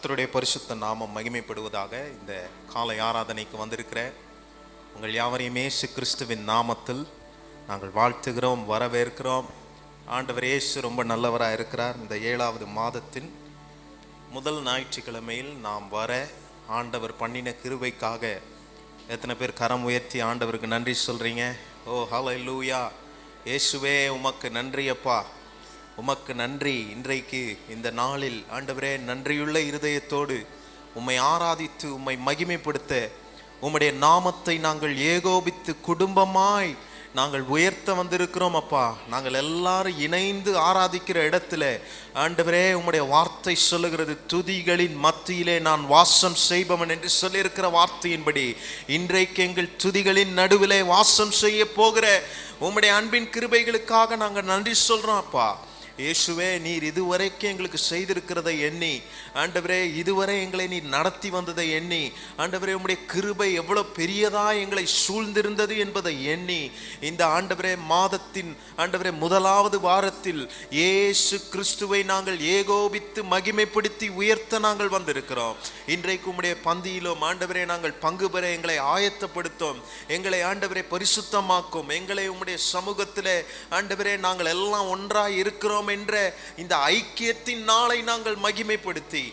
கர்த்தருடைய பரிசுத்த நாமம் மகிமைப்படுவதாக. இந்த காலை ஆராதனைக்கு வந்திருக்கிற உங்கள் யாவரையும் இயேசு கிறிஸ்துவின் நாமத்தில் நாங்கள் வாழ்த்துகிறோம், வரவேற்கிறோம். ஆண்டவர் இயேசு ரொம்ப நல்லவராக இருக்கிறார். இந்த 7வது மாதத்தின் முதல் ஞாயிற்றுக்கிழமையில் நாம் வர ஆண்டவர் பண்ணின கிருபைக்காக எத்தனை பேர் கரம் உயர்த்தி ஆண்டவருக்கு நன்றி சொல்கிறீங்க? ஓ ஹல்லேலூயா! இயேசுவே உமக்கு நன்றி அப்பா, உமக்கு நன்றி. இன்றைக்கு இந்த நாளில் ஆண்டவரே நன்றியுள்ள இருதயத்தோடு உம்மை ஆராதித்து உம்மை மகிமைப்படுத்த உம்முடைய நாமத்தை நாங்கள் ஏகோபித்து குடும்பமாய் நாங்கள் உயர்த்த வந்திருக்கிறோம் அப்பா. நாங்கள் எல்லாரும் இணைந்து ஆராதிக்கிற இடத்துல ஆண்டவரே உம்முடைய வார்த்தை சொல்லுகிறது, துதிகளின் மத்தியிலே நான் வாசம் செய்பவன் என்று சொல்லியிருக்கிற வார்த்தையின்படி இன்றைக்கு எங்கள் துதிகளின் நடுவிலே வாசம் செய்ய போகிற உம்முடைய அன்பின் கிருபைகளுக்காக நாங்கள் நன்றி சொல்கிறோம் அப்பா. இயேசுவே, நீர் இதுவரைக்கும் எங்களுக்கு செய்திருக்கிறதை எண்ணி ஆண்டவரே, இதுவரை எங்களை நீர் நடத்தி வந்ததை எண்ணி ஆண்டவரே, உம்முடைய கிருபை எவ்வளோ பெரியதா எங்களை சூழ்ந்திருந்தது என்பதை எண்ணி இந்த ஆண்டவரே மாதத்தின் ஆண்டவரே 1வது வாரத்தில் இயேசு கிறிஸ்துவை நாங்கள் ஏகோபித்து மகிமைப்படுத்தி உயர்த்த நாங்கள் வந்திருக்கிறோம். இன்றைக்கு உம்முடைய பந்தியிலும் ஆண்டவரே நாங்கள் பங்கு பெற எங்களை ஆயத்தப்படுத்தும், எங்களை ஆண்டவரே பரிசுத்தமாக்கும், எங்களை உம்முடைய சமூகத்திலே ஆண்டவரே நாங்கள் எல்லாம் ஒன்றாய் இருக்கிறோம் என்ற இந்த ஐக்கியத்தின் நாளை நாங்கள் மகிமைப்படுத்தி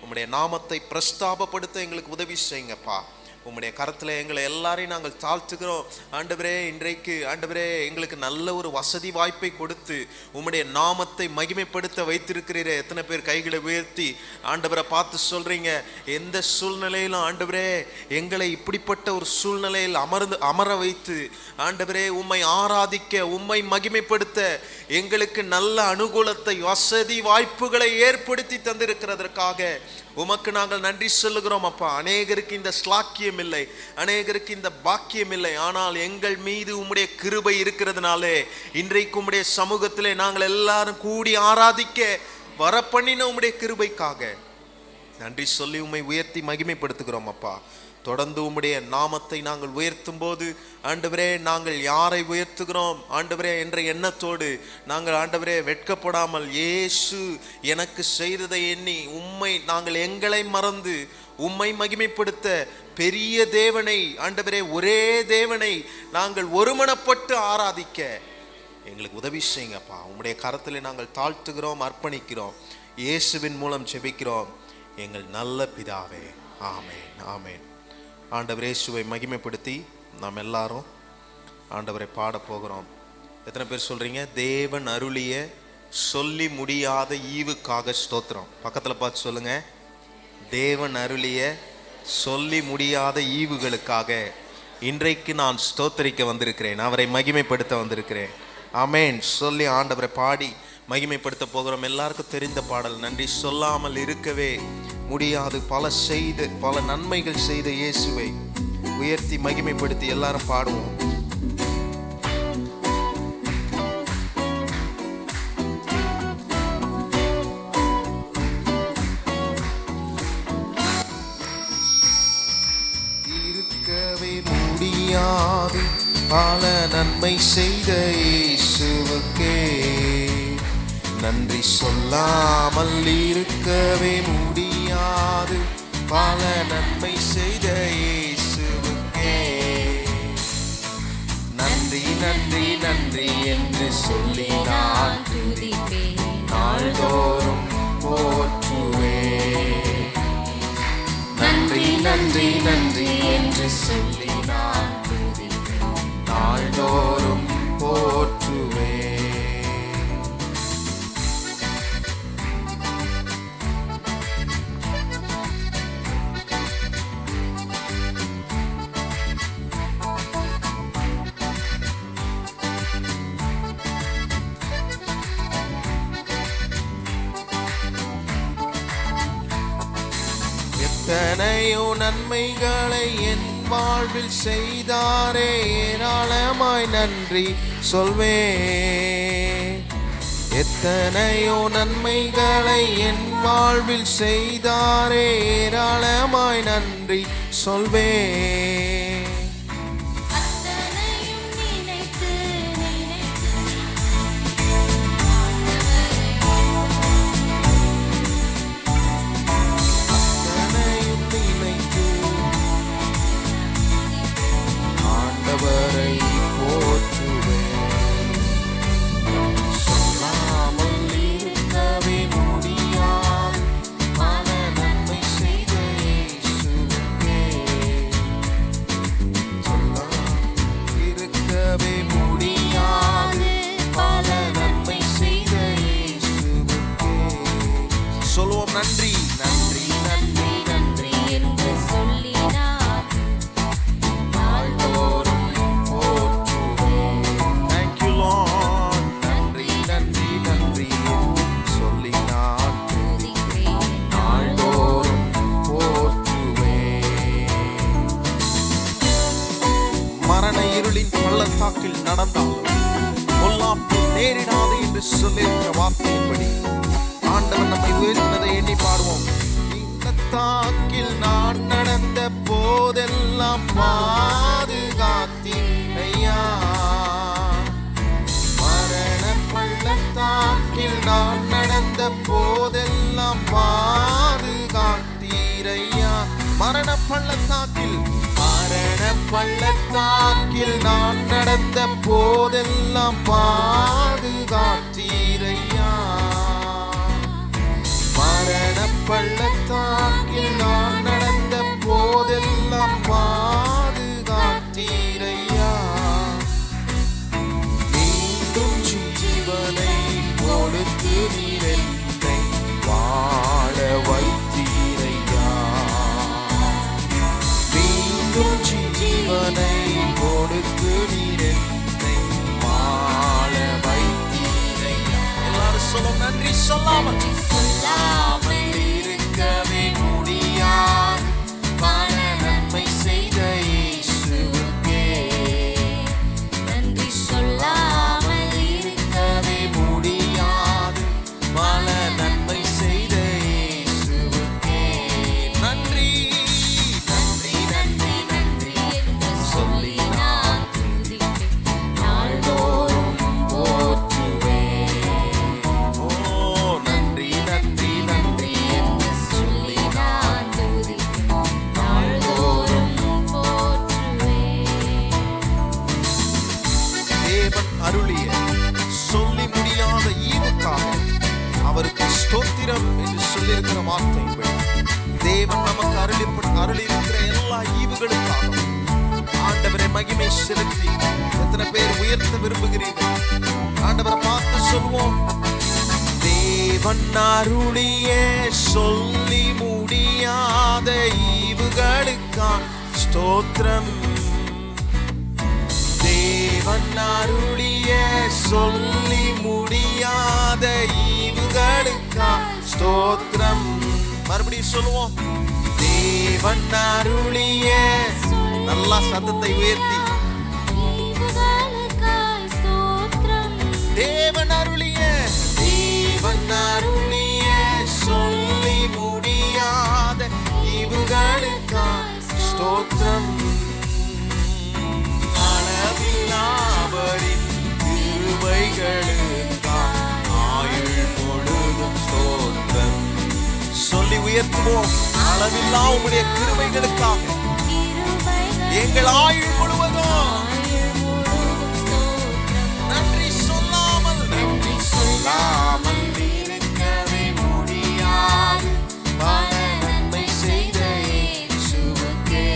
உம்முடைய நாமத்தை பிரஸ்தாபப்படுத்த எங்களுக்கு உதவி செய்யுங்கப்பா. உம்முடைய கரத்தில் எங்களை எல்லாரையும் நாங்கள் தாழ்த்துக்கிறோம் ஆண்டவரே. இன்றைக்கு ஆண்டவரே எங்களுக்கு நல்ல ஒரு வசதி வாய்ப்பை கொடுத்து உம்முடைய நாமத்தை மகிமைப்படுத்த வைத்திருக்கிறீரே. எத்தனை பேர் கைகளை உயர்த்தி ஆண்டவரை பார்த்து சொல்றீங்க, எந்த சூழ்நிலையிலும் ஆண்டவரே எங்களை இப்படிப்பட்ட ஒரு சூழ்நிலையில் அமர வைத்து ஆண்டவரே உம்மை ஆராதிக்க உம்மை மகிமைப்படுத்த எங்களுக்கு நல்ல அனுகூலத்தை வசதி வாய்ப்புகளை ஏற்படுத்தி தந்திருக்கிறதற்காக உமக்கு நாங்கள் நன்றி சொல்லுகிறோம் அப்பா. அநேகருக்கு இந்த ஸ்லாக்கியம் இல்லை, அநேகருக்கு இந்த பாக்கியம் இல்லை, ஆனால் எங்கள் மீது உம்முடைய கிருபை இருக்கிறதுனாலே இன்றைக்கு உம்முடைய சமூகத்திலே நாங்கள் எல்லாரும் கூடி ஆராதிக்க வரப்பண்ணின உம்முடைய கிருபைக்காக நன்றி சொல்லி உம்மை உயர்த்தி மகிமைப்படுத்துகிறோம் அப்பா. தொடர்ந்து உம்முடைய நாமத்தை நாங்கள் உயர்த்தும் போது ஆண்டவரே நாங்கள் யாரை உயர்த்துகிறோம் ஆண்டவரே என்ற எண்ணத்தோடு நாங்கள் ஆண்டவரே வெட்கப்படாமல் இயேசு எனக்கு செய்ததை எண்ணி உம்மை நாங்கள் எங்களை மறந்து உம்மை மகிமைப்படுத்த பெரிய தேவனை ஆண்டவரே ஒரே தேவனை நாங்கள் ஒருமனப்பட்டு ஆராதிக்க எங்களுக்கு உதவி செய்யுங்கப்பா. உம்முடைய கரத்தில் நாங்கள் தாழ்த்துகிறோம், அர்ப்பணிக்கிறோம். இயேசுவின் மூலம் ஜெபிக்கிறோம் எங்கள் நல்ல பிதாவே, ஆமேன், ஆமேன். ஆண்டவர் இயேசுவை மகிமைப்படுத்தி நாம் எல்லாரும் ஆண்டவரை பாட போகிறோம். எத்தனை பேர் சொல்றீங்க? தேவன் அருளிய சொல்லி முடியாத ஈவுக்காக ஸ்தோத்திரம். பக்கத்தில் பார்த்து சொல்லுங்க, தேவன் அருளிய சொல்லி முடியாத ஈவுகளுக்காக இன்றைக்கு நான் ஸ்தோத்தரிக்க வந்திருக்கிறேன், அவரை மகிமைப்படுத்த வந்திருக்கிறேன். ஆமேன் சொல்லி ஆண்டவரை பாடி மகிமைப்படுத்த போகிறோம். எல்லாருக்கும் தெரிந்த பாடல், நன்றி சொல்லாமல் இருக்கவே முடியாது, பல நன்மைகள் செய்த இயேசுவை உயர்த்தி மகிமைப்படுத்தி எல்லாரும் பாடுவோம். இருக்கவே முடியாது பல நன்மை செய்த இயேசுவுக்கே நன்றி சொல்லாமல் இருக்கவே முடியாது பல நன்மை செய்த இயேசுவுக்கே நன்றி நன்றி நன்றி என்று சொல்லி நான் துதிப்பேன், நாள்தோறும் போற்றுவேன். நன்றி நன்றி நன்றி என்று சொல்லி நான் துதிப்பேன், நாள்தோறும் போற்றுவேன். எத்தனையோ நன்மைகளை என் வாழ்வில் செய்தாரே, ஏராளமாய் நன்றி சொல்வேன். எத்தனையோ நன்மைகளை என் வாழ்வில் செய்தாரே, ஏராளமாய் நன்றி சொல்வேன். இருளின் பள்ளத்தாக்கில் நடந்தாலும் பொல்லாப்பு நேரிடாது என்று சொல்லியிருக்கிற வார்த்தையின்படி ஆண்டவர் நம்மை உயர்த்தினதை எண்ணி பாடுவோம். தாக்கில் நான் நடந்த போதெல்லாம் பாதுகாத்தீரையா, மரண பள்ளத்தாக்கில் நான் நடந்த போதெல்லாம் பாதுகாத்தீரையா. மரண பள்ளத்தாக்கில் நான் நடந்த போதெல்லாம் பாதுகாத்தீரையா, மரண பள்ளத்தாக்கில் நான் நடந்த போதெல்லாம் பாதுகாத்தீரையா. மீண்டும் ஜீவனை கொடுத்து நீர் என்னை வாழ வைத்தீரையா, மீண்டும் ஜீவனை கொடுத்து நீர் என்னை வாழ வைத்தீரையா. எல்லாரும் சொல்லும் நன்றி சொல்லாமல் இருக்கவே முடியாது. பல நன்மை செய்த இயேசுவுக்கே நன்றி சொல்லாமல் இருக்கவே முடியாது. பல நன்மை செய்த இயேசுவுக்கே நன்றி நன்றி நன்றி நன்றி என்று சொல்லி நான் துதிப்பேன், நாள்தோறும் போற்றுவேன். ஓ நன்றி நன்றி நன்றி என்று சொல்லி நான் துதிப்பேன், நாள்தோறும் போற்றுவேன். தேவன் அருளிய சொல்லி முடியாத ஈவுக்காக அவருக்கு ஸ்தோத்திரம் என்று சொல்லியிருக்கிற வார்த்தையின்படி தேவன் நமக்கு அருளியிருக்கிற எல்லா ஈவுகளுக்காகவும் ஆண்டவரை மகிமை செலுத்தி எத்தனை பேர் உயர்த்த விரும்புகிறீர்கள்? ஆண்டவரை பார்த்து சொல்வோம். தேவன் அருளிய சொல்லி முடியாத ஈவுகளுக்காக ஸ்தோத்திரம். தேவன் அருளிய சொல்லி முடியாத ஈவுகளுக்காக ஸ்தோத்திரம். மறுபடியும் சொல்லுவோம். தேவன் அருளிய நல்லா சத்தத்தை உயர்த்தி தேவன் அருளிய சொல்லி முடியாத ஈவுகளுக்காக ஸ்தோத்திரம். அளவில்லாதவரின் கிருபைகளுக்காக ஆயுள் முழுதும் ஸ்தோத்திரம். சொல்லி உயர்த்துவோம். அளவில்லா உம்முடைய கிருபைகளுக்காக எங்கள் ஆயுள் முழுவதும் நன்றி சொல்லாமல் இருக்கவே முடியாது. பல நன்மை செய்த இயேசுவுக்கே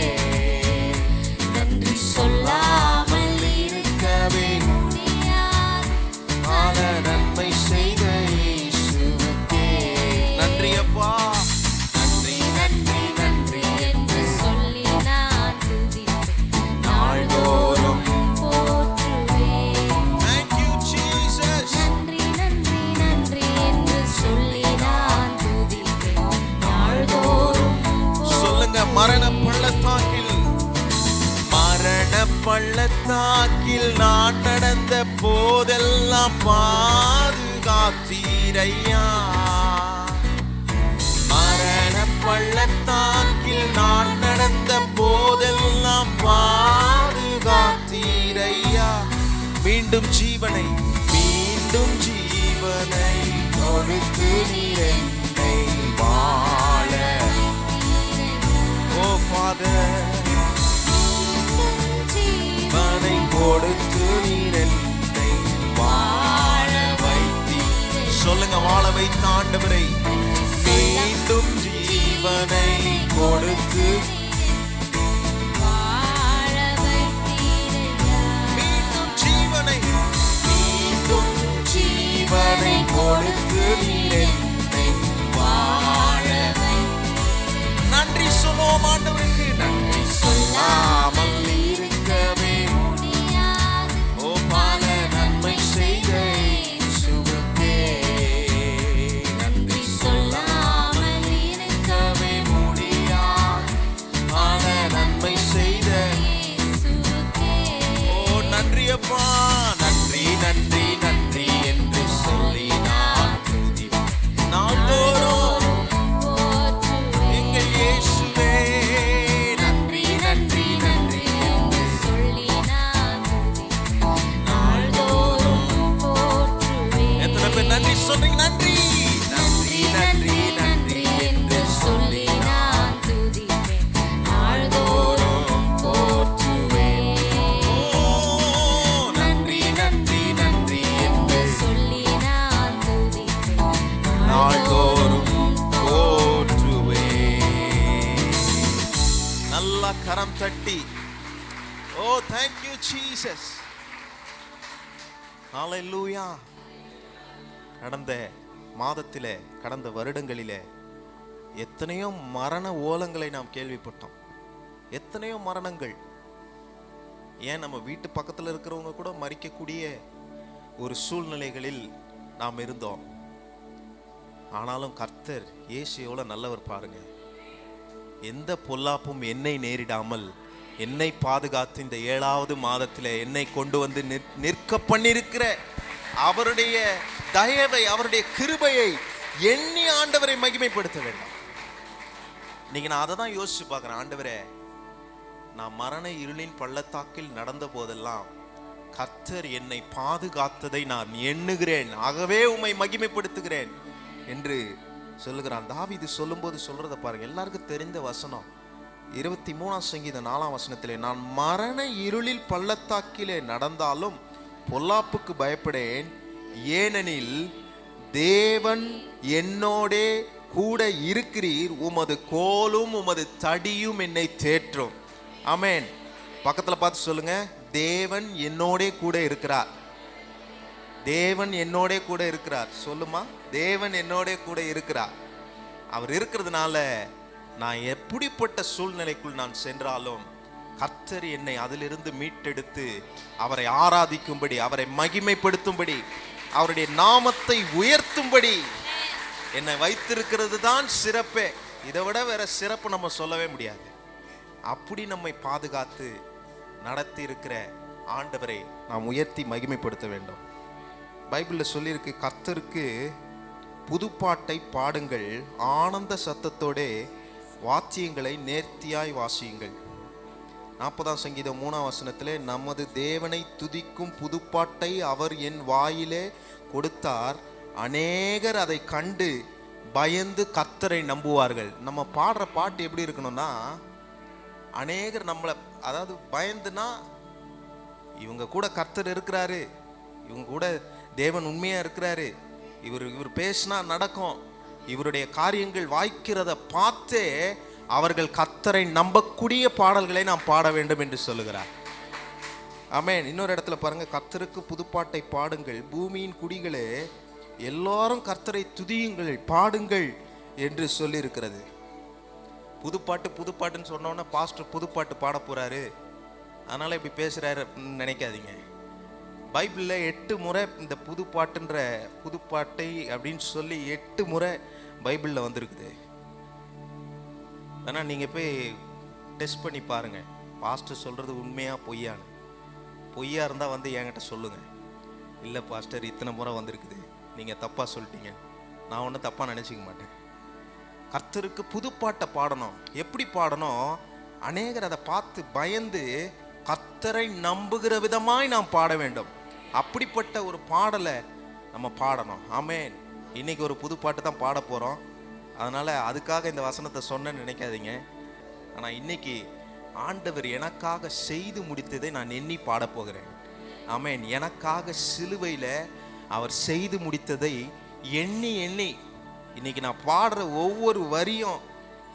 நன்றி சொல்லாமல் இருக்கவே முடியாது. பல நன்மை செய்த இயேசுவுக்கே நன்றி அப்பா. நன்றி நன்றி நன்றி என்று சொல்லி நான் துதிப்பேன், நாள்தோறும் போற்றுவேன். Thank you Jesus. நன்றி நன்றி நன்றி என்று சொல்லி நான் துதிப்பேன், நாள்தோறும் சொல்லுங்க. மரண பள்ளத்தாக்கில் நான் நடந்த போதெல்லாம் பாதுகாத்தீரையா, மரண பள்ளத்தாக்கில் நான் நடந்த போதெல்லாம் பாதுகாத்தீரையா. மீண்டும் ஜீவனை கொடுத்து நீர் என்னை வாழ. ஓ ஃபாதர், ஜீவனை கொடுத்து நீர் என்னை வாழ வைத்தீர். சொல்லுங்க, வாழ வைத்த ஆண்டவரை மீண்டும் ஜீவனை கொடுத்து ஜீவனை கொடுத்து நீர் என்னை வாழ. நன்றி சொல்லுவோம் ஆண்டவருக்கு. நன்றி சொல்லாமல் இருக்கவே முடியாது. ஓ பல நன்மை செய்த இயேசுவுக்கே நன்றி சொல்லாமல் இருக்கவே முடியாது. ஓ thank you Jesus. ஹalleluya. கடந்த மாதத்திலே, கடந்த வருடங்களிலே எத்தனையோ மரண ஓலங்களை நாம் கேள்விப்பட்டோம். எத்தனையோ மரணங்கள். ஏன் நம்ம வீட்டு பக்கத்தில் இருக்கிறவங்க கூட மரிக்கக்கூடிய ஒரு சூழ்நிலைகளில் நாம் இருந்தோம். ஆனாலும் கர்த்தர் இயேசு எவ்வளவு நல்லவர் பாருங்க. எந்த பொல்லாப்பும் என்னை நேரிடாமல் என்னை பாதுகாத்து இந்த 7வது மாதத்தில் என்னை கொண்டு வந்து நிற்க பண்ணிருக்கிற அவருடைய தயவை, அவருடைய கிருபையை எண்ணி ஆண்டவரை மகிமைப்படுத்த வேண்டும். இன்னைக்கு நான் அதை தான் யோசிச்சு பார்க்கிறேன். ஆண்டவரே, நான் மரண இருளின் பள்ளத்தாக்கில் நடந்த போதெல்லாம் கர்த்தர் என்னை பாதுகாத்ததை நான் எண்ணுகிறேன், ஆகவே உம்மை மகிமைப்படுத்துகிறேன் என்று சொல்லுகிறான். தாவீது சொல்லும்போது சொல்றத பாருங்க. எல்லாருக்கும் தெரிந்த வசனம் 23ஆம் சங்கீதம் 4ஆம் வசனத்திலே, நான் மரண இருளில் பள்ளத்தாக்கிலே நடந்தாலும் பொல்லாப்புக்கு பயப்படேன், ஏனெனில் தேவன் என்னோடே கூட இருக்கிறீர், உமது கோலும் உமது தடியும் என்னை தேற்றும். ஆமென். பக்கத்துல பார்த்து சொல்லுங்க, தேவன் என்னோடே கூட இருக்கிறார். தேவன் என்னோடே கூட இருக்கிறார். சொல்லுமா, தேவன் என்னோடே கூட இருக்கிறார். அவர் இருக்கிறதுனால நான் எப்படிப்பட்ட சூழ்நிலைக்குள் நான் சென்றாலும் கர்த்தர் என்னை அதிலிருந்து மீட்டெடுத்து அவரை ஆராதிக்கும்படி, அவரை மகிமைப்படுத்தும்படி, அவருடைய நாமத்தை உயர்த்தும்படி என்னை வைத்திருக்கிறது தான் சிறப்பே. இதை விட வேற சிறப்பு நம்ம சொல்லவே முடியாது. அப்படி நம்மை பாதுகாத்து நடத்தி இருக்கிற ஆண்டவரை நாம் உயர்த்தி மகிமைப்படுத்த வேண்டும். பைபிளில் சொல்லியிருக்கு, கர்த்தருக்கு புதுப்பாட்டை பாடுங்கள், ஆனந்த சத்தத்தோட வாத்தியங்களை நேர்த்தியாய் வாசியுங்கள். 40ஆம் சங்கீதம் 3ஆம் வசனத்திலே, நமது தேவனை துதிக்கும் புதுப்பாட்டை அவர் என் வாயிலே கொடுத்தார், அநேகர் அதை கண்டு பயந்து கர்த்தரை நம்புவார்கள். நம்ம பாடுற பாட்டு எப்படி இருக்கணும்னா, அநேகர் நம்மளை, அதாவது பயந்துனா இவங்க கூட கர்த்தர் இருக்கிறாரு, இவங்க கூட தேவன் உண்மையா இருக்கிறாரு, இவர் பேசினா நடக்கும், இவருடைய காரியங்கள் வாய்க்கிறத பார்த்தே அவர்கள் கர்த்தரை நம்பக்கூடிய பாடல்களை நாம் பாட வேண்டும் என்று சொல்லுகிறார். ஆமென். இன்னொரு இடத்துல பாருங்க, கர்த்தருக்கு புதுப்பாட்டை பாடுங்கள், பூமியின் குடிகளே எல்லாரும் கர்த்தரை துதியுங்கள், பாடுங்கள் என்று சொல்லி இருக்கிறது. புதுப்பாட்டு புதுப்பாட்டுன்னு சொன்னோன்னா பாஸ்டர் புதுப்பாட்டு பாட போறாரு, அதனால இப்படி பேசுறாரு நினைக்காதீங்க. பைபிளில் 8 முறை இந்த புதுப்பாட்டை அப்படின்னு சொல்லி 8 முறை பைபிளில் வந்திருக்குது. ஆனால் நீங்கள் போய் டெஸ்ட் பண்ணி பாருங்க, பாஸ்டர் சொல்றது உண்மையா பொய்யான்னு. பொய்யா இருந்தால் வந்து என்கிட்ட சொல்லுங்க. இல்லை பாஸ்டர் இத்தனை முறை வந்திருக்குது, நீங்கள் தப்பாக சொல்லிட்டீங்க, நான் ஒன்றும் தப்பாக நினச்சிக்க மாட்டேன். கர்த்தருக்கு புதுப்பாட்டை பாடணும். எப்படி பாடணும்? அநேகர் அதை பார்த்து பயந்து கர்த்தரை நம்புகிற விதமாய் நாம் பாட வேண்டும். அப்படிப்பட்ட ஒரு பாடலை நம்ம பாடணும். ஆமென். இன்னைக்கு ஒரு புது பாட்டு தான் பாட போகிறோம், அதனால் அதுக்காக இந்த வசனத்தை சொன்னேன்னு நினைக்காதீங்க. ஆனால் இன்னைக்கு ஆண்டவர் எனக்காக செய்து முடித்ததை நான் எண்ணி பாட போகிறேன். ஆமென். எனக்காக சிலுவையில் அவர் செய்து முடித்ததை எண்ணி எண்ணி இன்னைக்கு நான் பாடுற ஒவ்வொரு வரியும்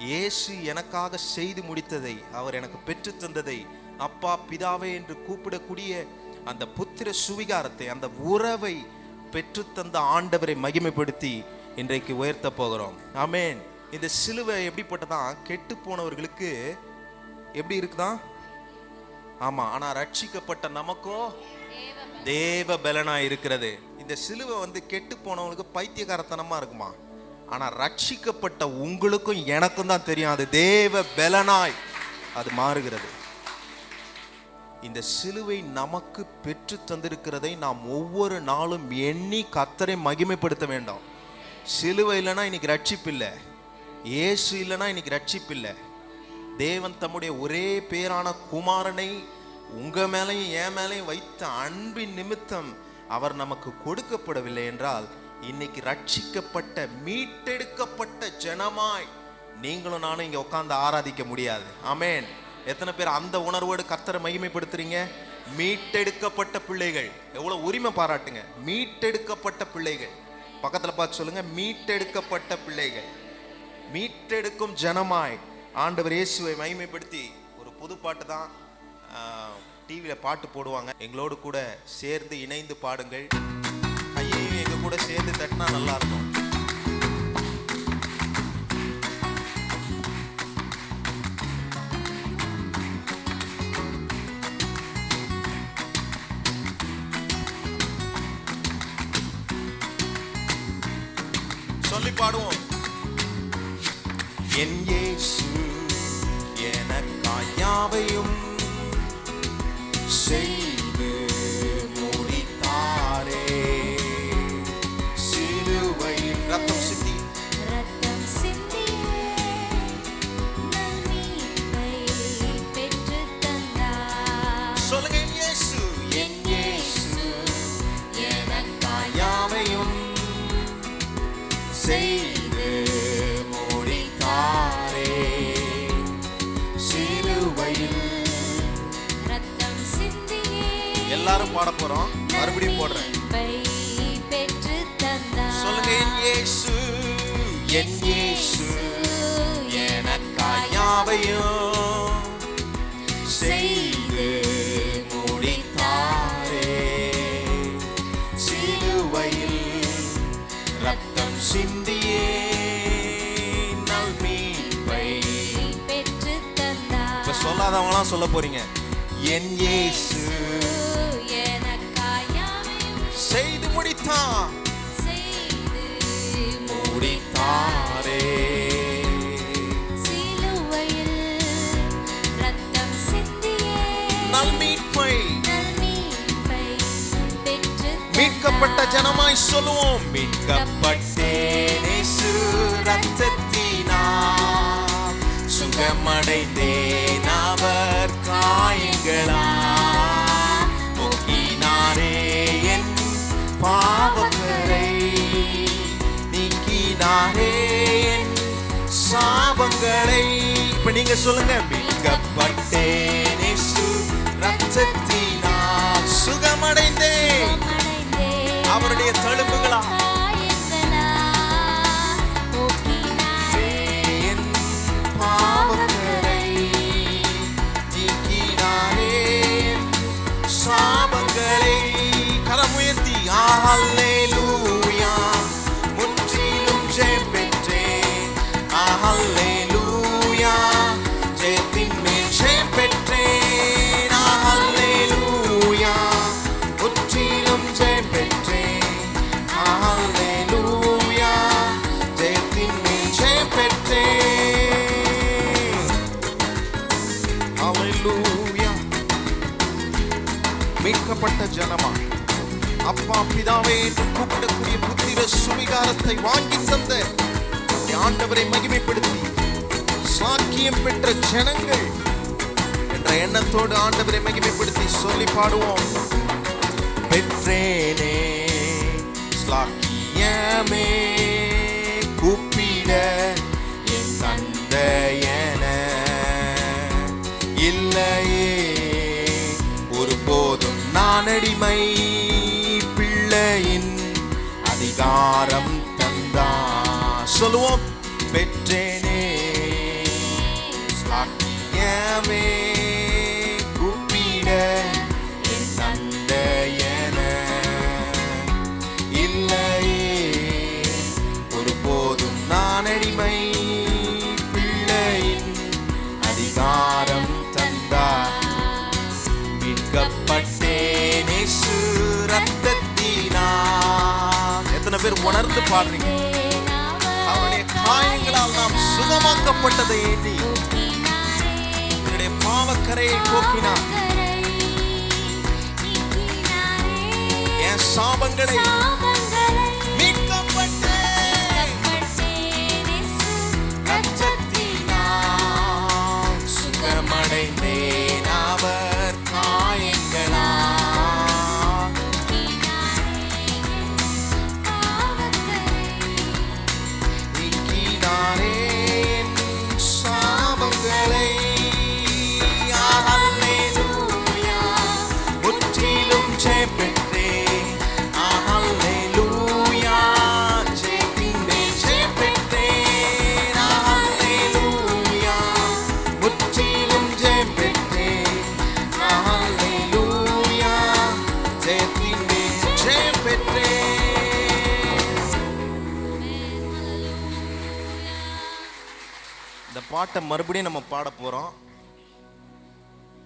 இயேசு எனக்காக செய்து முடித்ததை, அவர் எனக்கு பெற்று தந்ததை, அப்பா பிதாவே என்று கூப்பிடக்கூடிய அந்த புத்திர சுவிகாரத்தை, அந்த உறவை பெற்றுத்தந்த ஆண்டவரை மகிமைப்படுத்தி இன்றைக்கு உயர்த்த போகிறோம். ஆமென். இந்த சிலுவை எப்படிப்பட்டதான்? கெட்டு போனவர்களுக்கு எப்படி இருக்குதான்? ஆமா, ஆனா ரட்சிக்கப்பட்ட நமக்கோ தேவ பலனா இருக்கிறது. இந்த சிலுவை கெட்டு போனவங்களுக்கு பைத்தியக்காரத்தனமா இருக்குமா? ஆனா ரட்சிக்கப்பட்ட உங்களுக்கும் எனக்கும் தான் தெரியும், அது தேவ பலனாய் அது மாறுகிறது. இந்த சிலுவை நமக்கு பெற்று தந்திருக்கிறதை நாம் ஒவ்வொரு நாளும் எண்ணி கர்த்தரை மகிமைப்படுத்த வேண்டும். சிலுவை இல்லைன்னா இன்னைக்கு ரட்சிப்பு இல்லை, இயேசு இல்லைன்னா இன்னைக்கு ரட்சிப்பு இல்லை. தேவன் தம்முடைய ஒரே பேரான குமாரனை உங்க மேலையும் என் மேலையும் வைத்த அன்பின் நிமித்தம் அவர் நமக்கு கொடுக்கப்படவில்லை என்றால் இன்னைக்கு ரட்சிக்கப்பட்ட மீட்டெடுக்கப்பட்ட ஜனமாய் நீங்களும் நானும் இங்க உட்கார்ந்து ஆராதிக்க முடியாது. ஆமென். எத்தனை பேர் அந்த உணர்வோடு கர்த்தரை மகிமைப்படுத்துறீங்க? மீட்டெடுக்கப்பட்ட பிள்ளைகள். எவ்வளவு உரிமை பாராட்டுங்க. மீட்டெடுக்கப்பட்ட பிள்ளைகள். பக்கத்துல பார்த்து சொல்லுங்க, மீட்டெடுக்கப்பட்ட பிள்ளைகள். மீட்டெடுக்கும் ஜனமாய் ஆண்டவர் இயேசுவை மகிமைப்படுத்தி ஒரு புது பாட்டு தான் டிவியில பாட்டு போடுவாங்க, எங்களோடு கூட சேர்ந்து இணைந்து பாடுங்கள். கையையும் எங்க கூட சேர்ந்து தட்டினா நல்லா இருக்கும். சொல்லி பாடுவோம். என் இயேசு எனக்காய் யாவையும் செய்து முடித்தாரே. சிலுவையில் ரத்தம் சிந்தி பெற்று தந்தார். சொல்லுங்க. என் இயேசு, என் இயேசு எனக்காய் யாவையும் செய்து முடித்தாரே. சிலுவையில் ரத்தம் சிந்தியே எல்லாரும் பாட போறோம். மறுபடியும் போடுறேன். பெற்று தந்தார். சொல்லுங்க. என் இயேசு, என் இயேசு எனக்காய் யாவையும் செய்து முடித்தாரே. சிலுவையில் ரத்தம் சிந்தியே நல் மீட்பை பெற்று தந்தார். இப்ப சொல்லாதவங்களாம் சொல்ல போறீங்க. என் இயேசு எனக்காய் யாவையும் செய்து முடித்தான், செய்து முடித்தாரே. சிலுவையில் ரத்தம் சிந்தியே நல் மீட்பை நல்மீட்பை பெற்று மீட்கப்பட்ட ஜனமாய் சொல்லுவோம். மீட்கப்பட்டேன் இயேசு ரத்தத்தினால், சுகமடைந்தேன் அவர் காயங்களால். போக்கினாரே என் பாவங்களை, நீக்கினாரே என் சாபங்களை. இப்ப நீங்க சொல்லுங்க. மீட்கப்பட்டேன் இயேசு ரத்தத்தினால், சுகமடைந்தேன் அவருடைய தழும்புகளா. என் பாவங்களை நீக்கினாரே என் சாபங்களை. கரம் உயர்த்தி அல்லேலூயா முற்றிலும் ஜெயம் பெற்றேன். அல்லேலூயா ஜெயத்தின் மேல் ஜெயம் பெற்றேன். அல்லேலூயா முற்றிலும் ஜெயம் பெற்றேன். அல்லேலூயா ஜெயத்தின் மேல் ஜெயம் பெற்றேன். அல்லேலூயா. மீட்கப்பட்ட ஜனமா, அப்பா பிதாவே என்று கூப்பிடக்கூடிய புத்திர சுவிகாரத்தை வாங்கி தந்த ஆண்டவரை மகிமைப்படுத்தி சாக்கியம் பெற்ற ஜனங்கள் என்ற எண்ணத்தோடு ஆண்டவரை மகிமைப்படுத்தி சொல்லி பாடுவோம். பெற்றேனே சாக்கியமே கூப்பிட என் தந்தையன, இல்லையே ஒருபோதும் நான் அடிமை, பிள்ளையின் அதிகாரம் தந்தா. சொல்லுவோம். பெற்றேனே சாக்கியமே கூப்பிட என் தந்தையன, இல்லையே ஒருபோதும் நான் அடிமை, பிள்ளையின் அதிகாரம் தந்தா. மீட்கப்பட்டேன் இயேசு ரத்தத்தினால். எத்தனை பேர் உணர்ந்து பாடுறீங்க? அவருடைய காயங்களால் நாம் சுகமாக்கப்பட்டதை எண்ணி என்னுடைய பாவக்கரையை போக்கினார். என் சாபங்களை மீட்கப்பட்டேன் ரத்தத்தினால், சுகமடைந்தேன் அவர் காயங்களால். நீக்கினாரே என் சாபங்களை. அல்லேலூயா முற்றிலும் ஜெயம் பெற்றேன். அல்லேலூயா பாட்டை மறுபடியும் நம்ம பாட போகிறோம்.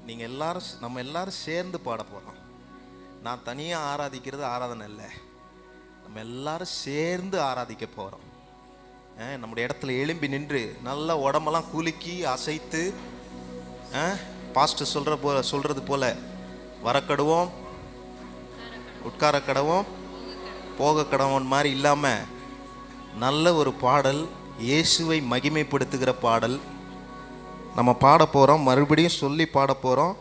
நீங்கள் எல்லாரும், நம்ம எல்லாரும் சேர்ந்து பாட போகிறோம். நான் தனியாக ஆராதிக்கிறது ஆராதனை இல்லை, நம்ம எல்லாரும் சேர்ந்து ஆராதிக்க போகிறோம். நம்முடைய இடத்துல எழும்பி நின்று நல்லா உடம்பெல்லாம் குலுக்கி அசைத்து, பாஸ்டர் சொல்கிறது போல் வரக்கடுவோம், உட்கார கடவோம், போக கடவோம் மாதிரி இல்லாமல் நல்ல ஒரு பாடல், இயேசுவை மகிமைப்படுத்துகிற பாடல் நம்ம பாட போகிறோம். மறுபடியும் சொல்லி பாட போகிறோம்.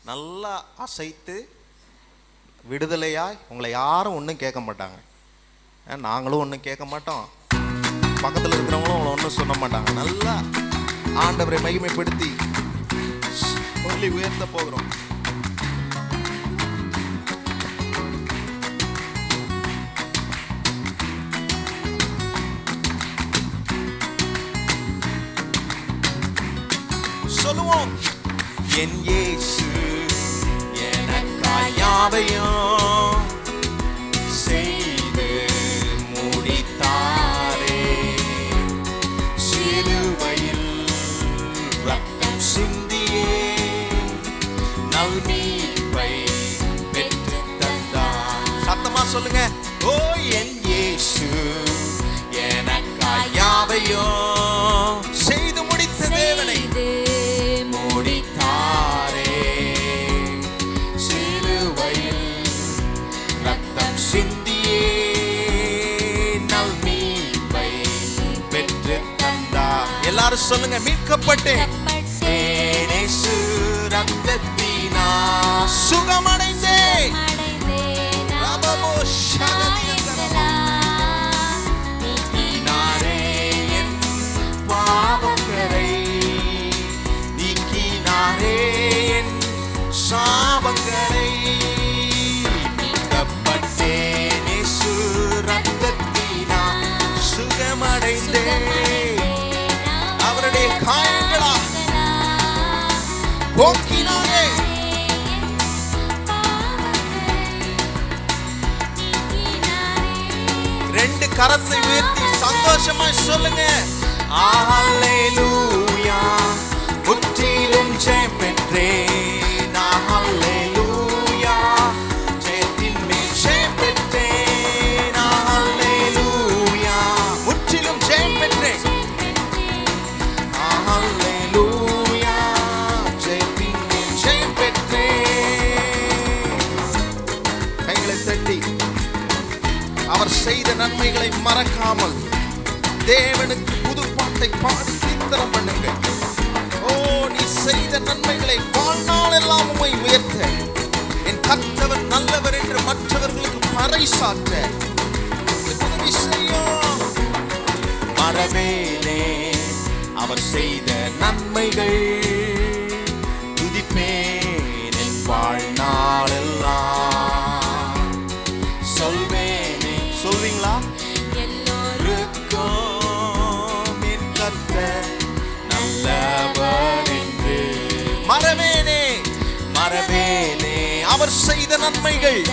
நல்லா அசைத்து விடுதலையாய். உங்களை யாரும் ஒன்றும் கேட்க மாட்டாங்க, நாங்களும் ஒன்றும் கேட்க மாட்டோம், பக்கத்தில் இருக்கிறவங்களும் உங்களை ஒன்றும் சொல்ல மாட்டாங்க. நல்லா ஆண்டவரை மகிமைப்படுத்தி சொல்லி உயர்த்த போகிறோம். சொல்லுவோம். என் இயேசு எனக்காய் யாவையும் செய்து முடித்தாரே, சிலுவையில் ரத்தம் சிந்தியே நல் மீட்பை பெற்று தந்தார். சத்தமா சொல்லுங்க. ஓ என் இயேசு எனக்காய் யாவையும் செய்து முடித்த தேவனை முடித்தாரே, சிலுவையில் ரத்தம் சிந்தியே நல் மீட்பை பெற்று தந்தார். எல்லாரும் சொல்லுங்க. மீட்கப்பட்டேன் இயேசு ரத்தத்தினா சுகமடைந்தேன். நீக்கினாரே என் பாவக்கரை, நீக்கினாரே என் சாபங்களை. மீட்கப்பட்டேன் இயேசு ரத்தத்தினா சுகமடைந்தேன். அவருடைய காயங்களா போக்கினாரே. ரெண்டு கரத்தை உயர்த்தி சந்தோஷமாய் சொல்லுங்க. அல்லேலூயா, முற்றிலும் ஜெயம் பெற்றேன். அல்லேலூயா, ஜெயத்தின் மேல் ஜெயம் பெற்றேன். அல்லேலூயா, முற்றிலும் ஜெயம் பெற்றேன். அல்லேலூயா, ஜெயத்தின் மேல் ஜெயம் பெற்றேன். கைகளை தட்டி அவர் செய்த நன்மைகளை மறக்காமல் தேவனுக்கு புது பாட்டை பாடி கீர்த்தனம் பண்ணுங்க. ஓ நீ செய்த நன்மைகளை வாழ்நாள் எல்லாம் உம்மை உயர்த்த, என் கர்த்தர் நல்லவர் என்று மற்றவர்களுக்கு பறைசாற்ற உதவி செய்யும். மறவேனே அவர் செய்த நன்மைகள், துதிப்பேன் என் வாழ்நாள் எல்லாம். சொல்வேனே, சொல்வீங்களா? எல்லோருக்கும் என் கர்த்தர் நல்லவர் என்று. மறவேனே, மறவேனே அவர் செய்த நன்மைகள்,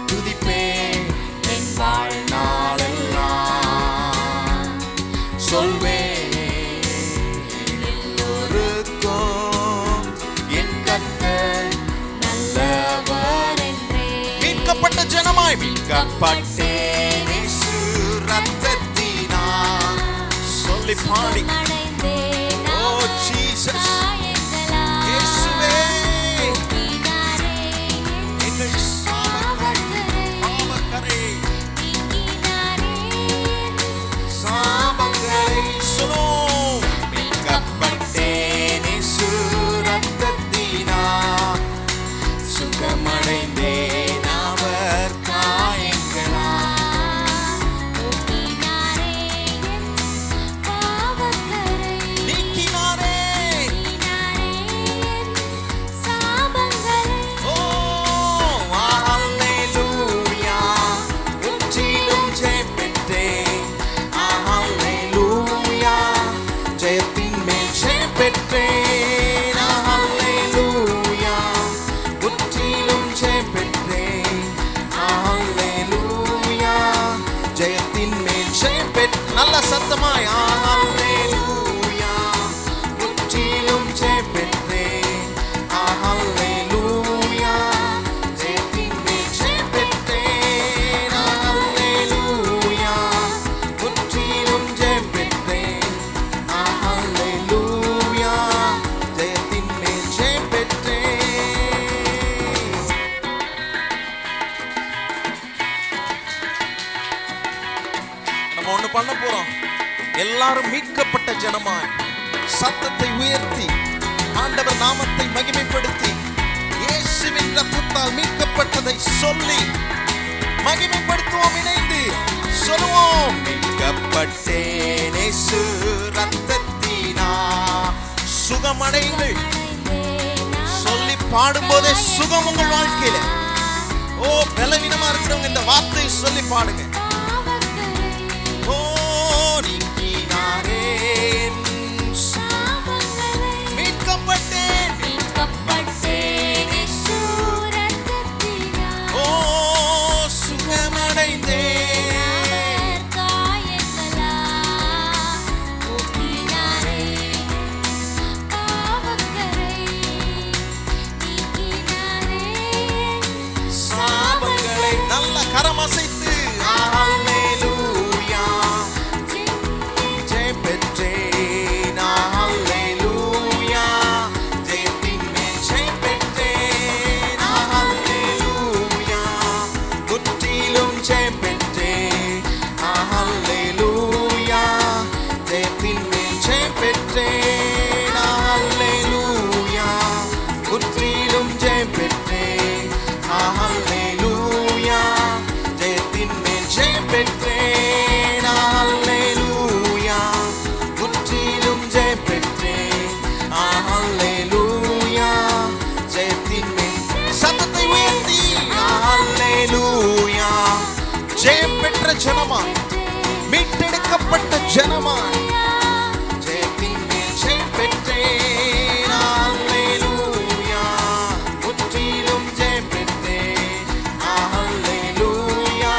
துதிப்பேன் என் வாழ்நாள் எல்லாம். சொல்வேனே எல்லோருக்கும் என் கர்த்தர் நல்லவர் என்று. மீட்கப்பட்ட ஜனமாய் மீட்கப்பட்டேன் இயேசு ரத்தத்தினால். சொல்லி பாடி. ஓ ஜீசஸ், இயேசுவே எங்கள் பாவக்கரை சாபங்களை சொல்லும். மீட்கப்பட்டேன் இயேசு ரத்தத்தினால், சுகமடைந்தேன் அவர் காயங்களால். எல்லாரும் மீட்கப்பட்ட ஜனமாய் சத்தத்தை உயர்த்தி ஆண்டவர் நாமத்தை மகிமைப்படுத்தி இயேசுவின் இரத்தத்தால் மீட்கப்பட்டதை சொல்லி மகிமைப்படுத்துவோம். இணைந்து சொல்லுவோம். மீட்கப்பட்டேன் இயேசு இரத்தத்தினால் சுகமடைங்கள் சொல்லி பாடும்போதே சுகம் உங்கள் வாழ்க்கையில. ஓ, பலவீனமா இருக்கிறவங்க இந்த வார்த்தையை சொல்லி பாடுங்க. ஓ, நீக்கினாரே மீட்கப்பட்டேன். ஓ, சுகமடைந்தேன். சாபங்களை நல்ல கரமசைத்து அல்லேலூயா ஜெயம் பெற்றேன். அல்லேலூயா ஜெயத்தின் மேல் ஜெயம் பெற்றேன். அல்லேலூயா முற்றிலும் ஜெயம் பெற்றேன். அல்லேலூயா ஜெயத்தின் மேல் ஜெயம் பெற்றேன். அல்லேலூயா முற்றிலும் ஜெயம் பெற்றேன். அல்லேலூயா ஜெயத்தின் மேல் ஜெயம் பெற்றேன். அல்லேலூயா முற்றிலும் ஜெயம் பெற்றேன். அல்லேலூயா ஜெயத்தின் மேல் சத்தத்தை உயர்த்தி அல்லேலூயா ஜெயம் பெற்ற ஜனமாய் மீட்டெடுக்கப்பட்ட ஜனமாய் ஜெயத்தின் மேல் ஜெயம் பெற்றேன். அல்லேலூயா முற்றிலும் ஜெயம் பெற்றேன். அல்லேலூயா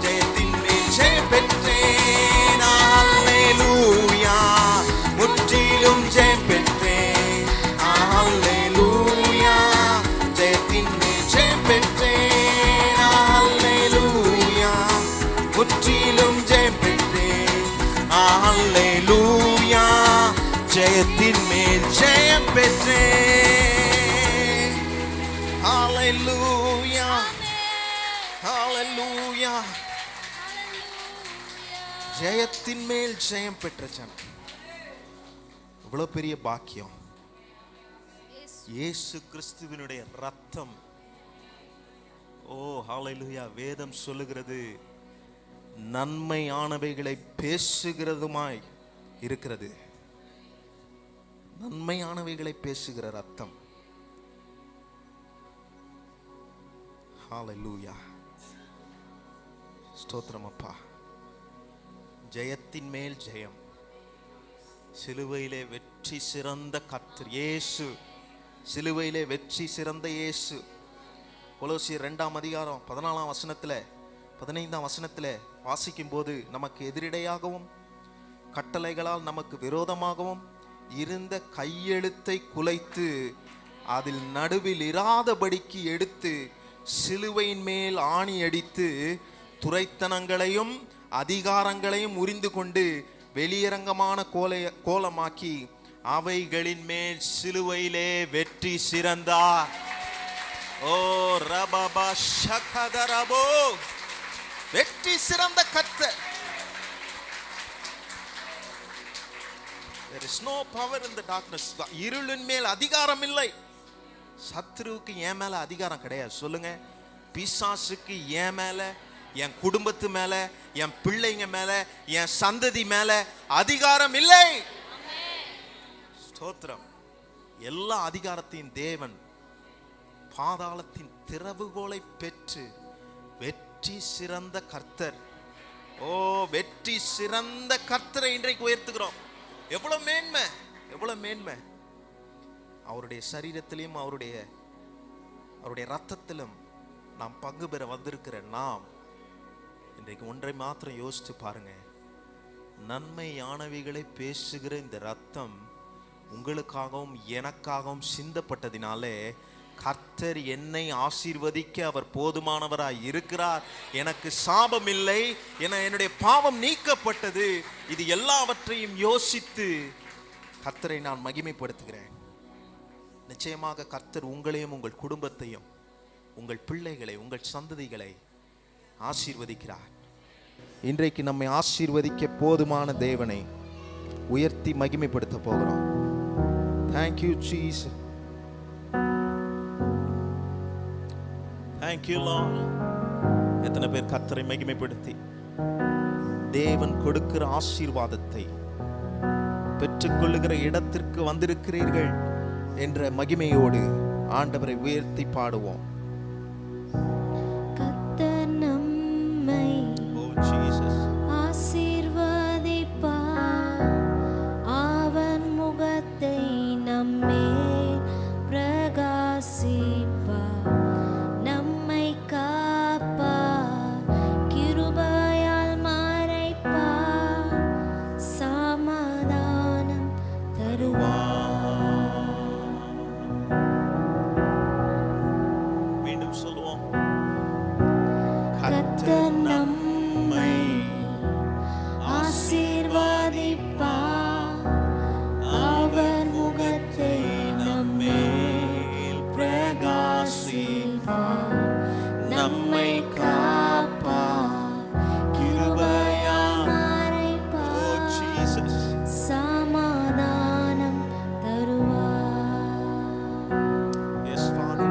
ஜெயத்தின் மேல் ஜெயம் பெற்றேன். அல்லேலூயா முற்றிலும் ஜெயம் பெற்றேன். அல்லேலூயா ஜெயத்தின் மேல் ஜெயம் பெற்றேன். அல்லேலூயா முற்றிலும் ஜெயம் பெற்றேன். அல்லேலூயா ஜெயத்தின் மேல் ஜெயம் பெற்றேன். ஹalleluya ஹalleluya ஜெயத்தின் மேல் ஜெயம் பெற்ற ஜனம். இவ்வளவு பெரிய பாக்கியம். இயேசு கிறிஸ்துவினுடைய ரத்தம். ஓ, ஹalleluya. வேதம் சொல்லுகிறது நன்மையானவைகளை பேசுகிறதுமாய் இருக்கிறது. நன்மையானவைகளை பேசுகிற ரத்தம். ஹalleluya. ஸ்தோத்திரம் அப்பா. ஜெயத்தின் மேல் ஜெயம். சிலுவையிலே வெற்றி சிறந்த கர்த்தர் இயேசு. சிலுவையிலே வெற்றி சிறந்த இயேசு. கொலோசியர் 2ஆம் அதிகாரம் 14ஆம் வசனத்துல 15ஆம் வசனத்துல வாசிக்கும் போது நமக்கு எதிரிடையாகவும் கட்டளைகளால் நமக்கு விரோதமாகவும் இருந்த கையெழுத்தை குலைத்து அதில் நடுவில் இராதபடிக்கு எடுத்து சிலுவையின் மேல் ஆணி அடித்து துரைத்தனங்களையும் அதிகாரங்களையும் உரிந்து கொண்டு வெளியரங்கமான கோலமாக்கி அவைகளின் மேல் சிலுவையிலே வெற்றி சிறந்தார். ஓ ரபபா ஷகதரபோ. வெற்றி சிறந்த கர்த்தர். There is no power in the darkness. இருளின் மேல் அதிகாரம் இல்லை. சத்துருவுக்கு என் மேல அதிகாரம் கிடையாது. சொல்லுங்க. பிசாசுக்கு என் மேல, என் குடும்பத்து மேல, என் பிள்ளைங்க மேல, என் சந்ததி மேல அதிகாரம் இல்லை. ஸ்தோத்திரம். எல்லா அதிகாரத்தையும் தேவன் பாதாளத்தின் திறவுகோலை பெற்று வெற்றி சிறந்த கர்த்தர். ஓ, வெற்றி சிறந்த கர்த்தரை இன்றைக்கு உயர்த்துகிறோம். எவ்வளவு மேன்மை, எவ்வளவு மேன்மை. அவருடைய சரீரத்திலும் அவருடைய ரத்தத்திலும் நாம் பங்கு பெற வந்திருக்கிற நாம் இன்றைக்கு ஒன்றை மாத்திரம் யோசித்து பாருங்க. நன்மையானவைகளை பேசுகிற இந்த ரத்தம் உங்களுக்காகவும் எனக்காகவும் சிந்தப்பட்டதினாலே கர்த்தர் என்னை ஆசீர்வதிக்க அவர் போதுமானவராய் இருக்கிறார். எனக்கு சாபம் இல்லை, என்னுடைய பாவம் நீக்கப்பட்டது. இது எல்லாவற்றையும் யோசித்து கர்த்தரை நான் மகிமைப்படுத்துகிறேன். நிச்சயமாக கர்த்தர் உங்களையும் உங்கள் குடும்பத்தையும் உங்கள் பிள்ளைகளை உங்கள் சந்ததிகளை ஆசீர்வதிக்கிறார். இன்றைக்கு நம்மை ஆசீர்வதிக்க போதுமான தேவனை உயர்த்தி மகிமைப்படுத்த போகிறோம். Thank you Jesus. Thank you Lord. எத்தனை பேர் கர்த்தரை மகிமைப்படுத்தி தேவன் கொடுக்கிற ஆசீர்வாதத்தை பெற்றுக்கொள்ளுகிற இடத்திற்கு வந்திருக்கிறீர்கள் என்ற மகிமையோடு ஆண்டவரை உயர்த்தி பாடுவோம். கர்த்தர் நம்மை ஆசீர்வதிப்பார், அவர் முகத்தை நம்மேல் பிரகாசிப்பார், நம்மை காப்பார், கிருபையால் மறைப்பார், சமாதானம் தருவார். மீண்டும் சொல்லுவோம். கர்த்தர் நம்மை ஆசீர்வதிப்பார், அவர் முகத்தை நம்மேல் பிரகாசிப்பார், நம்மை காப்பார், கிருபையால் மறைப்பார், சமாதானம் தருவார். Yes, Father.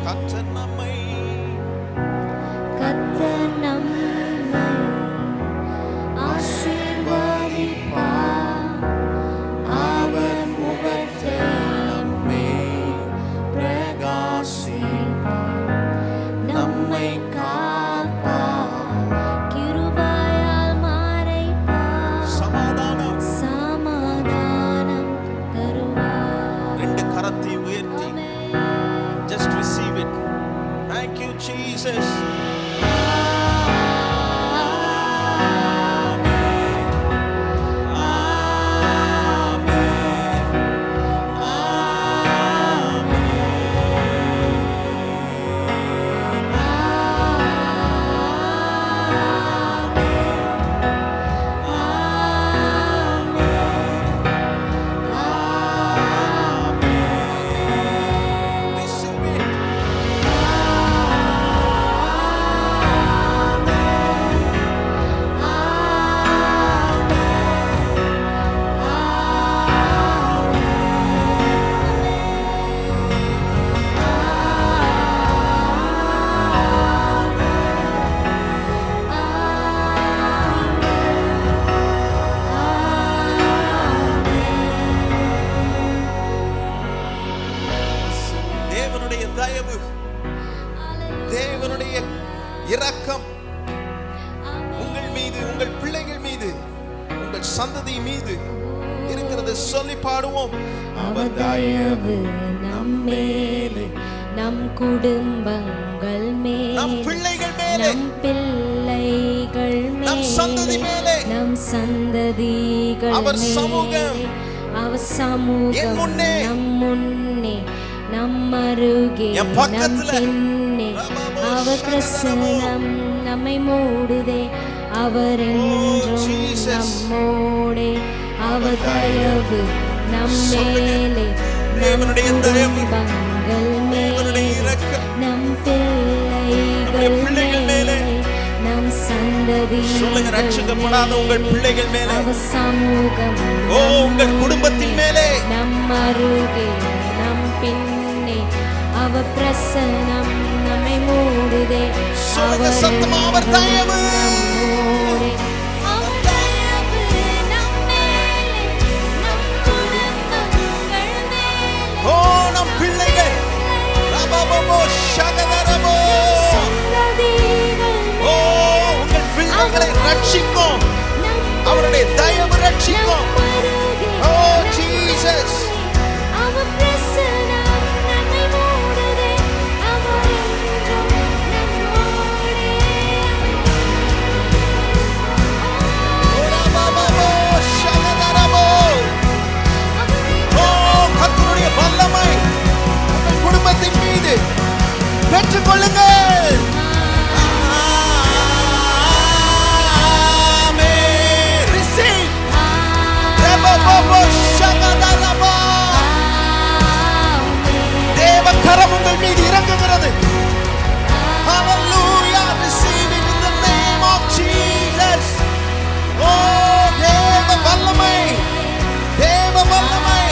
கர்த்தர் நம்மை கர்த்தர் நம்மை ஆசீர்வதிப்பார், அவர் முகத்தை நம்மேல் பிரகாசிப்பார், நம்மை காப்பார், கிருபையால் மறைப்பார், சமாதானம். சமாதானம் தருவார். ரெண்டு கரத்தை உயர்த்தி just receive it. Thank you Jesus. Receive it. தேவனுடைய தயவு, தேவனுடைய இரக்கம் உங்கள் மீது, உங்கள் பிள்ளைகள் மீது, உங்கள் சந்ததி மீது இருக்கிறது சொல்லி பாடுவோம். அவர் தயவு நம்மேலே, நம் குடும்பங்கள் நம் மேலே, பிள்ளைகள் மேலே, நம் பிள்ளைகள் நம் சந்ததி மேலே, நம் சந்ததிகள் அவர் மேலே, சமூகம், அவர் என் சமூகம் முன்னே, நம் முன்னே, நம் அருகே, என் நம் பக்கத்துல, பின்னே, அவர் பிரசன்னம் நம்மை மூடுதே, அவர் என்றும் Jesus. நம்மோடே, அவர் தயவு நம் மேலே, நம் தேவனுடைய தயவு, குடும்பங்கள் தேவனுடைய மேலே, இரக்கம், நம் நம்முடைய பிள்ளைகள் பிள்ளைகள் மேலே, மேலே, நம் சந்ததிகள் சொல்லுங்க, ரட்சிக்கப்படாத உங்கள் பிள்ளைகள் மேலே, அவர் சமூகம் ஓ உங்கள் குடும்பத்தின் மேலே, நம் அருகே, நம் பின்னே, அவர் பிரசனம் நம்மை மூடுதே, சொல்லுங்க சத்தமா, அவர் தயவு, நம்மோடே, அவர் தயவு நம் மேலே, நம் குடும்பங்கள் மேலே, ஓ நம் பிள்ளைகள், ரபபபோ ஷகதரபோ, சந்ததிகள் ஓ உங்கள் பிள்ளைகளை ரட்சிக்கும், அவருடைய தயவு ரட்சிக்கும். ஓ ஜீசஸ், அவர் பிரசனம் நம்மை மூடுதே, அவர் என்றும் நம்மோடே. ரபபபோ ஷகதரபோ, இறங்குகிறது. Hallelujah, receive it in the name of Jesus. Oh, தேவ வல்லமை, தேவ வல்லமை,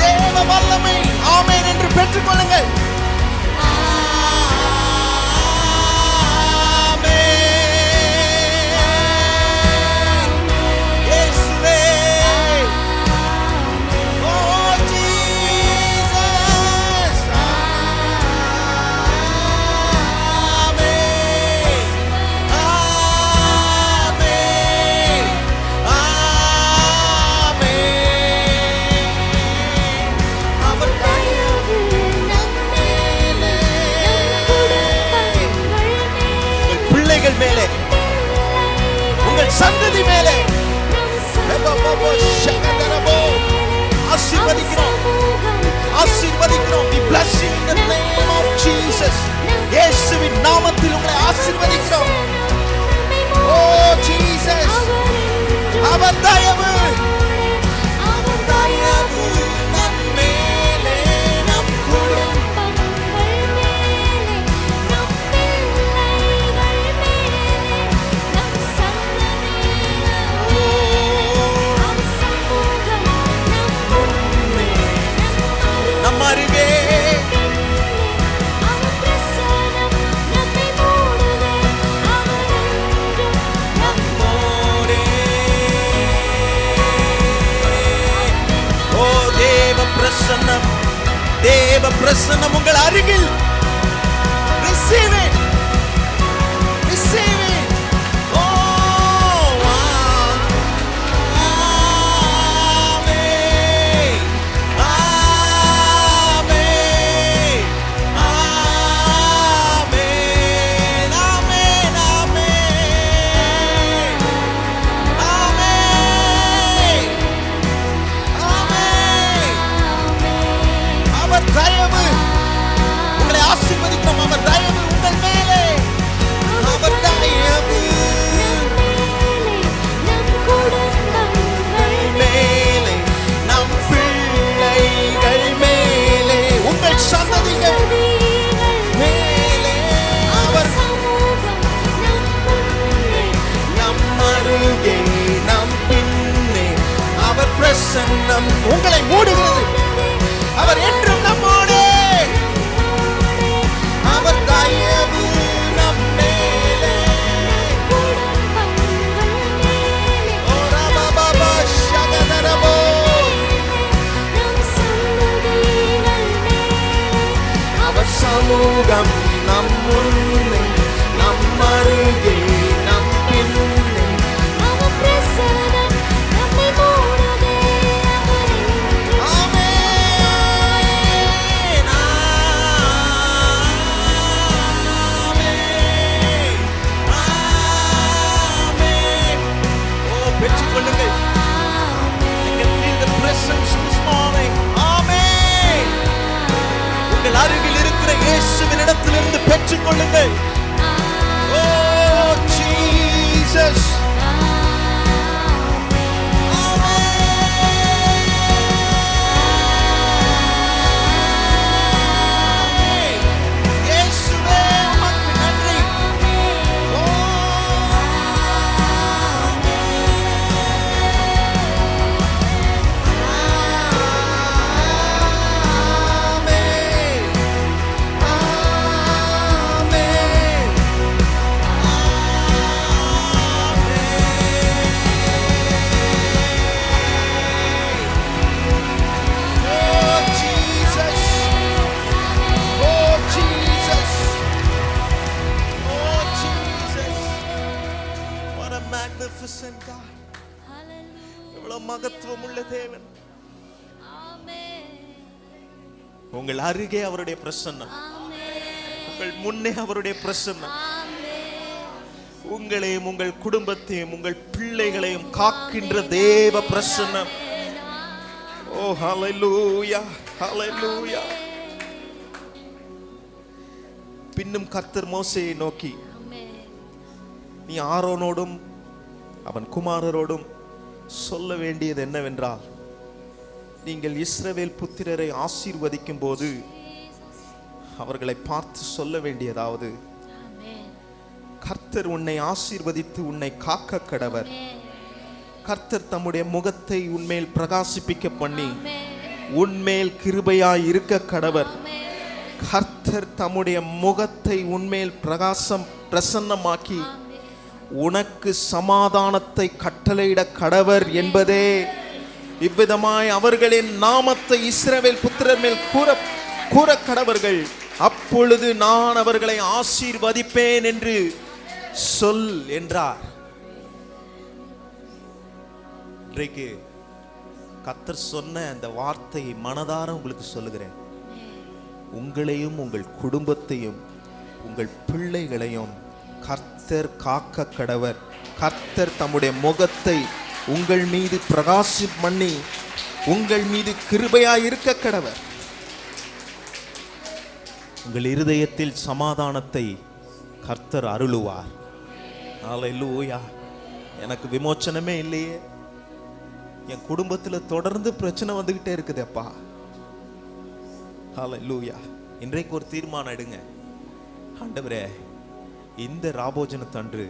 தேவ வல்லமை. ஆமென் என்று பெற்றுக்கொள்ளுங்கள். மேலே, உங்கள் சந்ததி மேலே ஆசீர்வதிக்கிறோம், ஆசீர்வதிக்கிறோம். We bless you in the name of Jesus. இயேசுவின் நாமத்தில் உங்களை ஆசீர்வதிக்கிறோம். Oh Jesus, அவர் தயவு, அவர் தயவு நம் மேலே, நம் குடும்பங்கள் மேலே, நம் பிள்ளைகள் மேலே, நம் சந்ததியிலே, நம் சமூகம், நம் முன்னே, நம் அருகே, அவர் பிரசன்னம் நம்மை மூடுதே, அவர் என்றும் நம்மோடே. ஓ தேவ பிரசன்னம், தேவ பிரசன்னம் உங்கள் அருகில். Receive it, receive it. Oh, amen, amen, amen, amen, amen, amen. அவர் தயவு உங்களை ஆசீர்வதிக்கும். அவர் தயவு உங்கள் மேலே, அவர் தயவு நம் குடும்பங்கள் மேலே, நம் பிள்ளைகள் மேலே, உங்கள் சந்ததிகள் மேலே, அவர் சமூகம் நம் அருகே, நம் பின்னே, அவர் பிரசன்னம் உங்களை மூடுகிறது. அவர் என்றும் நம்மோடு, அவர் தயவு நம் மேலே. ஓ ரபபப ஷகதரபோ, அவர் சமூகம் நம் முன்னே, நம் அருகே, நம் பின்னே, அவர் பிரசன்னம் நம்மை மூடுதே, அவர் என்றும். ஆமென், ஆமென், ஆமென். ஓ பெற்றுக்கொள்ளுங்கள். You can feel the presence this morning. ஆமென். உங்கள் அருகில் இருக்கிற இயேசுவின் இடத்திலிருந்து பெற்றுக்கொள்ளுங்கள். Oh Jesus. ஆமென். இயேசுவே உமக்கு நன்றி. மகத்துவம் உள்ள தேவன். உங்கள் அருகே அவருடைய பிரசன்னம், உங்கள் முன்னே அவருடைய பிரசன்னம், உங்களையும் உங்கள் குடும்பத்தையும் உங்கள் பிள்ளைகளையும் காக்கின்ற தேவ பிரசன்னம். ஓ ஹல்லேலூயா, ஹல்லேலூயா. பின்னும் கர்த்தர் மோசேயை நோக்கி, நீ ஆரோனோடும் அவன் குமாரரோடும் சொல்ல வேண்டியது என்னவென்றால், நீங்கள் இஸ்ரவேல் புத்திரரை ஆசீர்வதிக்கும் போது அவர்களை பார்த்து சொல்ல வேண்டியதாவது, ஆமென். கர்த்தர் உன்னை ஆசீர்வதித்து உன்னை காக்க கடவர். ஆமென். கர்த்தர் தம்முடைய முகத்தை உன்மேல் பிரகாசிப்பிக்க பண்ணி ஆமென். உன்மேல் கிருபையாய் இருக்க கடவர். ஆமென். கர்த்தர் தம்முடைய முகத்தை உன்மேல் பிரசன்னமாக்கி ஆமென். உனக்கு சமாதானத்தை கட்டளையிட கடவர் என்பதே. இவ்விதமாய் அவர்களின் நாமத்தை இஸ்ரவேல் புத்திரர் மேல் கூற கடவர்கள். அப்பொழுது நான் அவர்களை ஆசீர்வதிப்பேன் என்று சொல் என்றார். இன்றைக்கு கர்த்தர் சொன்ன அந்த வார்த்தையை மனதார உங்களுக்கு சொல்லுகிறேன். உங்களையும் உங்கள் குடும்பத்தையும் உங்கள் பிள்ளைகளையும் கர்த்தர் காக்க கடவர். கர்த்தர் தம்முடைய முகத்தை உங்கள் மீது பிரகாசிப் பண்ணி உங்கள் மீது கிருபையாய் இருக்க கடவர். உங்கள் இருதயத்தில் சமாதானத்தை கர்த்தர் அருளுவார். ஹல்லேலூயா. எனக்கு விமோச்சனமே இல்லையே, என் குடும்பத்துல தொடர்ந்து பிரச்சனை வந்துகிட்டே இருக்குது அப்பா. ஹல்லேலூயா. இன்றைக்கு ஒரு தீர்மானம் எடுங்க. ஆண்டவரே, இந்த ராபோஜனத்தன்று,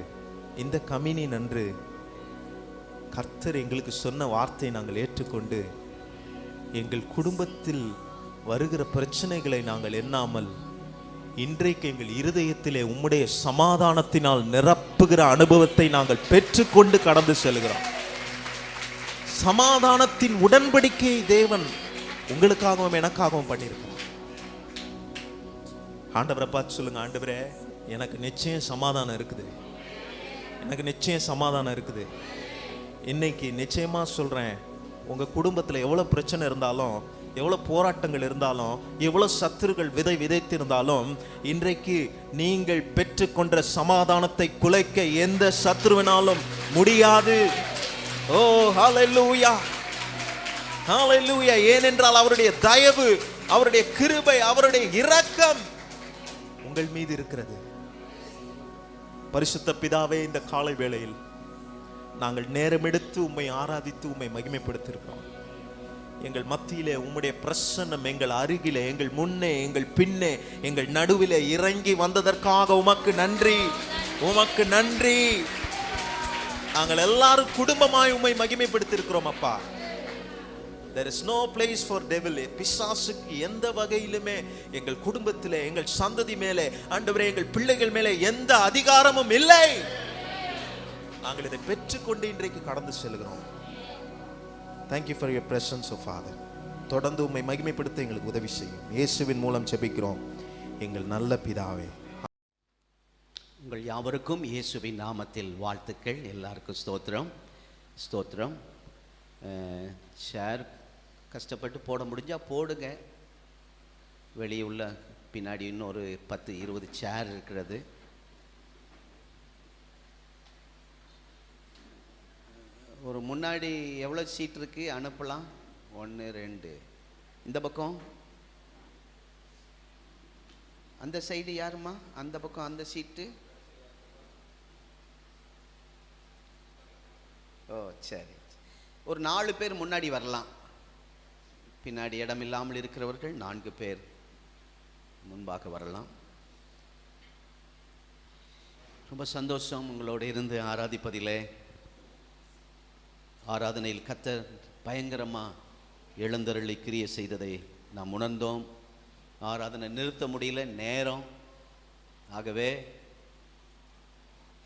இந்த கமினின் அன்று கர்த்தர் எங்களுக்கு சொன்ன வார்த்தையை நாங்கள் ஏற்றுக்கொண்டு எங்கள் குடும்பத்தில் வருகிற பிரச்சனைகளை நாங்கள் எண்ணாமல் இன்றைக்கு எங்கள் இருதயத்திலே உம்முடைய சமாதானத்தினால் நிரப்புகிற அனுபவத்தை நாங்கள் பெற்றுக்கொண்டு கடந்து செல்கிறோம். சமாதானத்தின் உடன்படிக்கை தேவன் உங்களுக்காகவும் எனக்காகவும் பண்ணியிருக்கிறார். ஆண்டவரை பார்த்து சொல்லுங்க, ஆண்டவரே எனக்கு நிச்சயம் சமாதானம் இருக்குது, எனக்கு நிச்சயம் சமாதானம் இருக்குது. இன்னைக்கு நிச்சயமா சொல்றேன், உங்க குடும்பத்துல எவ்வளவு பிரச்சனை இருந்தாலும், எவ்வளவு போராட்டங்கள் இருந்தாலும், எவ்வளவு சத்துருகள் விதைத்திருந்தாலும், இன்றைக்கு நீங்கள் பெற்றுக்கொண்ட சமாதானத்தை குலைக்க எந்த சத்துருவினாலும் முடியாது. ஓ ஹல்லேலூயா, ஹல்லேலூயா. ஏனென்றால் அவருடைய தயவு, அவருடைய கிருபை, அவருடைய இரக்கம் உங்கள் மீது இருக்கிறது. பரிசுத்த பிதாவே, இந்த காலை வேளையில் நாங்கள் நேரம் எடுத்து உம்மை ஆராதித்து உம்மை மகிமைப்படுத்தியிருக்கிறோம். எங்கள் மத்தியிலே உம்முடைய பிரசன்னம் எங்கள் அருகிலே, எங்கள் முன்னே, எங்கள் பின்னே, எங்கள் நடுவிலே இறங்கி வந்ததற்காக உமக்கு நன்றி, உமக்கு நன்றி. நாங்கள் எல்லாரும் குடும்பமாய் உம்மை மகிமைப்படுத்தியிருக்கிறோம் அப்பா. There is no place for devil. பிசாசுக்கு எந்த வகையிலுமே எங்கள் குடும்பத்திலே, எங்கள் சந்ததி மேலே, ஆண்டவரே எங்கள் பிள்ளைகள் மேலே எந்த அதிகாரமும் இல்லை. நாங்கள் இதை பெற்றுக்கொண்டு இன்றைக்கு கடந்து செல்கிறோம். Thank you for your presence, oh Father. தொடர்ந்து உம்மை மகிமைப்படுத்த எங்களுக்கு உதவி செய்யும். இயேசுவின் மூலம் ஜெபிக்கிறோம் எங்கள் நல்ல பிதாவே. உங்கள் யாவருக்கும் இயேசுவின் நாமத்தில் வாழ்த்துக்கள். எல்லாருக்கும் ஸ்தோத்திரம், ஸ்தோத்திரம். ஷேர் கஷ்டப்பட்டு போட முடிஞ்சால் போடுங்க. வெளியே உள்ள பின்னாடி இன்னொரு 10-20 சேர் இருக்கிறது. ஒரு முன்னாடி எவ்வளோ சீட் இருக்குது அனுப்பலாம்? 1 2. இந்த பக்கம் அந்த சைடு யாருமா? அந்த பக்கம் அந்த சீட்டு. ஓ சரி, ஒரு 4 பேர் முன்னாடி வரலாம். பின்னாடி இடம் இல்லாமல் இருக்கிறவர்கள் 4 பேர் முன்பாக வரலாம். ரொம்ப சந்தோஷம் உங்களோடு இருந்து ஆராதிப்பதிலே. ஆராதனையில் கர்த்தர் பயங்கரமாக எழுந்தருளி கிரியை செய்ததை நாம் உணர்ந்தோம். ஆராதனை நிறுத்த முடியல, நேரம். ஆகவே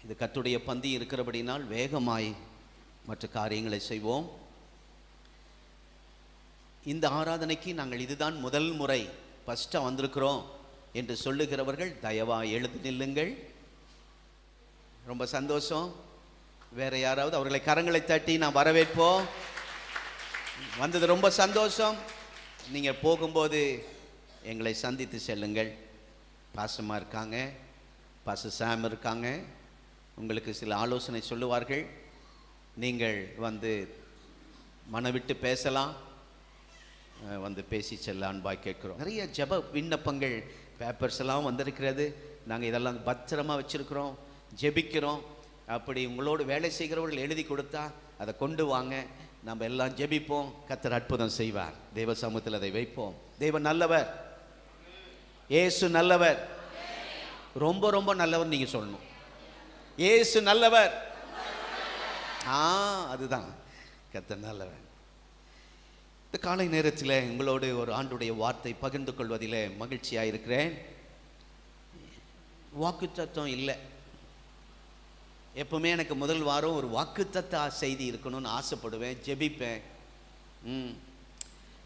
இது கர்த்தருடைய பந்தி இருக்கிறபடினால் வேகமாய் மற்ற காரியங்களை செய்வோம். இந்த ஆராதனைக்கு நாங்கள் இதுதான் முதல் முறை ஃபஸ்ட்டாக வந்திருக்கிறோம் என்று சொல்லுகிறவர்கள் தயவாக எழுந்து நில்லுங்கள். ரொம்ப சந்தோஷம். வேற யாராவது அவர்களை கரங்களை தட்டி நான் வரவேற்போம். வந்தது ரொம்ப சந்தோஷம். நீங்கள் போகும்போது எங்களை சந்தித்து செல்லுங்கள். பாசமா இருக்காங்க, பாச சாம் இருக்காங்க, உங்களுக்கு சில ஆலோசனை சொல்லுவார்கள். நீங்கள் வந்து மனவிட்டு பேசலாம், வந்து பேசி செல்ல அன்பாய் கேட்குறோம். நிறைய ஜெப விண்ணப்பங்கள் பேப்பர்ஸ் எல்லாம் வந்திருக்கிறது. நாங்கள் இதெல்லாம் பத்திரமா வச்சுருக்கிறோம், ஜெபிக்கிறோம். அப்படி உங்களோடு வேலை செய்கிறவர்கள் எழுதி கொடுத்தா அதை கொண்டு வாங்க, நம்ம எல்லாம் ஜெபிப்போம். கர்த்தர் அற்புதம் செய்வார். தேவ சமூகத்தில் அதை வைப்போம். தேவன் நல்லவர். இயேசு நல்லவர். ரொம்ப ரொம்ப நல்லவர் நீங்க சொல்லணும். இயேசு நல்லவர். அதுதான் கர்த்தர் நல்லவர். இந்த காலை நேரத்தில் உங்களோடு ஒரு ஆண்டுடைய வார்த்தை பகிர்ந்து கொள்வதில் மகிழ்ச்சியாக இருக்கிறேன். வாக்குத்தத்தம் இல்லை. எப்பவுமே எனக்கு முதல் வாரம் ஒரு வாக்குத்தத்த செய்தி இருக்கணும்னு ஆசைப்படுவேன், ஜெபிப்பேன்.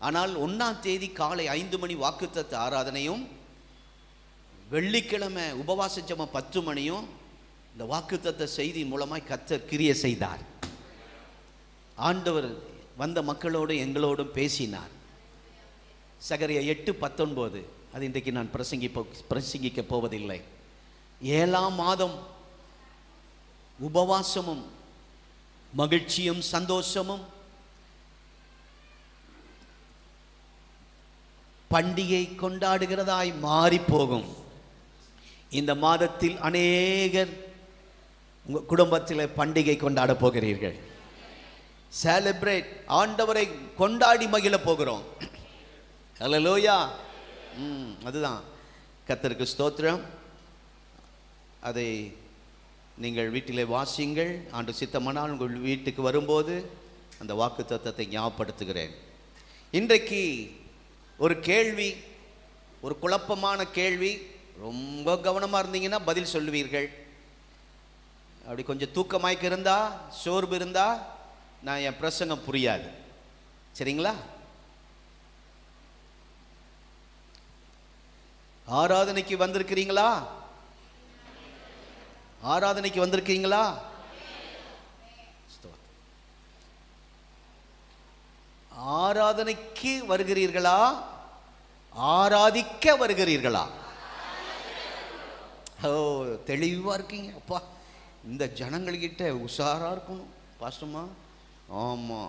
ஆனால் 1ஆம் தேதி காலை 5 மணி வாக்குத்தத்த ஆராதனையும், வெள்ளிக்கிழமை உபவாச ஜெபம் 10 மணியும் இந்த வாக்குத்தத்த செய்தி மூலமாய் கர்த்தர் கிரியை செய்தார். ஆண்டவர் வந்த மக்களோடு எங்களோடும் பேசினார். சகரியா 8:19 அது இன்றைக்கு நான் பிரசங்கிக்க போவதில்லை. 7ஆம் மாதம் உபவாசமும் மகிழ்ச்சியும் சந்தோஷமும் பண்டிகை கொண்டாடுகிறதாய் மாறி போகும். இந்த மாதத்தில் அநேகர் உங்கள் குடும்பத்தில் பண்டிகை கொண்டாட போகிறீர்கள். செலிப்ரேட், ஆண்டவரை கொண்டாடி மகிழ போகிறோம். ஹல்லேலூயா. அதுதான் கர்த்தருக்கு ஸ்தோத்திரம். அதை நீங்கள் வீட்டிலே வாசியுங்கள். ஆண்டு சித்தமானால் உங்கள் வீட்டுக்கு வரும்போது அந்த வாக்குத்தத்தத்தை ஞாபகப்படுத்துகிறேன். இன்றைக்கு ஒரு கேள்வி, ஒரு குழப்பமான கேள்வி. ரொம்ப கவனமாக இருந்தீங்கன்னா பதில் சொல்லுவீர்கள். அப்படி கொஞ்சம் தூக்கமாய்க்கு இருந்தா, சோர்வு இருந்தா நான் என் பிரசங்கம் புரியாது. சரிங்களா? ஆராதனைக்கு வந்திருக்கிறீங்களா? ஆராதனைக்கு வந்திருக்கீங்களா? ஆராதனைக்கு வருகிறீர்களா? ஆராதிக்க வருகிறீர்களா? தெளிவா இருக்கீங்க. அப்பா, இந்த ஜனங்கள்கிட்ட உஷாரா இருக்கணும் பாஸ்டர்மா. ஆமா,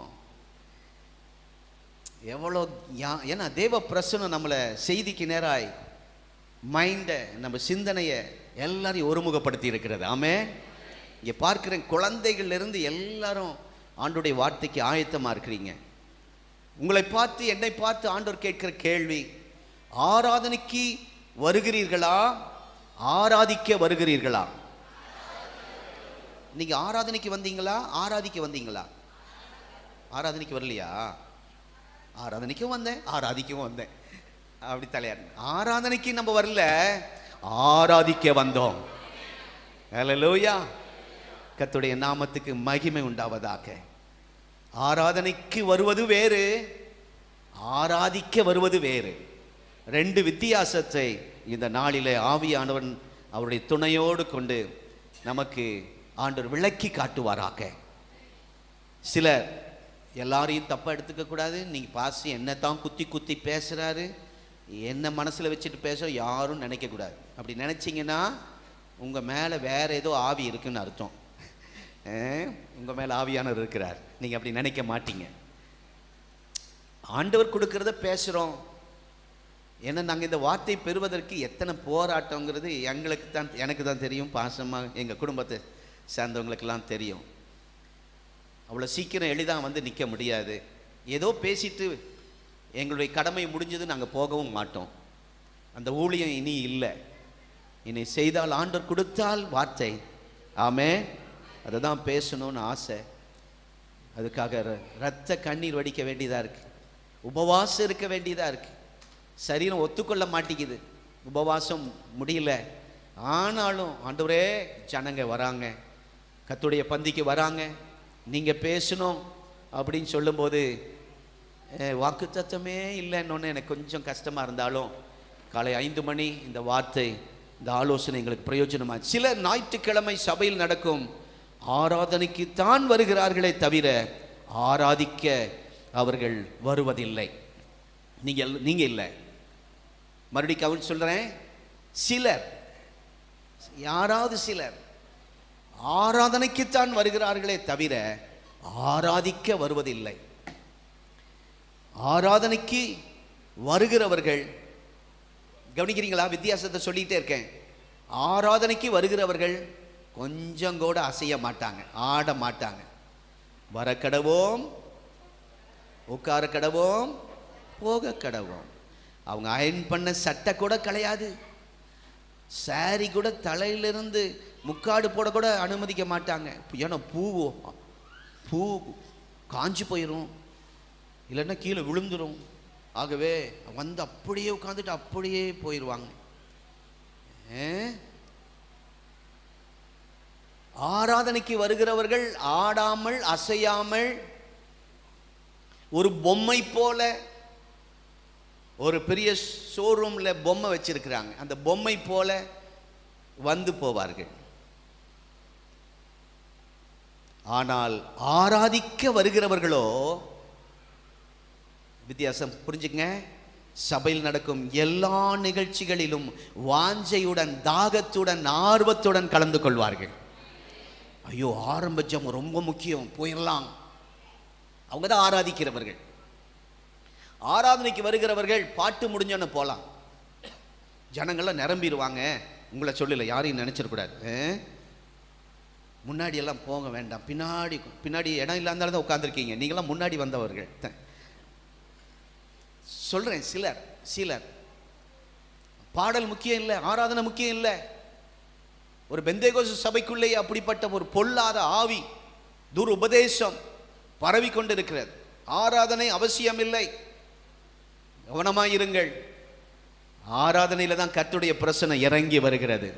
எவ்வளோ ஏன்னா தேவ பிரசனம் நம்மளை செய்திக்கு நேராய் மைண்டை, நம்ம சிந்தனையை எல்லாரையும் ஒருமுகப்படுத்தி இருக்கிறது. ஆமே. இங்கே பார்க்குறேன், குழந்தைகள்லேருந்து எல்லாரும் ஆண்டுடைய வார்த்தைக்கு ஆயத்தமாக இருக்கிறீங்க. உங்களை பார்த்து, என்னை பார்த்து ஆண்டவர் கேட்கிற கேள்வி, ஆராதனைக்கு வருகிறீர்களா? ஆராதிக்க வருகிறீர்களா? நீங்கள் ஆராதனைக்கு வந்தீங்களா? ஆராதிக்க வந்தீங்களா? ஆராதனைக்கு வரலையா? ஆராதனைக்கும் வந்தேன், ஆராதிக்கவும் வந்தேன். அப்படி தலையார். ஆராதனைக்கு நம்ம வரல, ஆராதிக்க வந்தோம். ஹல்லேலூயா. கர்த்தருடைய நாமத்துக்கு மகிமை உண்டாவதாக. ஆராதனைக்கு வருவது வேறு, ஆராதிக்க வருவது வேறு. 2 வித்தியாசத்தை இந்த நாளிலே ஆவியானவன் அவருடைய துணையோடு கொண்டு நமக்கு ஆண்டவர் விளக்கி காட்டுவாராக. சிலர் எல்லாரையும் தப்பாக எடுத்துக்க கூடாது. நீங்கள் பாசி என்ன தான் குத்தி குத்தி பேசுகிறாரு, என்ன மனசில் வச்சுட்டு பேச யாரும் நினைக்கக்கூடாது. அப்படி நினச்சிங்கன்னா உங்கள் மேலே வேறு ஏதோ ஆவி இருக்குன்னு அர்த்தம். உங்கள் மேலே ஆவியானவர் இருக்கிறார், நீங்கள் அப்படி நினைக்க மாட்டீங்க. ஆண்டவர் கொடுக்கறத பேசுகிறோம். ஏன்னா நாங்கள் இந்த வார்த்தை பெறுவதற்கு எத்தனை போராட்டங்கிறது எனக்கு தான் தெரியும். பாசமாக எங்கள் குடும்பத்தை சேர்ந்தவங்களுக்கெல்லாம் தெரியும். அவ்வளோ சீக்கிரம் எளிதாக வந்து நிற்க முடியாது. ஏதோ பேசிட்டு எங்களுடைய கடமை முடிஞ்சது, நாங்கள் போகவும் மாட்டோம். அந்த ஊழியம் இனி இல்லை. இனி செய்தால், ஆண்டவர் கொடுத்தால் வார்த்தை, ஆமே, அதை தான் பேசணும்னு ஆசை. அதுக்காக இரத்த கண்ணீர் வடிக்க வேண்டியதாக இருக்குது, உபவாசம் இருக்க வேண்டியதாக இருக்குது. சரீரம் ஒத்துக்கொள்ள மாட்டேங்குது, உபவாசம் முடியல. ஆனாலும் ஆண்டவரே, ஜனங்க வராங்க, கர்த்தருடைய பந்திக்கு வராங்க, நீங்கள் பேசணும் அப்படின்னு சொல்லும்போது வாக்குத்தத்தமே இல்லைன்னு எனக்கு கொஞ்சம் கஷ்டமாக இருந்தாலும், காலை 5 மணி இந்த வார்த்தை, இந்த ஆலோசனை எங்களுக்கு பிரயோஜனமாக. சில ஞாயிற்றுக்கிழமை சபையில் நடக்கும் ஆராதனைக்குத்தான் வருகிறார்களே தவிர ஆராதிக்க அவர்கள் வருவதில்லை. நீங்கள் இல்லை. மறுபடியும் கவனிச்சு சொல்கிறேன், சிலர், யாராவது சிலர் ஆராதனைக்குத்தான் வருகிறார்களே தவிர ஆராதிக்க வருவதில்லை. ஆராதனைக்கு வருகிறவர்கள், கவனிக்கிறீங்களா? வித்தியாசத்தை சொல்லிகிட்டே இருக்கேன். ஆராதனைக்கு வருகிறவர்கள் கொஞ்சம் கூட அசைய மாட்டாங்க, ஆட மாட்டாங்க. வர கடவோம், உட்கார கடவோம், போக கடவோம். அவங்க அயன் பண்ண சட்டை கூட களையாது, சாரி கூட தலையிலிருந்து முக்காடு போட கூட அனுமதிக்க மாட்டாங்க. ஏன்னா பூ காஞ்சி போயிடும், இல்லைன்னா கீழே விழுந்துடும். ஆகவே வந்து அப்படியே உட்காந்துட்டு அப்படியே போயிடுவாங்க. ஆராதனைக்கு வருகிறவர்கள் ஆடாமல் அசையாமல் ஒரு பொம்மை போல, ஒரு பெரிய ஷோரூம்ல பொம்மை வச்சிருக்கிறாங்க, அந்த பொம்மை போல வந்து போவார்கள். ஆனால் ஆராதிக்க வருகிறவர்களோ வித்தியாசம் புரிஞ்சுங்க. சபையில் நடக்கும் எல்லா நிகழ்ச்சிகளிலும் வாஞ்சையுடன், தாகத்துடன், ஆர்வத்துடன் கலந்து கொள்வார்கள். ஐயோ ஆரம்ப ஜெபம் ரொம்ப முக்கியம், போயிடலாம். அவங்க தான் ஆராதிக்கிறவர்கள். ஆராதனைக்கு வருகிறவர்கள் பாட்டு முடிஞ்சோன்னு போகலாம், ஜனங்கள்லாம் நிரம்பிடுவாங்க. உங்களை சொல்லல, யாரையும் நினச்சிடக்கூடாது. முன்னாடி எல்லாம் போக வேண்டாம், பின்னாடி பின்னாடி இடம் இல்லாதாலும் தான் உட்காந்துருக்கீங்க. நீங்களாம் முன்னாடி வந்தவர்கள் சொல்கிறேன். சிலர் பாடல் முக்கியம் இல்லை, ஆராதனை முக்கியம் இல்லை. ஒரு பெந்தேகோஸ்து சபைக்குள்ளேயே அப்படிப்பட்ட ஒரு பொல்லாத ஆவி, துருபதேசம் பரவி கொண்டிருக்கிறது. ஆராதனை அவசியம் இல்லை, கவனமாயிருங்கள். ஆராதனையில் தான் கர்த்தருடைய பிரசன்னம் இறங்கி வருகிறது.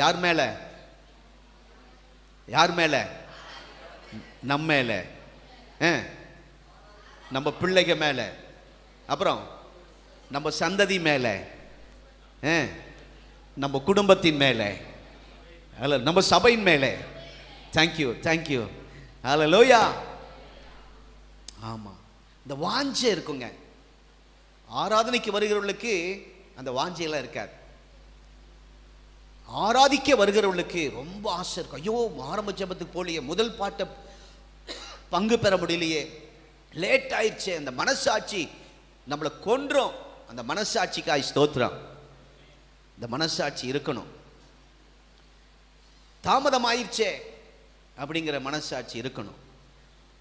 யார் மேல? யார் மேல? நம்ம மேல, நம்ம பிள்ளைங்க மேல, அப்புறம் நம்ம சந்ததி மேல, நம்ம குடும்பத்தின் மேல, நம்ம சபையின் மேலே. தேங்க்யூ தேங்க்யூ, ஹல்லேலூயா. ஆமாம், இந்த வாஞ்சை இருக்குங்க. ஆராதனைக்கு வருகிறவர்களுக்கு அந்த வாஞ்சையெல்லாம் இருக்காது. ஆராதிக்க வருகிறவர்களுக்கு ரொம்ப ஆசை இருக்கும். ஐயோ ஆரம்ப ஜெபத்துக்கு போலியே, முதல் பாட்டை பங்கு பெற முடியலையே, லேட் ஆயிடுச்சு, அந்த மனசாட்சி நம்மளை கொன்றோம். அந்த மனசாட்சிக்காய் ஸ்தோத்திரம். இந்த மனசாட்சி இருக்கணும். தாமதம் ஆயிடுச்சே அப்படிங்கிற மனசாட்சி இருக்கணும்.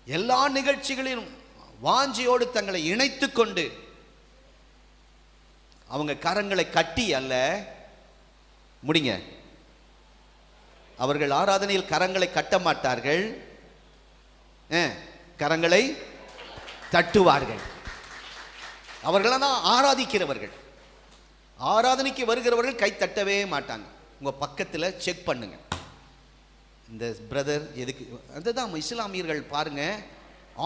எல்லா நிகழ்ச்சிகளிலும் வாஞ்சையோடு தங்களை இணைத்து கொண்டு, அவங்க கரங்களை கட்டி அல்ல, முடிங்க, அவர்கள் ஆராதனையில் கரங்களை கட்ட மாட்டார்கள், கரங்களை தட்டுவார்கள். அவர்களான ஆராதிக்கிறவர்கள். ஆராதனைக்கு வருகிறவர்கள் கை தட்டவே மாட்டாங்க. உங்க பக்கத்தில் செக் பண்ணுங்க, இந்த பிரதர் எதுக்கு. அதுதான் இஸ்லாமியர்கள் பாருங்க,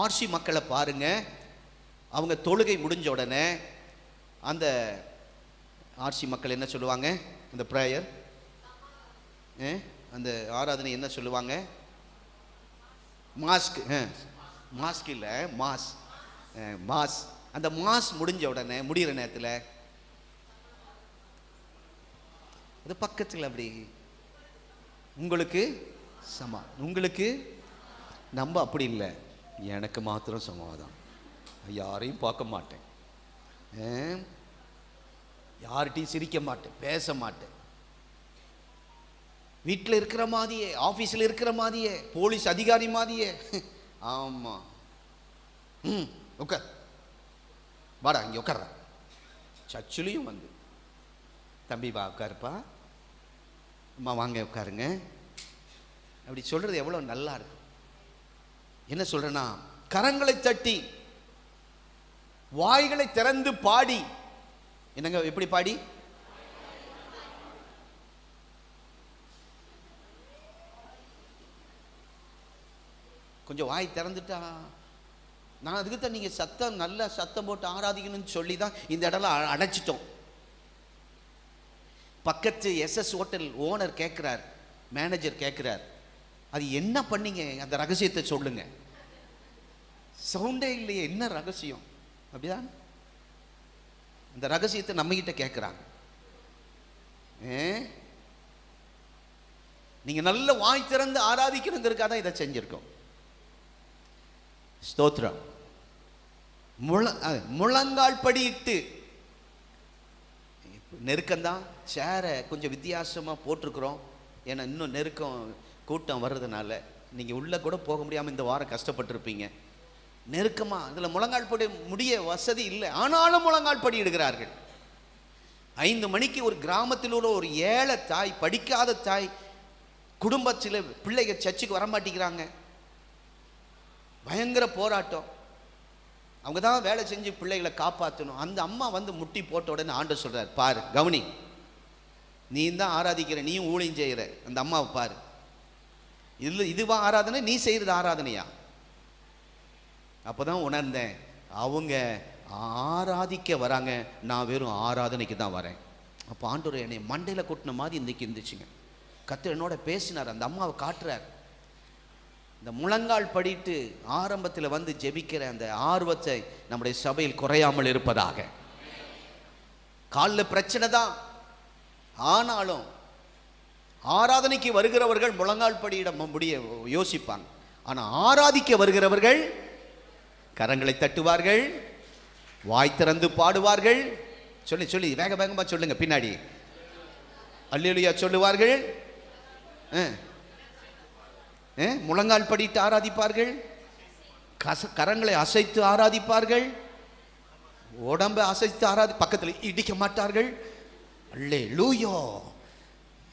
ஆர்சி மக்களை பாருங்க, அவங்க தொழுகை முடிஞ்ச உடனே அந்த ஆர்சி மக்கள் என்ன சொல்லுவாங்க, அந்த ப்ரேயர், அந்த ஆராதனை என்ன சொல்லுவாங்க, மாஸ்க், மாஸ்க் இல்லை மாஸ், மாஸ். அந்த மாஸ் முடிஞ்ச உடனே, முடிகிற நேரத்தில் அது பக்கத்தில் அப்படி உங்களுக்கு உங்களுக்கு நம்ம அப்படி இல்லை, எனக்கு மாத்திரம் சமாதானம், யாரையும் பார்க்க மாட்டேன், யார்கிட்டையும் சிரிக்க மாட்டேன், பேச மாட்டேன், வீட்டில் இருக்கிற மாதிரியே, ஆஃபீஸில் இருக்கிற மாதிரியே, போலீஸ் அதிகாரி மாதிரியே. ஆமாம், உட்கார், வாடா இங்கே உட்கார்ற. சர்ச்சிலையும் வந்து, தம்பி வா உட்காருப்பா, அம்மா வாங்க உட்காருங்க, அப்படி சொல்கிறது எவ்வளோ நல்லா இருக்கு. என்ன சொல்கிறேன்னா, கரங்களை தட்டி வாய்களை திறந்து பாடி. என்னங்க எப்படி பாடி? கொஞ்சம் வாய் திறந்துட்டா, நான் அதுக்கு தான் நீங்கள் சத்தம், நல்ல சத்தம் போட்டு ஆராதிக்கணும்னு சொல்லி தான் இந்த இடம்லாம் அடைச்சிட்டோம். பக்கத்து எஸ்எஸ் ஹோட்டல் ஓனர் கேட்குறார், மேனேஜர் கேட்குறார், அது என்ன பண்ணீங்க, அந்த ரகசியத்தை சொல்லுங்க. சவுண்டே இல்லையே, என்ன ரகசியம்? அப்படிதான் அந்த ரகசியத்தை நம்மகிட்ட கேட்குறாங்க. நீங்கள் நல்ல வாய் திறந்து ஆராதிக்கணுங்கிறதுக்காக தான் இதை செஞ்சுருக்கோம். ஸ்தோத்திரம். முழங்கால் படியிட்டு, நெருக்கம்தான், சேரை கொஞ்சம் வித்தியாசமாக போட்டிருக்கிறோம். ஏன்னா இன்னும் நெருக்கம், கூட்டம் வர்றதுனால நீங்கள் உள்ளே கூட போக முடியாமல் இந்த வாரம் கஷ்டப்பட்டுருப்பீங்க. நெருக்கமாக அதில் முழங்கால் படி முடிய வசதி இல்லை, ஆனாலும் முழங்கால் படி இடுகிறார்கள். 5 மணிக்கு ஒரு கிராமத்தில் உள்ள ஒரு ஏழை தாய், படிக்காத தாய், குடும்பத்தில் பிள்ளைகள் சர்ச்சுக்கு வர மாட்டேங்கிறாங்க, பயங்கர போராட்டம். அவங்க தான் வேலை செஞ்சு பிள்ளைகளை காப்பாற்றணும். அந்த அம்மா வந்து முட்டி போட்ட உடனே ஆண்டவர் சொல்கிறார், பாரு கவனி, நீ தான் ஆராதிக்கிற, நீயும் ஊழியம் செய்கிற, அந்த அம்மாவை பாரு, இதுவா ஆராதனை, நீ செய்கிறது ஆராதனையா? அப்போ தான் உணர்ந்தேன், அவங்க ஆராதிக்க வராங்க, நான் வெறும் ஆராதனைக்கு தான் வரேன். அப்போ ஆண்டவர் என்னை மண்டையில் கொட்டின மாதிரி இன்றைக்கி இருந்துச்சுங்க. கர்த்தர் என்னோட பேசினார், அந்த அம்மாவை காட்டுறார். இந்த முழங்கால் படிட்டு ஆரம்பத்தில் வந்து ஜெபிக்கிற அந்த ஆர்வத்தை நம்முடைய சபையில் குறையாமல் இருப்பதாக. காலில் பிரச்சனை தான், ஆனாலும் ஆராதனைக்கு வருகிறவர்கள் முழங்கால் படியிட முடிய யோசிப்பாங்க. ஆனால் ஆராதிக்க வருகிறவர்கள் கரங்களை தட்டுவார்கள், வாய் திறந்து பாடுவார்கள். சொல்லி சொல்லி வேக வேகமாக சொல்லுங்க, பின்னாடி அல்லேலூயா சொல்லுவார்கள், முழங்கால் படிட்டு ஆராதிப்பார்கள், கரங்களை அசைத்து ஆராதிப்பார்கள், உடம்பை அசைத்து பக்கத்தில் இடிக்க மாட்டார்கள். அல்லேலூயா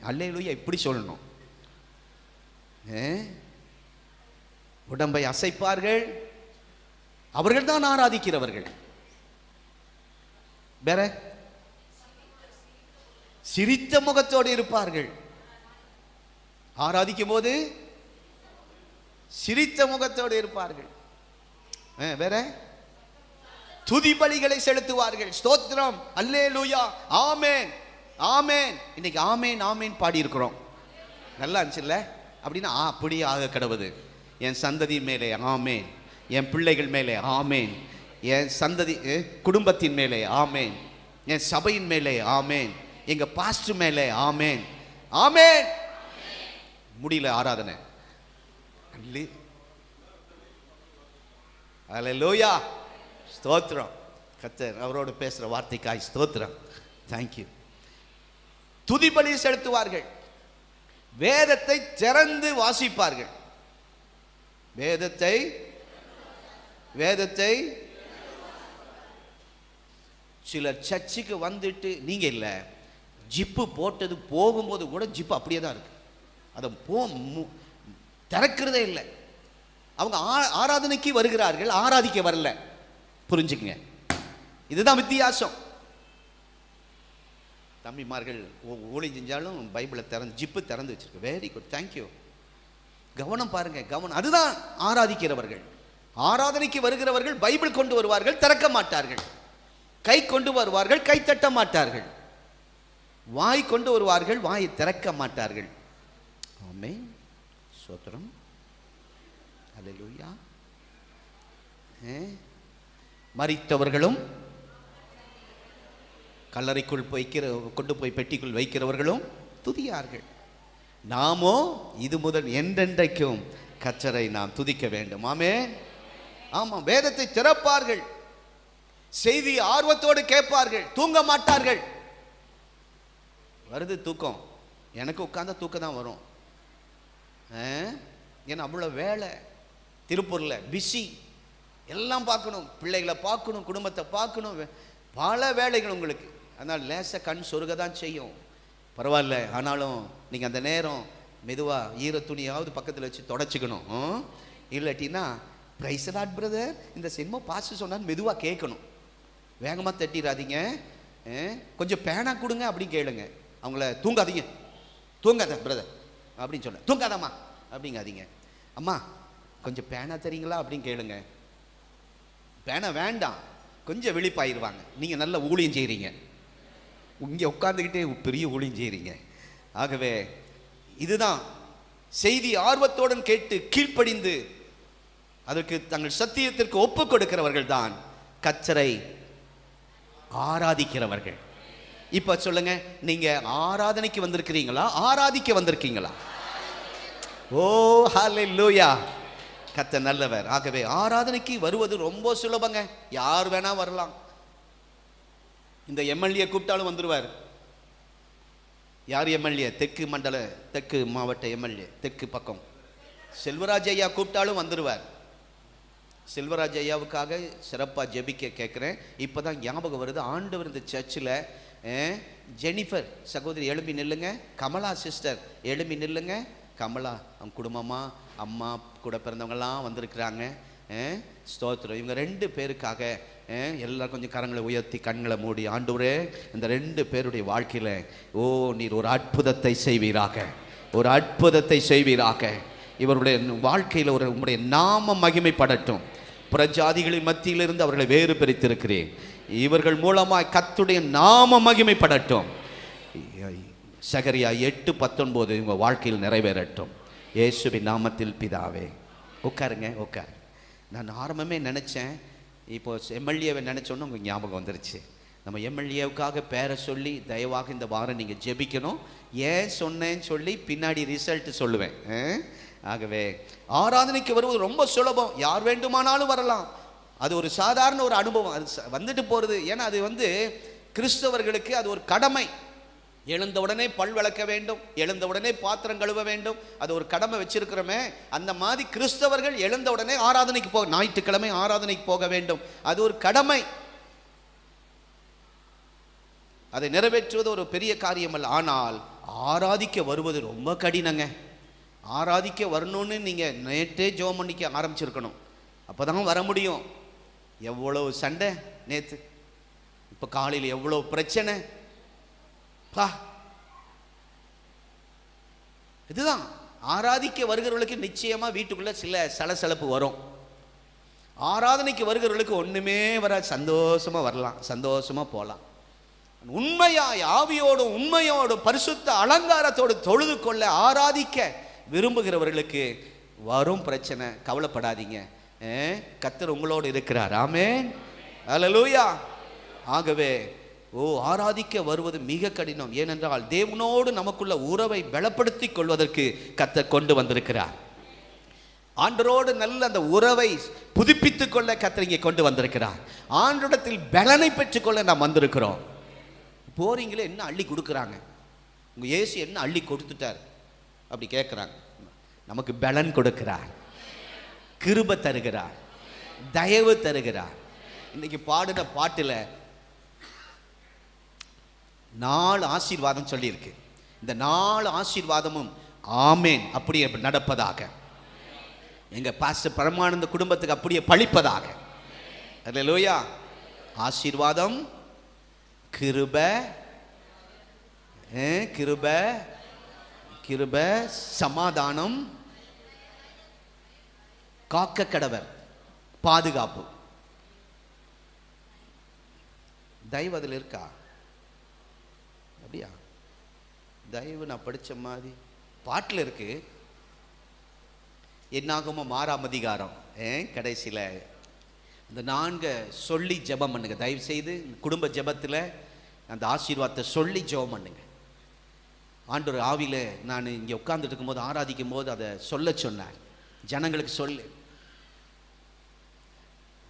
அல்லேலூயா இப்படி சொல்லணும். உடம்பை அசைப்பார்கள், அவர்கள் தான் ஆராதிக்கிறவர்கள். வேற சிரித்த முகத்தோடு இருப்பார்கள். ஆராதிக்கும் போது சிரித்த முகத்தோடு இருப்பார்கள். வேற துதி பலிகளை செலுத்துவார்கள். ஸ்தோத்திரம், அல்லேலூயா, ஆமேன் ஆமேன். இன்னைக்கு ஆமேன் ஆமேன் பாடி இருக்கிறோம், நல்லா இருந்துச்சுல்ல? அப்படின்னா அப்படியே ஆக கடவுது. என் சந்ததி மேலே ஆமேன், என் பிள்ளைகள் மேலே ஆமேன், என் சந்ததி குடும்பத்தின் மேலே ஆமேன், என் சபையின் மேலே ஆமேன், எங்க பாஸ்டர் மேலே ஆமேன் ஆமேன். முடியல ஆராதனை, அல்லேலூயா, ஸ்தோத்திரம். கர்த்தர் அவரோடு பேசுற வார்த்தைக்காய் ஸ்தோத்திரம், தேங்க்யூ. துதிபலி செலுத்துவார்கள், வேதத்தை திறந்து வாசிப்பார்கள். வேதத்தை சிலர் சர்ச்சுக்கு வந்துட்டு, நீங்க இல்லை, ஜிப்பு போட்டது போகும்போது கூட ஜிப்பு அப்படியே தான் இருக்கு, அதை திறக்கிறதே இல்லை. அவங்க ஆராதனைக்கு வருகிறார்கள், ஆராதிக்க வரல. புரிஞ்சுக்குங்க, இதுதான் வித்தியாசம். தம்பிமார்கள் ஊழியம் செஞ்சாலும் பைபிளை ஜிப்பு திறந்து வச்சிருக்கு. Very good, thank you. கவனம் பாருங்க, கவனம். அதுதான் ஆராதிக்கிறவர்கள். ஆராதனைக்கு வருகிறவர்கள் பைபிள் கொண்டு வருவார்கள், திறக்க மாட்டார்கள். கை கொண்டு வருவார்கள், கை தட்ட மாட்டார்கள். வாய் கொண்டு வருவார்கள், வாயை திறக்க மாட்டார்கள். ஆமென், ஸ்தோத்திரம், அல்லேலூயா. மரித்தவர்களும் கல்லறைக்குள் கொண்டு போய் பெட்டிக்குள் வைக்கிறவர்களும் துதியார்கள். நாமோ இது முதல் என்றென்றைக்கும் கர்த்தரை நாம் துதிக்க வேண்டும். ஆமென். ஆமாம், வேதத்தை திறப்பார்கள், செய்தி ஆர்வத்தோடு கேட்பார்கள், தூங்க மாட்டார்கள். வருது தூக்கம், எனக்கு உட்கார்ந்தா தூக்கம் தான் வரும். ஏன்னா அவ்வளோ வேலை, திருப்பூரில் பிஸி, எல்லாம் பார்க்கணும், பிள்ளைகளை பார்க்கணும், குடும்பத்தை பார்க்கணும், பல வேலைகள் உங்களுக்கு. அதனால் லேசாக கண் சொருக தான் செய்யும், பரவாயில்ல. ஆனாலும் நீங்கள் அந்த நேரம் மெதுவாக ஈர துணியாவது பக்கத்தில் வச்சு தொடச்சிக்கணும். இல்லாட்டின்னா பிரைஸ் லார்ட் பிரதர், இந்த சினிமா பாஸ் சொன்னான்னு மெதுவாக கேட்கணும், வேகமாக தட்டிடாதீங்க. கொஞ்சம் பேனா கொடுங்க அப்படின்னு கேளுங்க. அவங்கள தூங்காதீங்க, தூங்காத பிரதர் அப்படின்னு சொல்ல, தூங்காதம்மா அப்படிங்காதீங்க. அம்மா கொஞ்சம் பேனா தரீங்களா அப்படின்னு கேளுங்க. பேனா வேண்டாம், கொஞ்சம் விழிப்பாயிருவாங்க. நீங்கள் நல்ல ஊழியம் செய்கிறீங்க, இங்கே உட்காந்துக்கிட்டே பெரிய ஊழியம் செய்கிறீங்க. ஆகவே இதுதான் செய்தி ஆர்வத்துடன் கேட்டு கீழ்ப்படிந்து அதற்கு தங்கள் சத்தியத்திற்கு ஒப்பு கொடுக்கிறவர்கள் தான் கர்த்தரை ஆராதிக்கிறவர்கள். இப்ப சொல்லுங்க, நீங்க ஆராதனைக்கு வந்திருக்கிறீங்களா, ஆராதிக்க வந்திருக்கீங்களா? ஓ ஹல்லேலூயா, கர்த்தர் நல்லவர். ஆகவே ஆராதனைக்கு வருவது ரொம்ப சுலபங்க, யார் வேணா வரலாம். இந்த எம்எல்ஏ கூப்பிட்டாலும் வந்துருவார். யார் எம்எல்ஏ? தெற்கு மாவட்ட எம்எல்ஏ, தெற்கு பக்கம் செல்வராஜ் ஐயா கூப்பிட்டாலும் வந்துருவார். செல்வராஜ் ஐயாவுக்காக சிறப்பாக ஜெபிக்க கேட்குறேன். இப்போ தான் ஞாபகம் வருது, ஆண்டவர் இந்த சர்ச்சில் ஜெனிஃபர் சகோதரி எழும்பி நில்லுங்க, கமலா சிஸ்டர் எழும்பி நில்லுங்க. கமலா அவங்க குடும்பமாக அம்மா கூட பிறந்தவங்கெல்லாம் வந்திருக்கிறாங்க. ஸ்தோத்திரம். இவங்க 2 பேருக்காக எல்லாம் கொஞ்சம் கரங்களை உயர்த்தி கண்களை மூடி, ஆண்டவரே இந்த 2 பேருடைய வாழ்க்கையில் நீர் ஒரு அற்புதத்தை செய்வீராக, ஒரு அற்புதத்தை செய்வீராக. இவருடைய வாழ்க்கையில் உங்களுடைய நாம மகிமைப்படட்டும். புறஜாதிகளின் மத்தியிலிருந்து அவர்களை வேறு பிரித்திருக்கிறேன். இவர்கள் மூலமாய் கர்த்தருடைய நாம மகிமைப்படட்டும். சகரியா 8:19 உங்கள் வாழ்க்கையில் நிறைவேறட்டும். இயேசுவின் நாமத்தில் பிதாவே. உட்காருங்க, உட்காரு. நான் ஆரம்பமே நினச்சேன், இப்போ எம்எல்ஏவை நினச்சோன்னு உங்களுக்கு ஞாபகம் வந்துருச்சு. நம்ம எம்எல்ஏவுக்காக பேரை சொல்லி தயவாக இந்த வாரம் நீங்கள் ஜெபிக்கணும். ஏன் சொன்னேன்னு சொல்லி பின்னாடி ரிசல்ட் சொல்லுவேன். ஆகவே ஆராதனைக்கு வருவது ரொம்ப சுலபம், யார் வேண்டுமானாலும் வரலாம். அது ஒரு சாதாரண ஒரு அனுபவம், அது வந்துட்டு போகிறது. ஏன்னா அது கிறிஸ்தவர்களுக்கு அது ஒரு கடமை. எழுந்த உடனே பல் விளக்க வேண்டும், எழுந்த உடனே பாத்திரம் கழுவ வேண்டும், அது ஒரு கடமை வச்சிருக்கிறோமே. அந்த மாதிரி கிறிஸ்தவர்கள் எழுந்த உடனே ஆராதனைக்கு போக, ஞாயிற்றுக்கிழமை ஆராதனைக்கு போக வேண்டும், அது ஒரு கடமை. அதை நிறைவேற்றுவது ஒரு பெரிய காரியம் அல்ல. ஆனால் ஆராதிக்க வருவது ரொம்ப கடினங்க. ஆராதிக்க வரணும்னு நீங்கள் நேற்றே ஜெபம் பண்ணிக்க ஆரம்பிச்சிருக்கணும், அப்போ தான் வர முடியும். எவ்வளவு சண்டை நேற்று, இப்போ காலையில் எவ்வளோ பிரச்சனை. இதுதான் ஆராதிக்க வருகிறவர்களுக்கு நிச்சயமா வீட்டுக்குள்ள சில சலசலப்பு வரும். ஆராதனைக்கு வருகிறவர்களுக்கு ஒண்ணுமே வர, சந்தோஷமா வரலாம், சந்தோஷமா போகலாம். உண்மையாய் ஆவியோடும் உண்மையோடும் பரிசுத்த அலங்காரத்தோடு தொழுது கொள்ள ஆராதிக்க விரும்புகிறவர்களுக்கு வரும் பிரச்சனை. கவலைப்படாதீங்க, கர்த்தர் உங்களோடு இருக்கிறார். ஆமென், அல்லேலூயா. ஆகவே ஆராதிக்க வருவது மிக கடினம். ஏனென்றால் தேவனோடு நமக்குள்ள உறவை பலப்படுத்திக் கொள்வதற்கு கர்த்தர் கொண்டு வந்திருக்கிறார். ஆண்டவரோடு நல்ல அந்த உறவை புதுப்பித்துக் கொள்ள கர்த்தர் இங்கே கொண்டு வந்திருக்கிறார். ஆண்டவரிடத்தில் பலனை பெற்றுக்கொள்ள நாம் வந்திருக்கிறோம். போறீங்களே, என்ன அள்ளி கொடுக்குறாங்க, உங்க இயேசு என்ன அள்ளி கொடுத்துட்டார் அப்படி கேட்குறாங்க. நமக்கு பலன் கொடுக்கிறார், கிருபை தருகிறார், தயவு தருகிறார். இன்னைக்கு பாடுன பாட்டில் 4 ஆசீர்வாதம் சொல்லியிருக்கு. இந்த 4 ஆசீர்வாதமும் ஆமேன் அப்படியே நடப்பதாக, எங்க பாஸ்டர் பரமானந்த குடும்பத்துக்கு அப்படியே பழிப்பதாக. அல்லேலூயா. ஆசீர்வாதம், கிருபை, கிருபை, கிருபை, சமாதானம், காக்க கடவர், பாதுகாப்பு. தயவு அதில் இருக்கா? அப்படியா? தயவு நான் படித்த மாதிரி பாட்டில் இருக்கு. என்னாகுமோ 6ஆம் அதிகாரம் கடைசியில் இந்த 4 சொல்லி ஜெபம் பண்ணுங்க. தயவு செய்து குடும்ப ஜெபத்தில் அந்த ஆசீர்வாதத்தை சொல்லி ஜெபம் பண்ணுங்க. ஆண்டவர் ஆவியில் நான் இங்கே உட்கார்ந்துட்டு இருக்கும்போது ஆராதிக்கும் போது அதை சொல்ல சொன்னார், ஜனங்களுக்கு சொல்லு.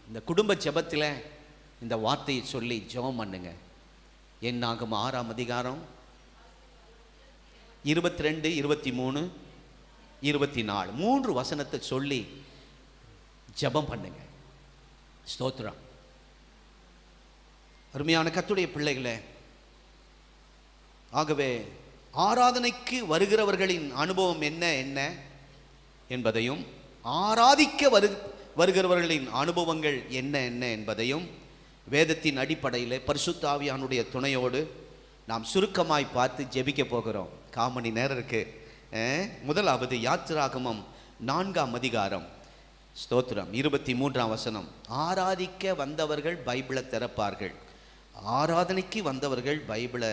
இந்த குடும்ப ஜெபத்தில் இந்த வார்த்தையை சொல்லி ஜெபம் பண்ணுங்க. என்னாகும் 6ஆம் அதிகாரம் 22, 23, 24 3 வசனத்தை சொல்லி ஜெபம் பண்ணுங்க. ஸ்தோத்திரம். அருமையான கர்த்தருடைய பிள்ளைகளே, ஆகவே ஆராதனைக்கு வருகிறவர்களின் அனுபவம் என்ன என்பதையும், ஆராதிக்க வருகிறவர்களின் அனுபவங்கள் என்ன என்பதையும் வேதத்தின் அடிப்படையில் பரிசுத்த ஆவியானுடைய துணையோடு நாம் சுருக்கமாய் பார்த்து ஜெபிக்க போகிறோம். 1/4 மணி நேரம் இருக்கு. முதலாவது யாத்திராகமம் 4ஆம் அதிகாரம், ஸ்தோத்திரம், 23ஆம் வசனம். ஆராதிக்க வந்தவர்கள் பைபிளை திறப்பார்கள், ஆராதனைக்கு வந்தவர்கள் பைபிளை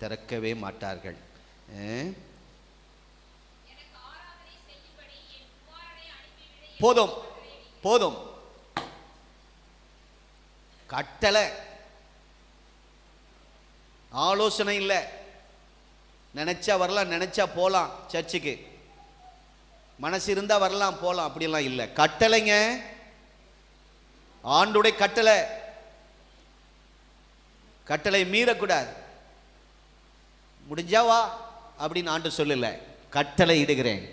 திறக்கவே மாட்டார்கள். போதும் போதும், கட்டளை, ஆலோசனை இல்லை. நினைச்சா வரலாம், நினைச்சா போலாம், சர்ச்சுக்கு மனசு இருந்தா வரலாம் போலாம், அப்படியெல்லாம் இல்லை. கட்டளைங்க, ஆண்டுடைய கட்டளை. கட்டளை மீறக்கூடாது. முடிஞ்சா வா அப்படின்னு ஆண்டு சொல்லல, கட்டளை இடுகிறேன்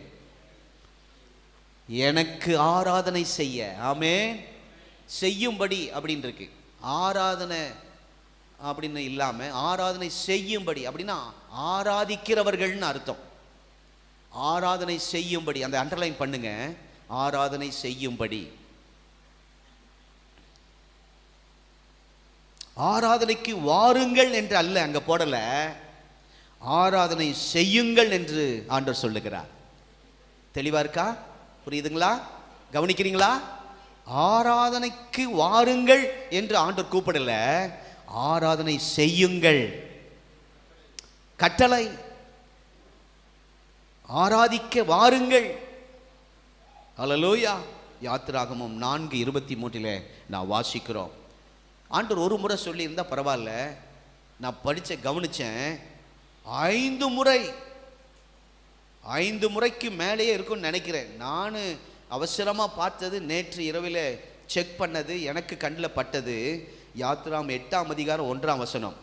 எனக்கு ஆராதனை செய்ய. ஆமென். செய்யும்படி அப்படின்னு இருக்கு. ஆராதனை அப்படின்னு இல்லாம ஆராதனை செய்யும்படி அப்படின்னா ஆராதிக்கிறவர்கள்னு அர்த்தம். ஆராதனை செய்யும்படி, அந்த அண்டர்லைன் பண்ணுங்க, ஆராதனை செய்யும்படி. ஆராதனைக்கு வாருங்கள் என்று அல்ல, அங்க போடல, ஆராதனை செய்யுங்கள் என்று ஆண்டவர் சொல்லுகிறார். தெளிவா இருக்கா? புரியுதுங்களா? கவனிக்கிறீங்களா? ஆராதனைக்கு வாருங்கள் என்று ஆண்டவர் கூப்பிடல, ஆராதனை செய்யுங்கள், கட்டளை. ஆராதிக்க வாருங்கள். அல்லேலூயா. யாத்திராகமம் 4:23 நான் வாசிக்கிறோம். ஆண்டவர் ஒரு முறை சொல்லியிருந்தா பரவாயில்ல, நான் கவனிச்சேன் 5 முறை, 5 முறைக்கு மேலேயே இருக்கும்னு நினைக்கிறேன். நான் அவசரமாக பார்த்தது, நேற்று இரவில் செக் பண்ணது, எனக்கு கண்ணில் பட்டது யாத்திராகமம் 8ஆம் அதிகாரம் 1ஆம் வசனம்,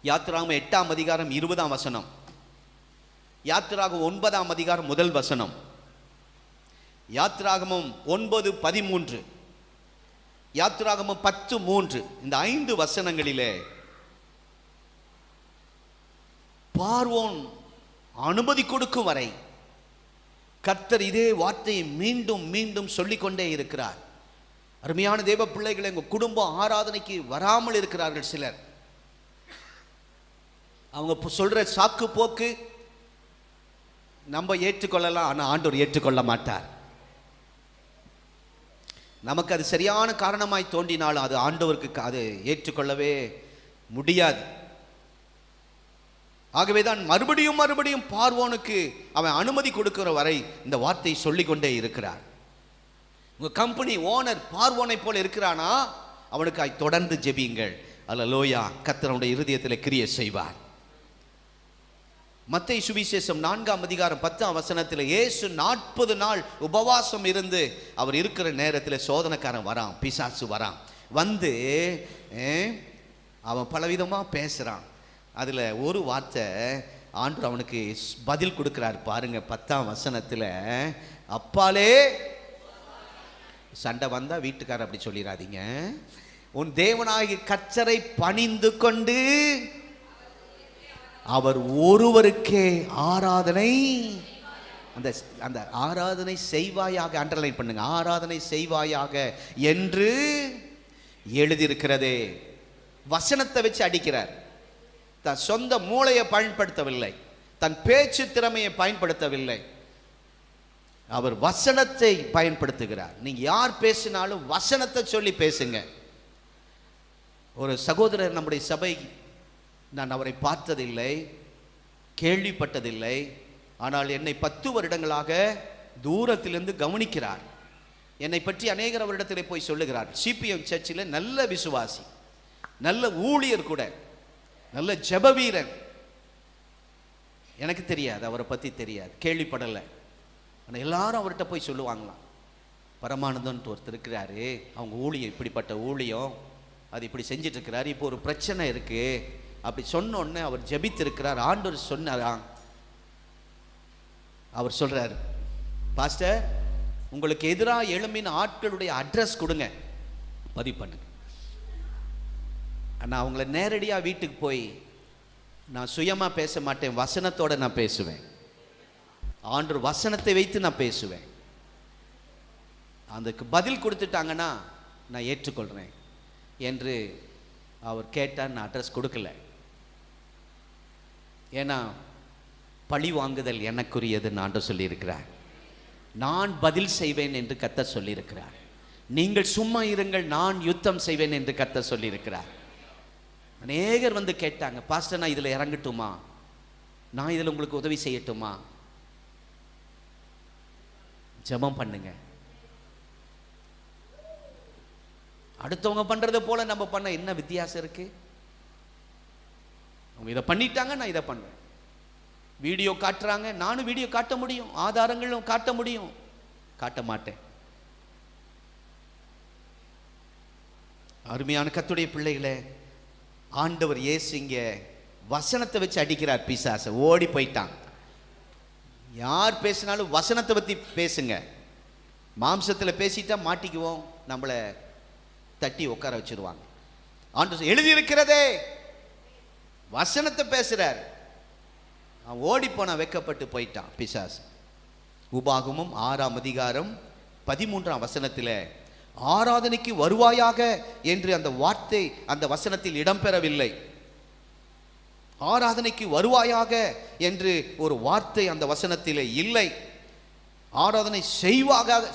யாத்திராகமம் 8ஆம் அதிகாரம் 20ஆம் வசனம், யாத்திராகமம் 9ஆம் அதிகாரம் 1 வசனம், யாத்திராகமம் 9:13, யாத்திராகமம் 10:3. இந்த 5 வசனங்களிலே பார்வோன் அனுமதி கொடுக்கும் வரை கர்த்தர் இதே வார்த்தையை மீண்டும் மீண்டும் சொல்லிக்கொண்டே இருக்கிறார். அருமையான தேவ பிள்ளைகளை, உங்கள் குடும்பம் ஆராதனைக்கு வராமல் இருக்கிறார்கள் சிலர். அவங்க சொல்ற சாக்கு போக்கு நம்ம ஏற்றுக்கொள்ளலாம், ஆனால் ஆண்டவர் ஏற்றுக்கொள்ள மாட்டார். நமக்கு அது சரியான காரணமாய் தோன்றினாலும் அது ஆண்டவருக்கு அது ஏற்றுக்கொள்ளவே முடியாது. ஆகவே தான் மறுபடியும் மறுபடியும் பார்வோனுக்கு அவன் அனுமதி கொடுக்கிற வரை இந்த வார்த்தையை சொல்லிக்கொண்டே இருக்கிறார். உங்க கம்பெனி ஓனர் பார்வோனை போல இருக்கிறானா, அவனுக்கு தொடர்ந்து ஜெபியுங்கள். அல்லேலூயா. கர்த்தர் அவனுடைய இருதயத்தில் கிரியை செய்வார். மத்தேயு சுவிசேஷம் 4ஆம் அதிகாரம் 10ஆம் வசனத்தில் இயேசு 40 நாள் உபவாசம் இருந்து அவர் இருக்கிற நேரத்தில் சோதனைக்காரன் வரான், பிசாசு வரான். வந்து அவன் பலவிதமாக பேசுகிறான். அதில் ஒரு வார்த்தை ஆண்டவர் அவனுக்கு பதில் கொடுக்குறார் பாருங்க. 10ஆம் வசனத்தில், அப்பாலே, சண்டை வந்தால் வீட்டுக்காரர் அப்படி சொல்லிடாதீங்க, உன் தேவனாகிய கர்த்தரை பணிந்து கொண்டு அவர் ஒருவருக்கே ஆராதனை, அந்த அந்த ஆராதனை செய்வாயாக, அண்டர்லைன் பண்ணுங்க, ஆராதனை செய்வாயாக என்று எழுதியிருக்கிறதே. வசனத்தை வச்சு அடிக்கிறார். தன் சொந்த மூளையை பயன்படுத்தவில்லை, தன் பேச்சு திறமையை பயன்படுத்தவில்லை, அவர் வசனத்தை பயன்படுத்துகிறார். நீங்க யார் பேசினாலும் வசனத்தை சொல்லி பேசுங்க. ஒரு சகோதரர் நம்முடைய சபை, நான் அவரை பார்த்ததில்லை, கேள்விப்பட்டதில்லை, ஆனால் என்னை 10 வருடங்களாக தூரத்திலிருந்து கவனிக்கிறார். என்னை பற்றி அநேகர் அவரிடத்தில் போய் சொல்லுகிறார். சிபிஎம் சர்ச்சில் நல்ல விசுவாசி, நல்ல ஊழியர் கூட, நல்ல ஜெப வீரன். எனக்கு தெரியாது, அவரை பற்றி தெரியாது, கேள்விப்படலை. ஆனால் எல்லாரும் அவர்கிட்ட போய் சொல்லுவாங்களாம், பரமானந்தன்ட்டு ஒருத்தர் இருக்கிறாரு, அவங்க ஊழியம் இப்படிப்பட்ட ஊழியம், அது இப்படி செஞ்சிட்டு இருக்கிறாரு, இப்போ ஒரு பிரச்சனை இருக்கு அப்படி சொன்னோடனே அவர் ஜெபித்திருக்கிறார். ஆண்டவர் சொன்னாராம், அவர் சொல்றாரு, பாஸ்டர் உங்களுக்கு எதிராக எழும்பின ஆட்களுடைய அட்ரஸ் கொடுங்க, பதிவு பண்ணுங்க. நான் அவங்கள நேரடியாக வீட்டுக்கு போய் நான் சுயமாக பேச மாட்டேன், வசனத்தோட நான் பேசுவேன், ஆண்டவர் வசனத்தை வைத்து நான் பேசுவேன். அதுக்கு பதில் கொடுத்துட்டாங்கன்னா நான் ஏற்றுக்கொள்கிறேன் என்று அவர் கேட்டார். நான் அட்ரஸ் கொடுக்கல, ஏன்னா பழி வாங்குதல் எனக்குரியதுன்னு ஆண்டவர் சொல்லியிருக்கிறார். நான் பதில் செய்வேன் என்று கர்த்தர் சொல்லியிருக்கிறார். நீங்கள் சும்மா இருங்கள், நான் யுத்தம் செய்வேன் என்று கர்த்தர் சொல்லியிருக்கிறார். அநேகர் வந்து கேட்டாங்க, பாஸ்டர் நான் இதில் இறங்கட்டுமா, நான் இதில் உங்களுக்கு உதவி செய்யட்டுமா? ஜெபம் பண்ணுங்க. அடுத்தவங்க பண்றதை போல நம்ம பண்ண என்ன வித்தியாசம் இருக்கு? அவங்க இதை பண்ணிட்டாங்க, நான் இதை பண்ணுவேன். வீடியோ காட்டுறாங்க, நானும் வீடியோ காட்ட முடியும், ஆதாரங்களும் காட்ட முடியும், காட்ட மாட்டேன். அருமையான கர்த்தருடைய பிள்ளைகளே, ஆண்டவர் இயேசு இங்க வசனத்தை வச்சு அடிக்கிறார் பிசாசை. ஓடி போயிட்டான். யார் பேசினாலும் வசனத்தை பற்றி பேசுங்க. மாம்சத்தில் பேசிட்டா மாட்டிக்குவோம், நம்மளை தட்டி உட்கார வச்சிருவாங்க. ஆண்டவர் எழுதியிருக்கிறதே, வசனத்தை பேசுறார். அவன் ஓடி போன வெக்கப்பட்டு போயிட்டான் பிசாசு. உபாகமும் 6ஆம் அதிகாரம் 13ஆம் வசனத்தில் ஆராதனைக்கு வருவாயாக என்று அந்த வார்த்தை அந்த வசனத்தில் இடம்பெறவில்லை. ஆராதனைக்கு வருவாயாக என்று ஒரு வார்த்தை அந்த வசனத்திலே இல்லை. ஆராதனை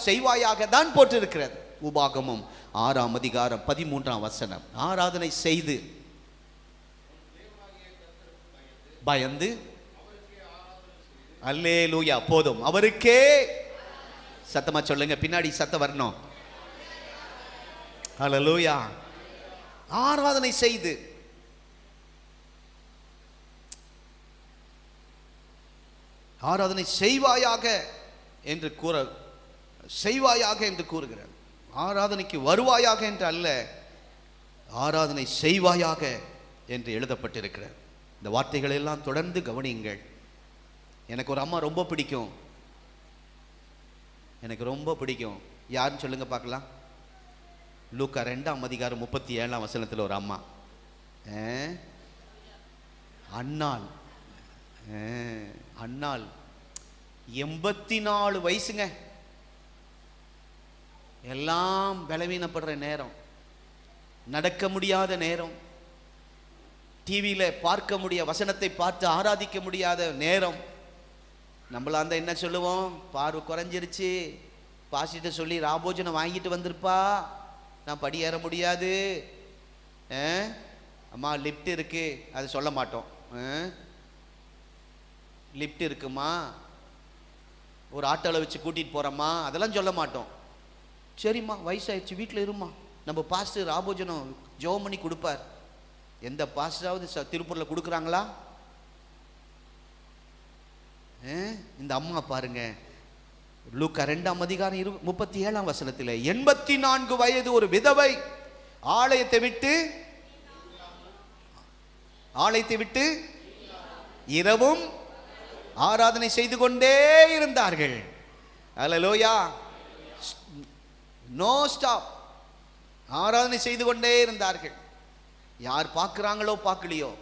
செய்வாயாக தான் போட்டிருக்கிறது. உபாகமும் 6ஆம் அதிகாரம் 13ஆம் வசனம். ஆராதனை செய்து பயந்து, அல்லேலூயா, போதும், அவருக்கே. சத்தமா சொல்லுங்க, பின்னாடி சத்தம் வரணும். அல்லேலூயா. ஆராதனை செய்து, ஆராதனை செய்வாயாக என்று செய்வாயாக என்று கூறுகிறார். ஆராதனைக்கு வருவாயாக என்று அல்ல, ஆராதனை செய்வாயாக என்று எழுதப்பட்டிருக்கிறது. இந்த வார்த்தைகளை எல்லாம் தொடர்ந்து கவனியுங்கள். எனக்கு ஒரு அம்மா ரொம்ப பிடிக்கும், எனக்கு ரொம்ப பிடிக்கும். யாருன்னு சொல்லுங்க பார்க்கலாம். லூக்கா 2ஆம் அதிகாரம் 37ஆம் வசனத்தில் ஒரு அம்மா, அன்னாள். அன்னாள் 84 வயசுங்க. எல்லாம் பலவீனப்படுற நேரம், நடக்க முடியாத நேரம், டிவியில் பார்க்க வசனத்தை பார்த்து ஆராதிக்க முடியாத நேரம். நம்மளா அந்த என்ன சொல்லுவோம், பார்வை குறைஞ்சிருச்சு, பாசிட்ட சொல்லி ராபோஜனம் வாங்கிட்டு வந்திருப்பா, நான் படி ஏற முடியாது, அம்மா லிஃப்ட் இருக்கு, அது சொல்ல மாட்டோம். லிஃப்ட் இருக்குமா, ஒரு ஆட்டோவில் வச்சு கூட்டிகிட்டு போகிறோம்மா, அதெல்லாம் சொல்ல மாட்டோம். சரிம்மா வயசாயிடுச்சு, வீட்டில் இருமா, நம்ம பாஸ்டர் ராபோஜனம் ஜெபம் பண்ணி கொடுப்பார். எந்த பாஸ்டராவது திருப்பூரில் கொடுக்குறாங்களா? இந்த அம்மா பாருங்க, லூக்கா 2ஆம் அதிகாரம் 37ஆம் வசனத்தில் 84 வயது ஒரு விதவை ஆலயத்தை விட்டு இரவும் ஆராதனை செய்து கொண்டே இருந்தார்கள். அல்லேலூயா. நோ ஸ்டாப், ஆராதனை செய்து கொண்டே இருந்தார்கள். யார் பார்க்குறாங்களோ பார்க்கலையோ,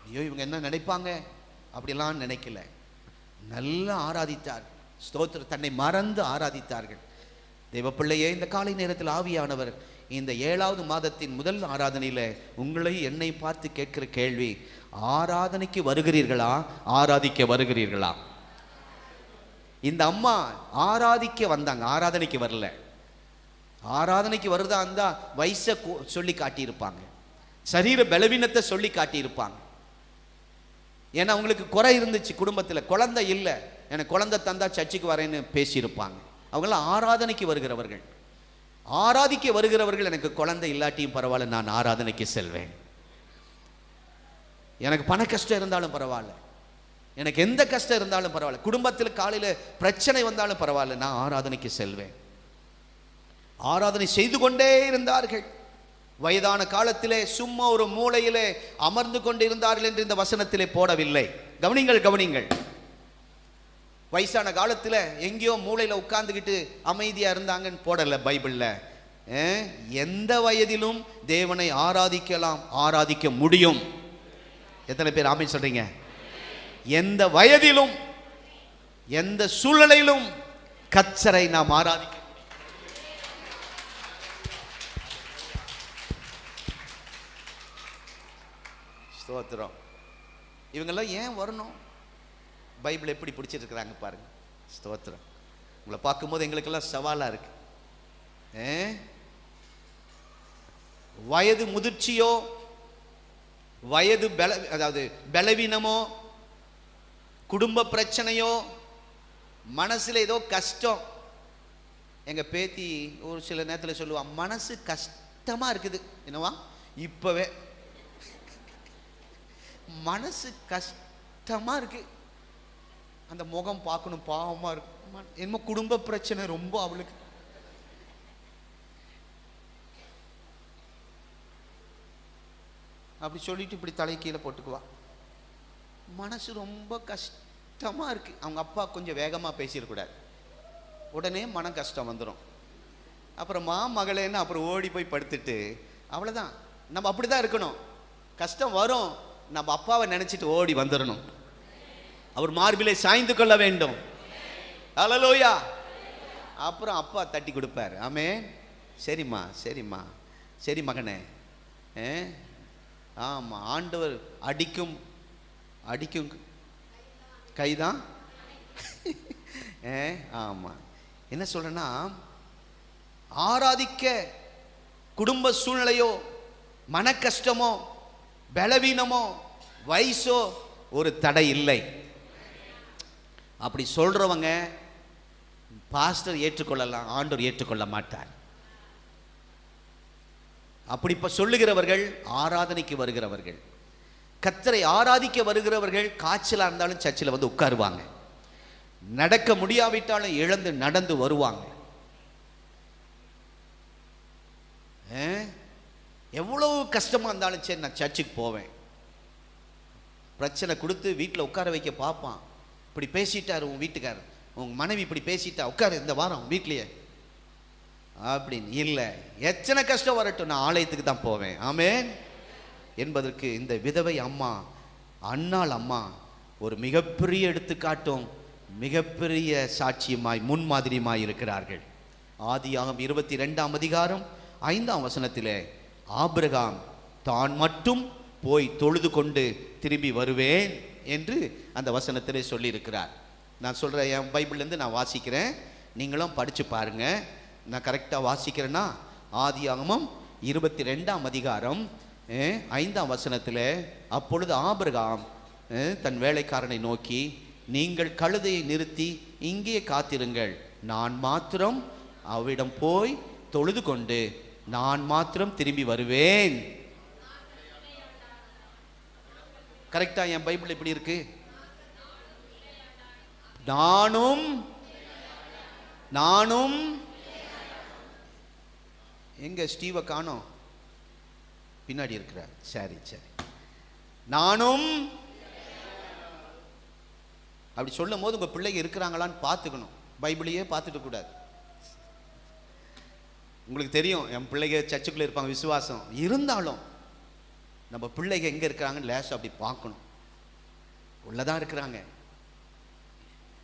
ஐயோ இவங்க என்ன நினைப்பாங்க அப்படிலாம் நினைக்கல, நல்லா ஆராதித்தார். ஸ்தோத்திரம், தன்னை மறந்து ஆராதித்தார்கள். தேவப்பிள்ளையே, இந்த காலை நேரத்தில் ஆவியானவர் இந்த 7வது மாதத்தின் முதல் ஆராதனையில் உங்களை என்னை பார்த்து கேட்கிற கேள்வி, ஆராதனைக்கு வருகிறீர்களா, ஆராதிக்க வருகிறீர்களா? இந்த அம்மா ஆராதிக்க வந்தாங்க, ஆராதனைக்கு வரல. ஆராதனைக்கு வருதா இருந்தா வயசை சொல்லி காட்டியிருப்பாங்க, சரீர பலவீனத்தை சொல்லி காட்டியிருப்பாங்க. ஏன்னா அவங்களுக்கு குறை இருந்துச்சு, குடும்பத்தில் குழந்தை இல்லை, எனக்கு குழந்தை தந்தா சர்ச்சுக்கு வரேன்னு பேசியிருப்பாங்க. அவங்களாம் ஆராதனைக்கு வருகிறவர்கள். ஆராதிக்க வருகிறவர்கள், எனக்கு குழந்தை இல்லாட்டியும் பரவாயில்ல, நான் ஆராதனைக்கு செல்வேன். எனக்கு பண கஷ்டம் இருந்தாலும் பரவாயில்ல, எனக்கு எந்த கஷ்டம் இருந்தாலும் பரவாயில்ல, குடும்பத்தில் காலையில் பிரச்சனை வந்தாலும் பரவாயில்ல, நான் ஆராதனைக்கு செல்வேன். ஆராதனை செய்து கொண்டே இருந்தார்கள். வயதான காலத்திலே சும்மா ஒரு மூலையிலே அமர்ந்து கொண்டிருந்தார்கள் என்று இந்த வசனத்திலே போடவில்லை. கவனிங்கள். வயசான காலத்தில் எங்கேயோ மூலையில் உட்கார்ந்துக்கிட்டு அமைதியா இருந்தாங்கன்னு போடல பைபிள்ல. எந்த வயதிலும் தேவனை ஆராதிக்கலாம், ஆராதிக்க முடியும். எத்தனை பேர் ஆமென் சொல்றீங்க? எந்த வயதிலும் எந்த சூழ்நிலையிலும் கர்த்தரை நாம் ஆராதிக்க. ஸ்தோத்திரம். இவங்கெல்லாம் ஏன் வரணும்? பைபிள் எப்படி பிடிச்சிட்டு இருக்கிறாங்க பாருங்க. ஸ்தோத்திரம். உங்களை பார்க்கும்போது எங்களுக்கெல்லாம் சவாலா இருக்கு. வயது முதிர்ச்சியோ, வயது அதாவது பலவீனமோ, குடும்ப பிரச்சனையோ, மனசுல ஏதோ கஷ்டம். எங்க பேத்தி ஒரு சில நேரத்தில் சொல்லுவா, மனசு கஷ்டமா இருக்குது. என்னவா? இப்பவே மனசு கஷ்டமா இருக்கு, அந்த முகம் பார்க்கணும், பாவமா இருக்கு. என்னமோ குடும்ப பிரச்சனை ரொம்ப அவளுக்கு. அப்படி சொல்லிட்டு இப்படி தலை கீழே போட்டுக்குவா. மனசு ரொம்ப கஷ்டமா இருக்கு. அவங்க அப்பா கொஞ்சம் வேகமா பேசிடக்கூடாது. உடனே மன கஷ்டம் வந்துடும். அப்புறம் மகளேன்னு அப்புறம் ஓடி போய் படுத்துட்டு அவ்வளோதான். நம்ம அப்படி தான் இருக்கணும். கஷ்டம் வரும், நம்ம அப்பாவை நினச்சிட்டு ஓடி வந்துடணும். அவர் மார்பிலே சாய்ந்து கொள்ள வேண்டும். ஹல்லேலூயா. அப்புறம் அப்பா தட்டி கொடுப்பார். ஆமென். சரிம்மா சரிம்மா சரி மகனே. ஆமாம், ஆண்டவர் அடிக்கும் அடிக்கும் கைதான். ஆமாம். என்ன சொல்றேன்னா, ஆராதிக்க குடும்ப சூழ்நிலையோ மன கஷ்டமோ பலவீனமோ வயசோ ஒரு தடை இல்லை. அப்படி சொல்றவங்க பாஸ்டர் ஏற்றுக்கொள்ளலாம், ஆண்டவர் ஏற்றுக்கொள்ள மாட்டார். அப்படி இப்ப சொல்லுகிறவர்கள் ஆராதனைக்கு வருகிறவர்கள், கர்த்தரை ஆராதிக்க வருகிறவர்கள் காய்ச்சலா இருந்தாலும் சர்ச்சில் வந்து உட்காருவாங்க. நடக்க முடியாவிட்டாலும் எழுந்து நடந்து வருவாங்க. எவ்வளவு கஷ்டமா இருந்தாலும் சரி நான் சர்ச்சுக்கு போவேன். பிரச்சனை கொடுத்து வீட்டில் உட்கார வைக்க பார்ப்பான். இப்படி பேசிட்டாரு உன் வீட்டுக்காரர், உங்க மனைவி இப்படி பேசிட்டா, உட்காரு இந்த வாரம் வீட்லயே அப்படின்னு. இல்லை, எத்தனை கஷ்டம் வரட்டும், நான் ஆலயத்துக்கு தான் போவேன். ஆமென் என்பதற்கு இந்த விதவை அம்மா, அன்னாள் அம்மா ஒரு மிகப்பெரிய எடுத்துக்காட்டும் மிகப்பெரிய சாட்சியமாய் முன்மாதிரியுமாய் இருக்கிறார்கள். ஆதியாகமம் 22ஆம் அதிகாரம் 5ஆம் வசனத்திலே ஆபிரகாம் தான் மட்டும் போய் தொழுது கொண்டு திரும்பி வருவேன் என்று அந்த வசனத்திலே சொல்லியிருக்கிறார். நான் சொல்கிறேன், என் பைபிள்லேருந்து நான் வாசிக்கிறேன், நீங்களும் படித்து பாருங்க. நான் கரெக்டாக வாசிக்கிறேன்னா, ஆதியாகமம் 22ஆம் அதிகாரம் 5ஆம் வசனத்தில், அப்பொழுது ஆபிரகாம் தன் வேலைக்காரனை நோக்கி, நீங்கள் கழுதையை நிறுத்தி இங்கே காத்திருங்கள், நான் மாத்திரம் அவிடம் போய் தொழுது கொண்டு நான் மாத்திரம் திரும்பி வருவேன். கரெக்டா என் பைபிள் எப்படி இருக்கு? நானும் எங்க ஸ்டீவ காணோம், பின்னாடி இருக்கிறார். சரி சரி, நானும் அப்படி சொல்லும் போது உங்க பிள்ளைங்க இருக்கிறாங்களான்னு பார்த்துக்கணும். பைபிளையே பார்த்துட்டு கூடாது. உங்களுக்கு தெரியும் என் பிள்ளைங்க சர்ச்சுக்குள்ளே இருப்பாங்க, விசுவாசம் இருந்தாலும் நம்ம பிள்ளைங்க எங்கே இருக்கிறாங்கன்னு லேசாக அப்படி பார்க்கணும். உள்ளதான் இருக்கிறாங்க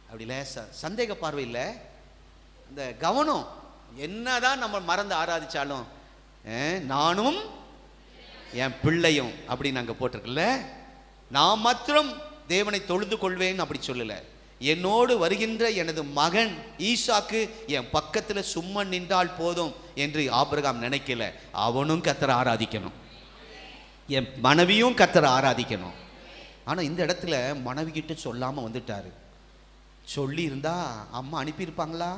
அப்படி லேசாக சந்தேக பார்வையில் அந்த கவனம். என்னதான் நம்ம மறந்து ஆராதிச்சாலும் நானும் என் பிள்ளையும் அப்படி நாங்கள் போட்டிருக்கல, நான் மாத்திரம் தேவனை தொழுது கொள்வேன் அப்படி சொல்லலை. என்னோடு வருகின்ற எனது மகன் ஈசாக்கு என் பக்கத்தில் சும்மா நின்றால் போதும் என்று ஆபிரகாம் நினைக்கல. அவனும் கர்த்தரை ஆராதிக்கணும், என் மனைவியும் கர்த்தரை ஆராதிக்கணும். ஆனால் இந்த இடத்துல மனைவி கிட்ட சொல்லாமல் வந்துட்டாரு. சொல்லி இருந்தா அம்மா அனுப்பியிருப்பாங்களா?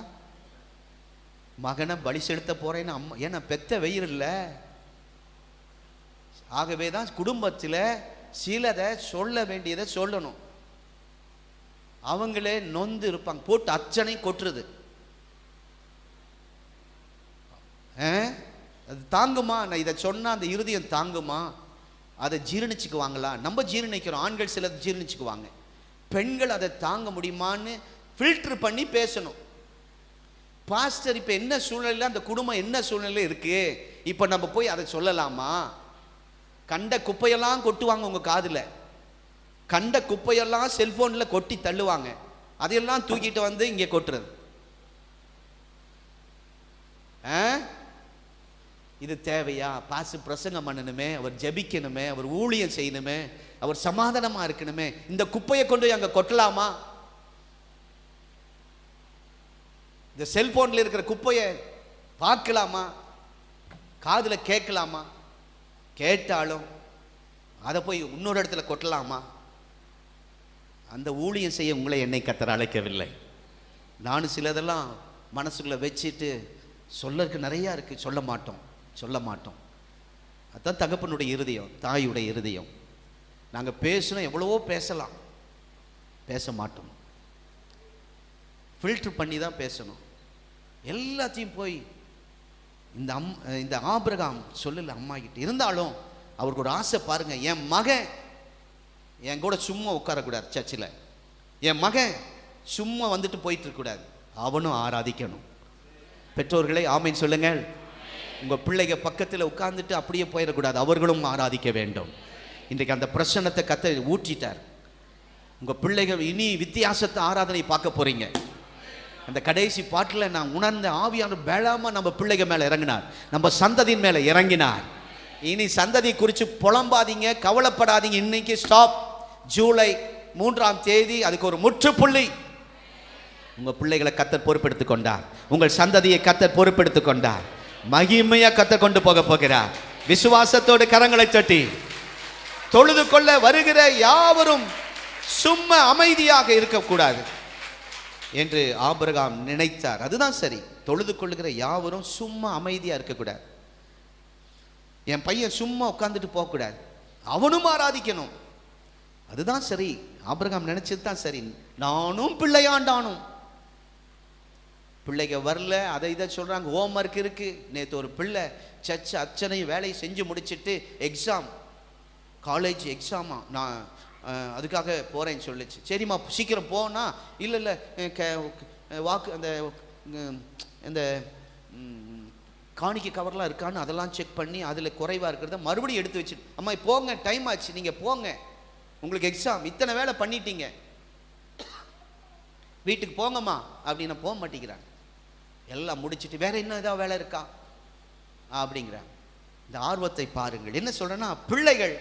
மகனை பலி செலுத்த போறேன்னு அம்மா, ஏன்னா பெத்த வெயில் இல்லை. ஆகவே தான் குடும்பத்தில் சிலதை சொல்ல வேண்டியதை சொல்லணும். அவங்களே நொந்து இருப்பாங்க, போட்டு அச்சனை கொட்டுறது. அது தாங்குமா? நான் இதை சொன்னால் அந்த இருதயம் தாங்குமா? அதை ஜீரணிச்சுக்குவாங்களா? நம்ம ஜீரணிக்கிறோம், ஆண்கள் சிலர் ஜீரணிச்சுக்குவாங்க. பெண்கள் அதை தாங்க முடியுமான்னு ஃபில்டர் பண்ணி பேசணும். பாஸ்டர் இப்போ என்ன சூழ்நிலையில், அந்த குடும்பம் என்ன சூழ்நிலை இருக்கு, இப்போ நம்ம போய் அதை சொல்லலாமா? கண்ட குப்பையெல்லாம் கொட்டுவாங்க உங்கள் காதில், கண்ட குப்பையெல்லாம் செல்போனில் கொட்டி தள்ளுவாங்க, அதையெல்லாம் தூக்கிட்டு வந்து இங்கே கொட்டுறது. இது தேவையா? பாசு பிரசங்கம் பண்ணணுமே, அவர் ஜெபிக்கணுமே, அவர் ஊழியம் செய்யணுமே, அவர் சமாதானமாக இருக்கணுமே, இந்த குப்பையை கொண்டு அங்கே கொட்டலாமா? இந்த செல்போனில் இருக்கிற குப்பையை பார்க்கலாமா? காதில் கேட்கலாமா? கேட்டாலும் அதை போய் இன்னொரு இடத்துல கொட்டலாமா? அந்த ஊழியம் செய்ய உங்களை என்னை கர்த்தர் அழைக்கவில்லை. நானும் சிலதெல்லாம் மனசுக்குள்ளே வச்சுட்டு சொல்லறதுக்கு நிறையா இருக்குது, சொல்ல மாட்டோம். அதுதான் தகப்பனுடைய இருதயம், தாயுடைய இருதயம். நாங்கள் பேசணும், எவ்வளவோ பேசலாம், பேச மாட்டோம். ஃபில்டர் பண்ணி தான் பேசணும். எல்லாத்தையும் போய் இந்த ஆபிரகாம் சொல்லல அம்மா கிட்ட. இருந்தாலும் அவருக்கு ஒரு ஆசை பாருங்க, என் மகன் என் கூட சும்மா உட்காரக்கூடாது சர்ச்சில், என் மகன் சும்மா வந்துட்டு போயிட்டு இருக்கக்கூடாது. அவனும் ஆராதிக்கணும். பெற்றோர்களே ஆமீன் சொல்லுங்கள். உங்கள் பிள்ளைங்க பக்கத்தில் உட்கார்ந்துட்டு அப்படியே போயிடக்கூடாது, அவர்களும் ஆராதிக்க வேண்டும். இன்றைக்கு அந்த பிரசன்னத்தை கர்த்தர் ஊற்றிட்டார். உங்கள் பிள்ளைகள் இனி வித்தியாசத்தை ஆராதனை பார்க்க போறீங்க. அந்த கடைசி பாட்டில் நான் உணர்ந்த ஆவியான பலமாக நம்ம பிள்ளைங்க மேலே இறங்கினார், நம்ம சந்ததியின் மேலே இறங்கினார். இனி சந்ததி குறித்து புலம்பாதீங்க, கவலைப்படாதீங்க. இன்னைக்கு ஸ்டாப். ஜூலை 3ஆம் தேதி அதுக்கு ஒரு முற்றுப்புள்ளி. உங்கள் பிள்ளைகளை கர்த்தர் பொறுப்பெடுத்துக் கொண்டார், உங்கள் சந்ததியை கர்த்தர் பொறுப்பெடுத்துக் கொண்டார். மகிமையா கர்த்தர் கொண்டு போக போகிறார். விசுவாசத்தோடு கரங்களை தட்டி தொழுது கொள்ள வருகிற யாவரும் சும்மா அமைதியாக இருக்கக்கூடாது என்று ஆபிரகாம் நினைத்தார். அதுதான் சரி. தொழுது கொள்ளுகிற யாவரும் சும்மா அமைதியா இருக்கக்கூடாது. என் பையன் சும்மா உட்கார்ந்துட்டு போகக்கூடாது, அவனும் ஆராதிக்கணும். அதுதான் சரி. ஆபிரகாம் நினைச்சது தான் சரி. நானும் பிள்ளையாண்டானும். பிள்ளைங்க வரல, அதை இதை சொல்றாங்க, ஹோம்ஒர்க் இருக்கு. நேற்று ஒரு பிள்ளை சர்ச் அச்சனை வேலையை செஞ்சு முடிச்சுட்டு எக்ஸாம், காலேஜ் எக்ஸாமா, நான் அதுக்காக போகிறேன்னு சொல்லிச்சு. சரிம்மா சீக்கிரம் போனா, இல்லை இல்லை வாக்கு அந்த இந்த காணிக்கை கவர்லாம் இருக்கான்னு அதெல்லாம் செக் பண்ணி அதில் குறைவாக இருக்கிறத மறுபடியும் எடுத்து வச்சு, அம்மா போங்க டைம் ஆச்சு, நீங்கள் போங்க, உங்களுக்கு எக்ஸாம், இத்தனை வேலை பண்ணிட்டீங்க, வீட்டுக்கு போங்கம்மா அப்படின்னா போக மாட்டேங்கிறாங்க. எல்லாம் முடிச்சுட்டு வேற என்ன ஏதாவது வேலை இருக்கா அப்படிங்கிறாங்க. இந்த ஆர்வத்தை பாருங்கள். என்ன சொல்றேன்னா, பிள்ளைகள்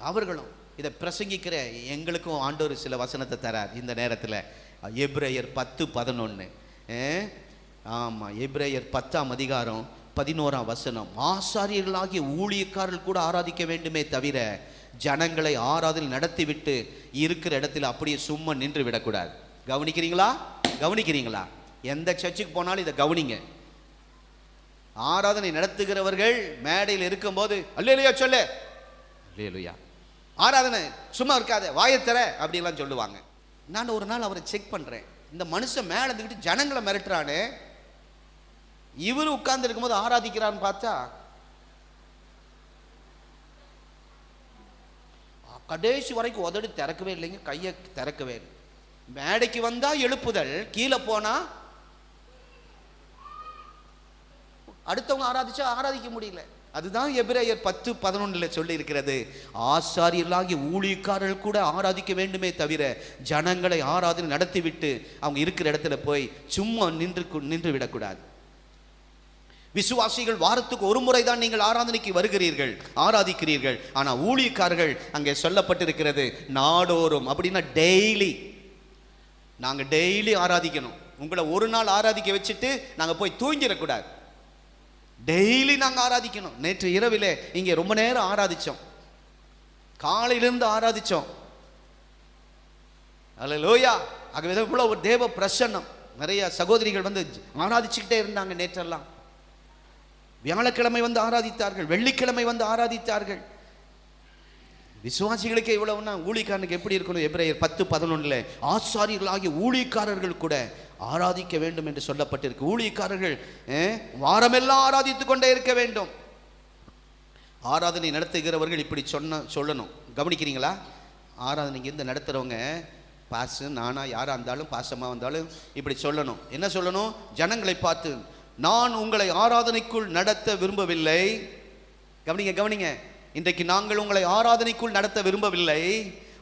அவர்களும் இதை பிரசங்கிக்கிற எங்களுக்கும் ஆண்டவர் சில வசனத்தை தரார் இந்த நேரத்தில். எபிரேயர் 10:11. ஆமாம், எபிரேயர் 10ஆம் அதிகாரம் 11ஆம் வசனம். ஆசாரியர்களாகிய ஊழியக்காரர்கள் கூட ஆராதிக்க வேண்டுமே தவிர ஜனங்களை ஆராதனை நடத்திவிட்டு இருக்கிற இடத்துல அப்படியே சும்மா நின்று விடக்கூடாது. கவனிக்கிறீங்களா? கவனிக்கிறீங்களா? எந்த சர்ச்சுக்கு போனாலும் இதை கவனிங்க. ஆராதனை நடத்துகிறவர்கள் மேடையில் இருக்கும்போது அல்லேலூயா சொல்லு, அல்லேலூயா, ஆராதனை சும்மா இருக்காத, வாயத்தர அப்படின்லாம் சொல்லுவாங்க. நான் ஒரு நாள் அவரை செக் பண்றேன். இந்த மனுஷன் மேலே இருந்துக்கிட்டு ஜனங்களை மிரட்டுறானே, இவரு உட்கார்ந்து இருக்கும்போது ஆராதிக்கிறான்னு பார்த்தா கடைசி வரைக்கும் உதடு திறக்கவே இல்லைங்க, கையை திறக்கவே இல்லை. மேடைக்கு வந்தா எழுப்புதல், கீழே போனா அடுத்தவங்க ஆராதிச்சா ஆராதிக்க முடியல. அதுதான் எபிரேயர் 10:11 சொல்லி இருக்கிறது. ஆசாரியர்களாகிய ஊழியக்காரர்கள் கூட ஆராதிக்க வேண்டுமே தவிர ஜனங்களை ஆராதனை நடத்திவிட்டு அவங்க இருக்கிற இடத்துல போய் சும்மா நின்று விடக்கூடாது. விசுவாசிகள் வாரத்துக்கு ஒரு முறை தான் நீங்கள் ஆராதனைக்கு வருகிறீர்கள், ஆராதிக்கிறீர்கள். ஆனால் ஊழியக்காரர்கள் அங்கே சொல்லப்பட்டிருக்கிறது நாடோறும். அப்படின்னா டெய்லி. நாங்கள் டெய்லி ஆராதிக்கணும். உங்களை ஒரு நாள் ஆராதிக்க வச்சுட்டு நாங்கள் போய் தூங்கிடக்கூடாது. டெய்லி நாங்கள் ஆராதிக்கணும். நேற்று இரவிலே இங்கே ரொம்ப நேரம் ஆராதிச்சோம், காலையிலிருந்து ஆராதிச்சோம். அல்லேலூயா. ஆகவே இவ்வளோ ஒரு தேவ பிரசன்னம். நிறைய சகோதரிகள் வந்து ஆராதிச்சுக்கிட்டே இருந்தாங்க. நேற்றெல்லாம் வியாழக்கிழமை வந்து ஆராதித்தார்கள், வெள்ளிக்கிழமை வந்து ஆராதித்தார்கள். விசுவாசிகளுக்கு இவ்வளவுனா ஊழியக்காரனுக்கு எப்படி இருக்கணும்? எபிரேயர் 10:11 ஆசாரியர்களாகிய ஊழியக்காரர்கள் கூட ஆராதிக்க வேண்டும் என்று சொல்லப்பட்டிருக்கு. ஊழியக்காரர்கள் வாரமெல்லாம் ஆராதித்துக் கொண்டே இருக்க வேண்டும். ஆராதனை நடத்துகிறவர்கள் இப்படி சொல்லணும். கவனிக்கிறீங்களா? ஆராதனைக்கு இருந்து நடத்துறவங்க பாசு நானா யாரா இருந்தாலும் பாசமா வந்தாலும் இப்படி சொல்லணும். என்ன சொல்லணும்? ஜனங்களை பார்த்து, நான் உங்களை ஆராதனைக்குள் நடத்த விரும்பவில்லை. கவனிங்க கவனிங்க. இன்றைக்கு நாங்கள் உங்களை ஆராதனைக்குள் நடத்த விரும்பவில்லை,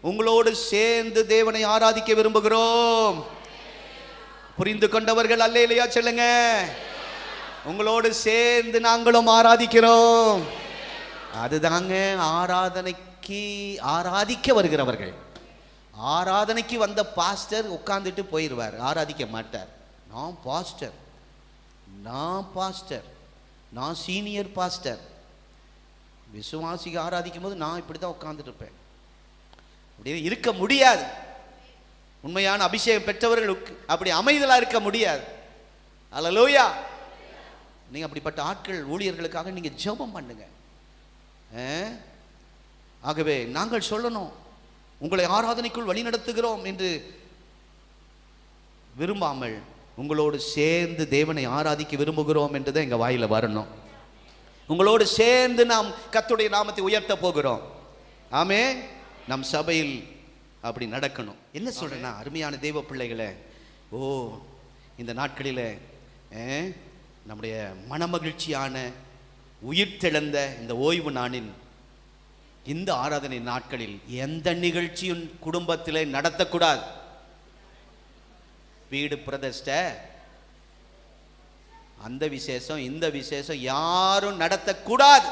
உங்களோடு சேர்ந்து தேவனை ஆராதிக்க விரும்புகிறோம். புரிந்து கொண்டவர்கள் அல்லேலூயா சொல்லுங்க. உங்களோடு சேர்ந்து நாங்களும் ஆராதிக்கிறோம். அதுதாங்க ஆராதனைக்கு ஆராதிக்க வருகிறவர்கள். ஆராதனைக்கு வந்த பாஸ்டர் உட்கார்ந்துட்டு போயிடுவார், ஆராதிக்க மாட்டார். நான் பாஸ்டர், நான் சீனியர் பாஸ்டர். விசுவாசிக்கு ஆராதிக்கும் போது நான் இப்படி தான் உட்கார்ந்துட்டு இருப்பேன். அப்படியே இருக்க முடியாது. உண்மையான அபிஷேகம் பெற்றவர்களுக்கு அப்படி அமைதலா இருக்க முடியாது. அல்லேலூயா. நீங்க அப்படிப்பட்ட ஆட்கள் ஊழியர்களுக்காக நீங்க ஜெபம் பண்ணுங்க. ஆகவே நாங்கள் சொல்லணும், உங்களை ஆராதனைக்குள் வழி நடத்துகிறோம் என்று விரும்பாமல் உங்களோடு சேர்ந்து தேவனை ஆராதிக்க விரும்புகிறோம் என்றுதான் எங்க வாயில வரணும். உங்களோடு சேர்ந்து நாம் கர்த்தருடைய நாமத்தை உயர்த்த போகிறோம். ஆமே. நம் சபையில் அப்படி நடக்கணும். என்ன சொல்றேன்னா, அருமையான தேவ பிள்ளைகளே, ஓ, இந்த நாட்களில் நம்முடைய மனமகிழ்ச்சியான உயிர்த்தெழுந்த இந்த ஓய்வு நாளின் இந்த ஆராதனை நாட்களில் எந்த நிகழ்ச்சியும் குடும்பத்திலே நடத்தக்கூடாது. வீடு பிரதிஷ்டை, அந்த விசேஷம் இந்த விசேஷம் யாரும் நடத்தக்கூடாது.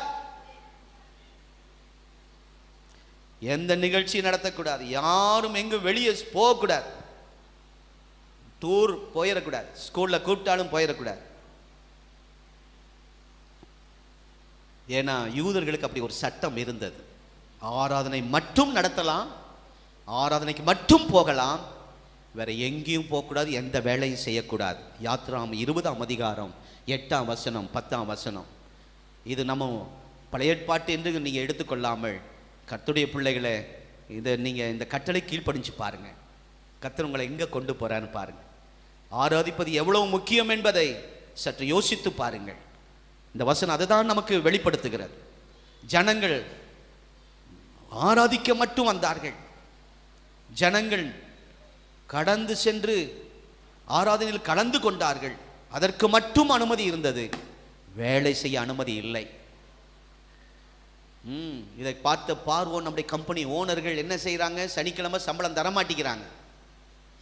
எந்த நிகழ்ச்சி நடத்தக்கூடாது. யாரும் எங்கும் வெளியே போகக்கூடாது. டூர் போயிடக்கூடாது. ஸ்கூல்ல கூப்பிட்டாலும் போயிடக்கூடாது. ஏன்னா யூதர்களுக்கு அப்படி ஒரு சட்டம் இருந்தது. ஆராதனை மட்டும் நடத்தலாம், ஆராதனைக்கு மட்டும் போகலாம், வேற எங்கேயும் போகக்கூடாது, எந்த வேலையும் செய்யக்கூடாது. யாத்ராம் 20ஆம் அதிகாரம் 8ஆம் வசனம் 10ஆம் வசனம். இது நம்ம பழைய ஏற்பாட்டு என்று நீங்கள் எடுத்துக்கொள்ளாமல் கர்த்தருடைய பிள்ளைகளை இதை நீங்கள் இந்த கட்டளை கீழ்ப்படிஞ்சு பாருங்க. கர்த்தர் உங்களை எங்கே கொண்டு போறான்னு பாருங்க. ஆராதிப்பது எவ்வளவு முக்கியம் என்பதை சற்று யோசித்து பாருங்கள். இந்த வசனம் அதை தான் நமக்கு வெளிப்படுத்துகிறது. ஜனங்கள் ஆராதிக்க மட்டும் வந்தார்கள். ஜனங்கள் கடந்து சென்று ஆராதனையில் கலந்து கொண்டார்கள். அதற்கு மட்டும் அனுமதி இருந்தது, வேலை செய்ய அனுமதி இல்லை. இதை பார்த்த பார்வோன் நம்முடைய கம்பெனி ஓனர்கள் என்ன செய்கிறாங்க? சனிக்கிழமை சம்பளம் தரமாட்டிக்கிறாங்க.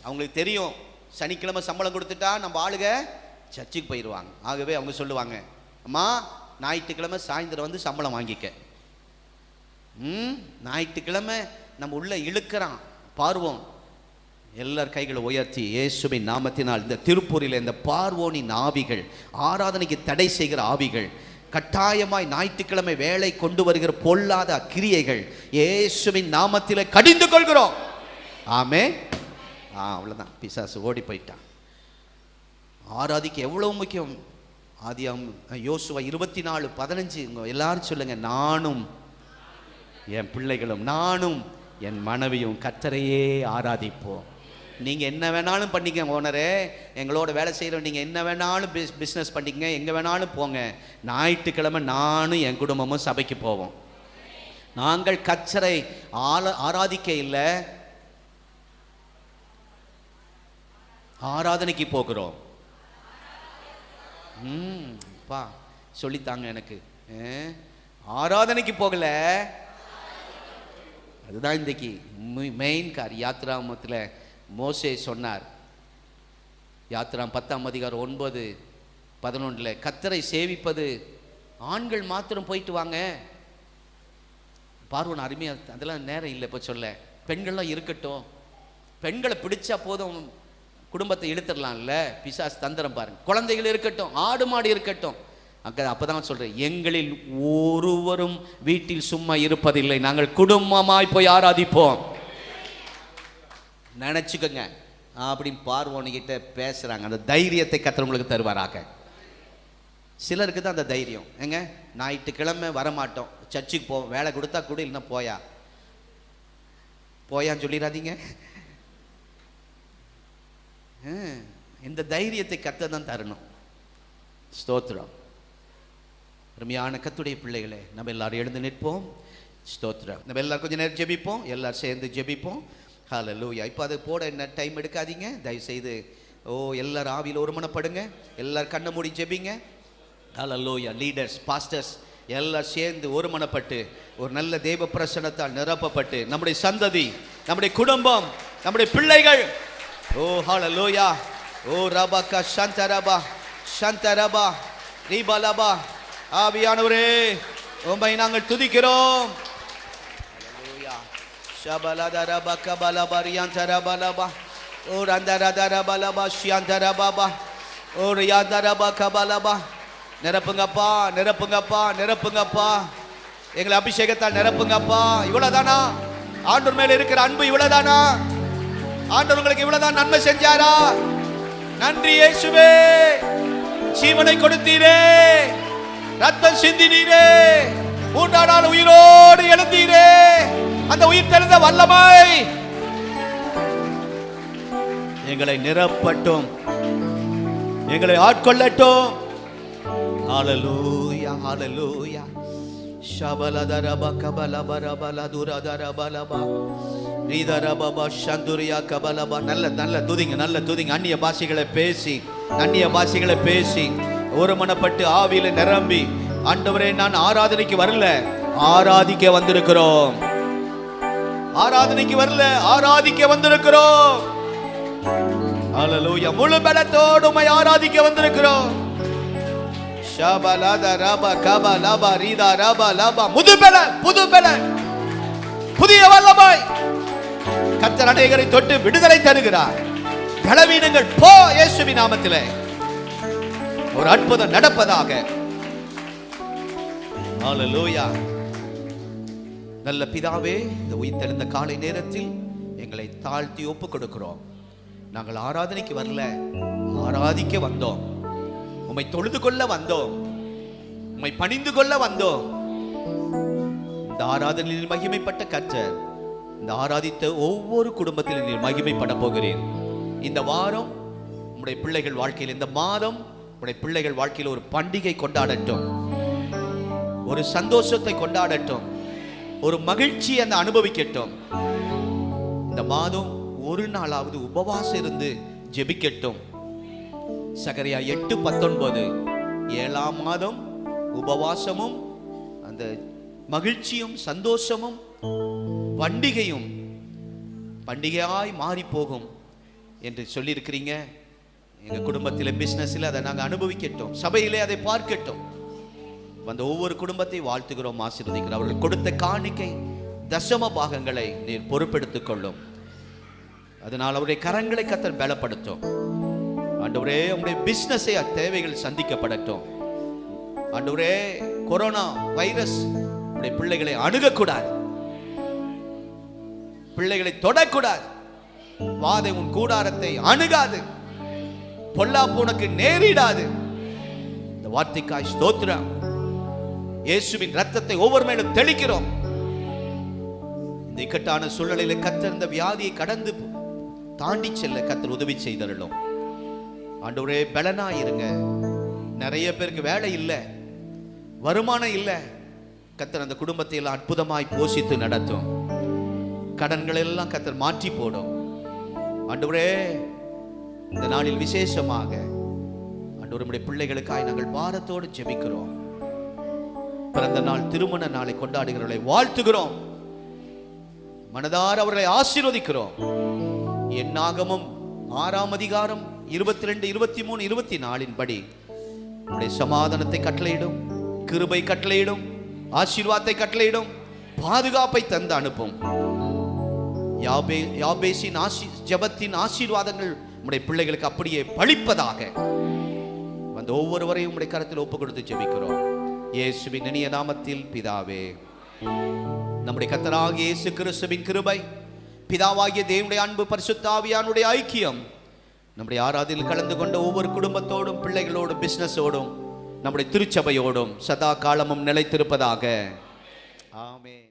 அவங்களுக்கு தெரியும், சனிக்கிழமை சம்பளம் கொடுத்துட்டா நம்ம ஆளுக சர்ச்சுக்கு போயிடுவாங்க. ஆகவே அவங்க சொல்லுவாங்க, அம்மா ஞாயிற்றுக்கிழமை சாயந்தரம் வந்து சம்பளம் வாங்கிக்க. ஞாயிற்றுக்கிழமை நம்ம உள்ள இழுக்கிறான் பார்வோன். எல்லார் கைகளை உயர்த்தி இயேசுவின் நாமத்தினால் இந்த திருப்பூரில் இந்த பார்வோனின் ஆவிகள், ஆராதனைக்கு தடை செய்கிற ஆவிகள், கட்டாயமாய் ஞாயிற்றுக்கிழமை வேலை கொண்டு வருகிற பொல்லாத கிரியைகள் இயேசுவின் நாமத்தில் கடிந்து கொள்கிறோம். ஆமே. அவ்வளோதான், பிசாசு ஓடி போயிட்டான். ஆராதிக்க எவ்வளவு முக்கியம். ஆதியாம் யோசுவா 24:15 எல்லாரும் சொல்லுங்க, நானும் என் பிள்ளைகளும் நானும் என் மனைவியும் கர்த்தரையே ஆராதிப்போம். நீங்கள் என்ன வேணாலும் பண்ணிக்க ஓனரே, எங்களோட வேலை செய்கிறோம், நீங்கள் என்ன வேணாலும் பிஸ்னஸ் பண்ணிக்கங்க, எங்கே வேணாலும் போங்க, ஞாயிற்றுக்கிழமை நானும் என் குடும்பமும் சபைக்கு போவோம். நாங்கள் கர்த்தரை ஆராதிக்க இல்லை, ஆராதனைக்கு போகிறோம். பா சொல்லித்தாங்க எனக்கு. ஆராதனைக்கு போகல, அதுதான் இன்றைக்கு மெயின் கார். யாத்ராமத்தில் மோசே சொன்னார், யாத்ராம் 10ஆம் அதிகாரம் 9-11, கர்த்தரை சேவிப்பது ஆண்கள் மாத்திரம் போயிட்டு வாங்க. பார்வன் அருமையாக, அதெல்லாம் நேரம் இல்லை இப்போ சொல்ல. பெண்கள்லாம் இருக்கட்டும், பெண்களை பிடிச்சா போதும், குடும்பத்தை இழுத்துடலாம்ல. பிசாசு தந்திரம் பாருங்க. குழந்தைகள் இருக்கட்டும், ஆடு மாடு இருக்கட்டும். அப்பதான் சொல்றேன், எங்களில் ஒருவரும் வீட்டில் சும்மா இருப்பதில்லை, நாங்கள் குடும்பமாய் போய் ஆராதிப்போம். நினைச்சுக்கோங்க அப்படின்னு பார்வோனிக்கிட்ட பேசுறாங்க. அந்த தைரியத்தை கர்த்தர் உங்களுக்கு தருவாராக. சிலருக்கு தான் அந்த தைரியம். ஏங்க ஞாயிற்றுக்கிழமை வரமாட்டோம், சர்ச்சுக்கு போவோம், வேலை கொடுத்தா கூட, இல்லைன்னா போயான்னு சொல்லிடாதீங்க. இந்த தைரியத்தை கர்த்தர் தான் தரணும். ஸ்தோத்திரம். அருமையான கர்த்தருடைய பிள்ளைகளே, நம்ம எல்லாரும் எழுந்து நிற்போம். ஸ்தோத்திரம். நம்ம எல்லாரும் கொஞ்சம் நேரம் ஜெபிப்போம், எல்லாரும் சேர்ந்து ஜெபிப்போம். ஹல்லேலூயா. இப்போ அது போட என்ன டைம் எடுக்காதீங்க தயவுசெய்து. எல்லாரும் ஆவியில் ஒருமனப்படுங்க, எல்லாரும் கண்ணை மூடி ஜெபிங்க. ஹல்லேலூயா. லீடர்ஸ், பாஸ்டர்ஸ் எல்லாரும் சேர்ந்து ஒருமனப்பட்டு ஒரு நல்ல தேவ பிரசன்னத்தால் நிரப்பப்பட்டு நம்முடைய சந்ததி, நம்முடைய குடும்பம், நம்முடைய பிள்ளைகள், ஹல்லேலூயா. ரபா சந்தரபா சந்தரபா ரீபலபா. ஆவியானவரே உம்மை நாங்கள் துதிக்கிறோம். ஹல்லேலூயா. ஷபலதரபா கபலபரியாந்தரபலபா ரந்தரதரபலபா ஷியாந்தரபா ரியாந்தரபா கபலபா. நிரப்புங்கப்பா, நிரப்புங்கப்பா, நிரப்புங்கப்பா. எங்களை அபிஷேகத்தால் நிரப்புங்கப்பா. இவ்வளவுதானா ஆண்டவர் மேல இருக்கிற அன்பு? இவ்வளவுதானா ஆண்டவர் உங்களுக்கு இவ்வளவுதான் நன்மை செஞ்சாரா? நன்றி இயேசுவே. ஜீவனை கொடுத்தீரே, ரத்தம் சிந்தினீரே, 3ஆம் நாள் உயிரோடு எழுந்தீரே. அந்த உயிர் தெழுந்த வல்லமை எங்களை நிரப்பட்டும், எங்களை ஆட்கொள்ளட்டும். ஹல்லேலூயா, ஹல்லேலூயா. ஷபலதரப கபலபரபல துரதரபலப ரீதரபபா சந்துரியா கபலபா. நல்ல துதிங்க. அந்நிய பாஷைகளை பேசி ஒருமனப்பட்டு ஆவியில நிரம்பி, ஆண்டவரே நான் ஆராதனைக்கு வரல, ஆராதிக்க வந்திருக்கிறோம். ஹல்லேலூயா. முழு பலத்தோடு உம்மை ஆராதிக்க வந்திருக்கிறோம். ஷபலத ரப கபலப ரீதா ரப லப. புது பல புதிய வல்லமை. கர்த்தர் அநேகரை தொட்டு விடுதலை தருகிறார். பலவீனங்கள் போ, இயேசுவின் நாமத்திலே ஒரு அற்புதம் நடப்பதாக. ஹல்லேலூயா. நல்ல பிதாவே, இந்த உயிர்த்தெழுந்த காலை நேரத்தில் எங்களை தாழ்த்தி ஒப்பு கொடுக்கிறோம். நாங்கள் ஆராதனைக்கு வரல, ஆராதிக்க வந்தோம். உம்மை தொழுது கொள்ள வந்தோம், உம்மை பணிந்து கொள்ள வந்தோம். இந்த ஆராதனையில் மகிமைப்பட்ட கர்த்தர், இந்த ஆராதித்த ஒவ்வொரு குடும்பத்திலும் நீர் மகிமைப்பட போகிறேன். இந்த வாரம் உம்முடைய பிள்ளைகள் வாழ்க்கையில், இந்த மாதம் உம்முடைய பிள்ளைகள் வாழ்க்கையில் ஒரு பண்டிகை கொண்டாடட்டும், ஒரு சந்தோஷத்தை கொண்டாடட்டும், ஒரு மகிழ்ச்சி அந்த அனுபவிக்கட்டும். இந்த மாதம் ஒரு நாளாவது உபவாசம் இருந்து ஜெபிக்கட்டும். சகரியா 8:19, 7ஆம் மாதம் உபவாசமும் அந்த மகிழ்ச்சியும் சந்தோஷமும் பண்டிகையாய் மாறி போகும் என்று சொல்லியிருக்கிறீங்க. எங்கள் குடும்பத்தில், பிஸ்னஸில் அதை நாங்கள் அனுபவிக்கட்டும், சபையிலே அதை பார்க்கட்டும். வந்த ஒவ்வொரு குடும்பத்தை வாழ்த்துகிறோம், ஆசீர்வதிக்கிறோம். அவர்கள் கொடுத்த காணிக்கை தசம பாகங்களை நீர் பொறுப்பெடுத்துக் கொள்ளும். அதனால் அவருடைய கரங்களை கர்த்தர் பலப்படுத்தும். ஆண்டவரே, உங்களுடைய பிசினஸை தேவைகள் சந்திக்கப்படட்டும். ஆண்டவரே, கொரோனா வைரஸ் உங்களுடைய பிள்ளைகளை அணுகக்கூடாது, பிள்ளைகளை தொடக்கூடாது. வாதை உன் கூடாரத்தை அணுகாது, பொல்லாப்பு உனக்கு நேரிடாது. இந்த வார்த்தைக்காய் ஸ்தோத்திரம். இயேசுவின் ரத்தத்தை ஒவ்வொரு மேலும் தெளிக்கிறோம். இந்த இக்கட்டான சூழ்நிலையில கர்த்தர் இந்த வியாதியை கடந்து தாண்டி செல்ல கர்த்தர் உதவி செய்தருளும். ஆண்டவரே, பலனாயிருங்க. நிறைய பேருக்கு வேலை இல்லை, வருமானம் இல்லை. கர்த்தர் அந்த குடும்பத்தை எல்லாம் அற்புதமாய் போஷித்து நடத்தும். கடன்கள் எல்லாம் கர்த்தர் மாற்றி போடும். ஆண்டவரே, இந்த நாளில் விசேஷமாக ஆண்டவருடைய பிள்ளைகளுக்காய் நாங்கள் பாரத்தோடு ஜெபிக்கிறோம். பிறந்த நாள், திருமண நாளை கொண்டாடுகிறவர்களை வாழ்த்துகிறோம். மனதார அவர்களை ஆசீர்வதிக்கிறோம். என்னாகமும் 6ஆம் அதிகாரம் 22, 23, 24 படி உடைய சமாதானத்தை கட்டளையிடும், கிருபை கட்டளையிடும், ஆசீர்வாதத்தை கட்டளையிடும், பாதுகாப்பை தந்து அனுப்பும். யாபேசின் ஜெபத்தின் ஆசீர்வாதங்கள் உடைய பிள்ளைகளுக்கு அப்படியே பழிப்பதாக. அந்த ஒவ்வொருவரையும் உடைய கரத்தில் ஒப்பு கொடுத்து ஜெபிக்கிறோம். இயேசுவின் இனிய நாமத்தில் பிதாவே. நம்முடைய கர்த்தராகிய இயேசு கிறிஸ்துவின் கிருபை, பிதாவாகிய தேவனுடைய அன்பு, பரிசுத்த ஆவியானுடைய ஐக்கியம் நம்முடைய ஆராதனையில் கலந்து கொண்ட ஒவ்வொரு குடும்பத்தோடும், பிள்ளைகளோடும், பிசினஸோடும், நம்முடைய திருச்சபையோடும் சதா காலமும் நிலைத்திருப்பதாக. ஆமென்.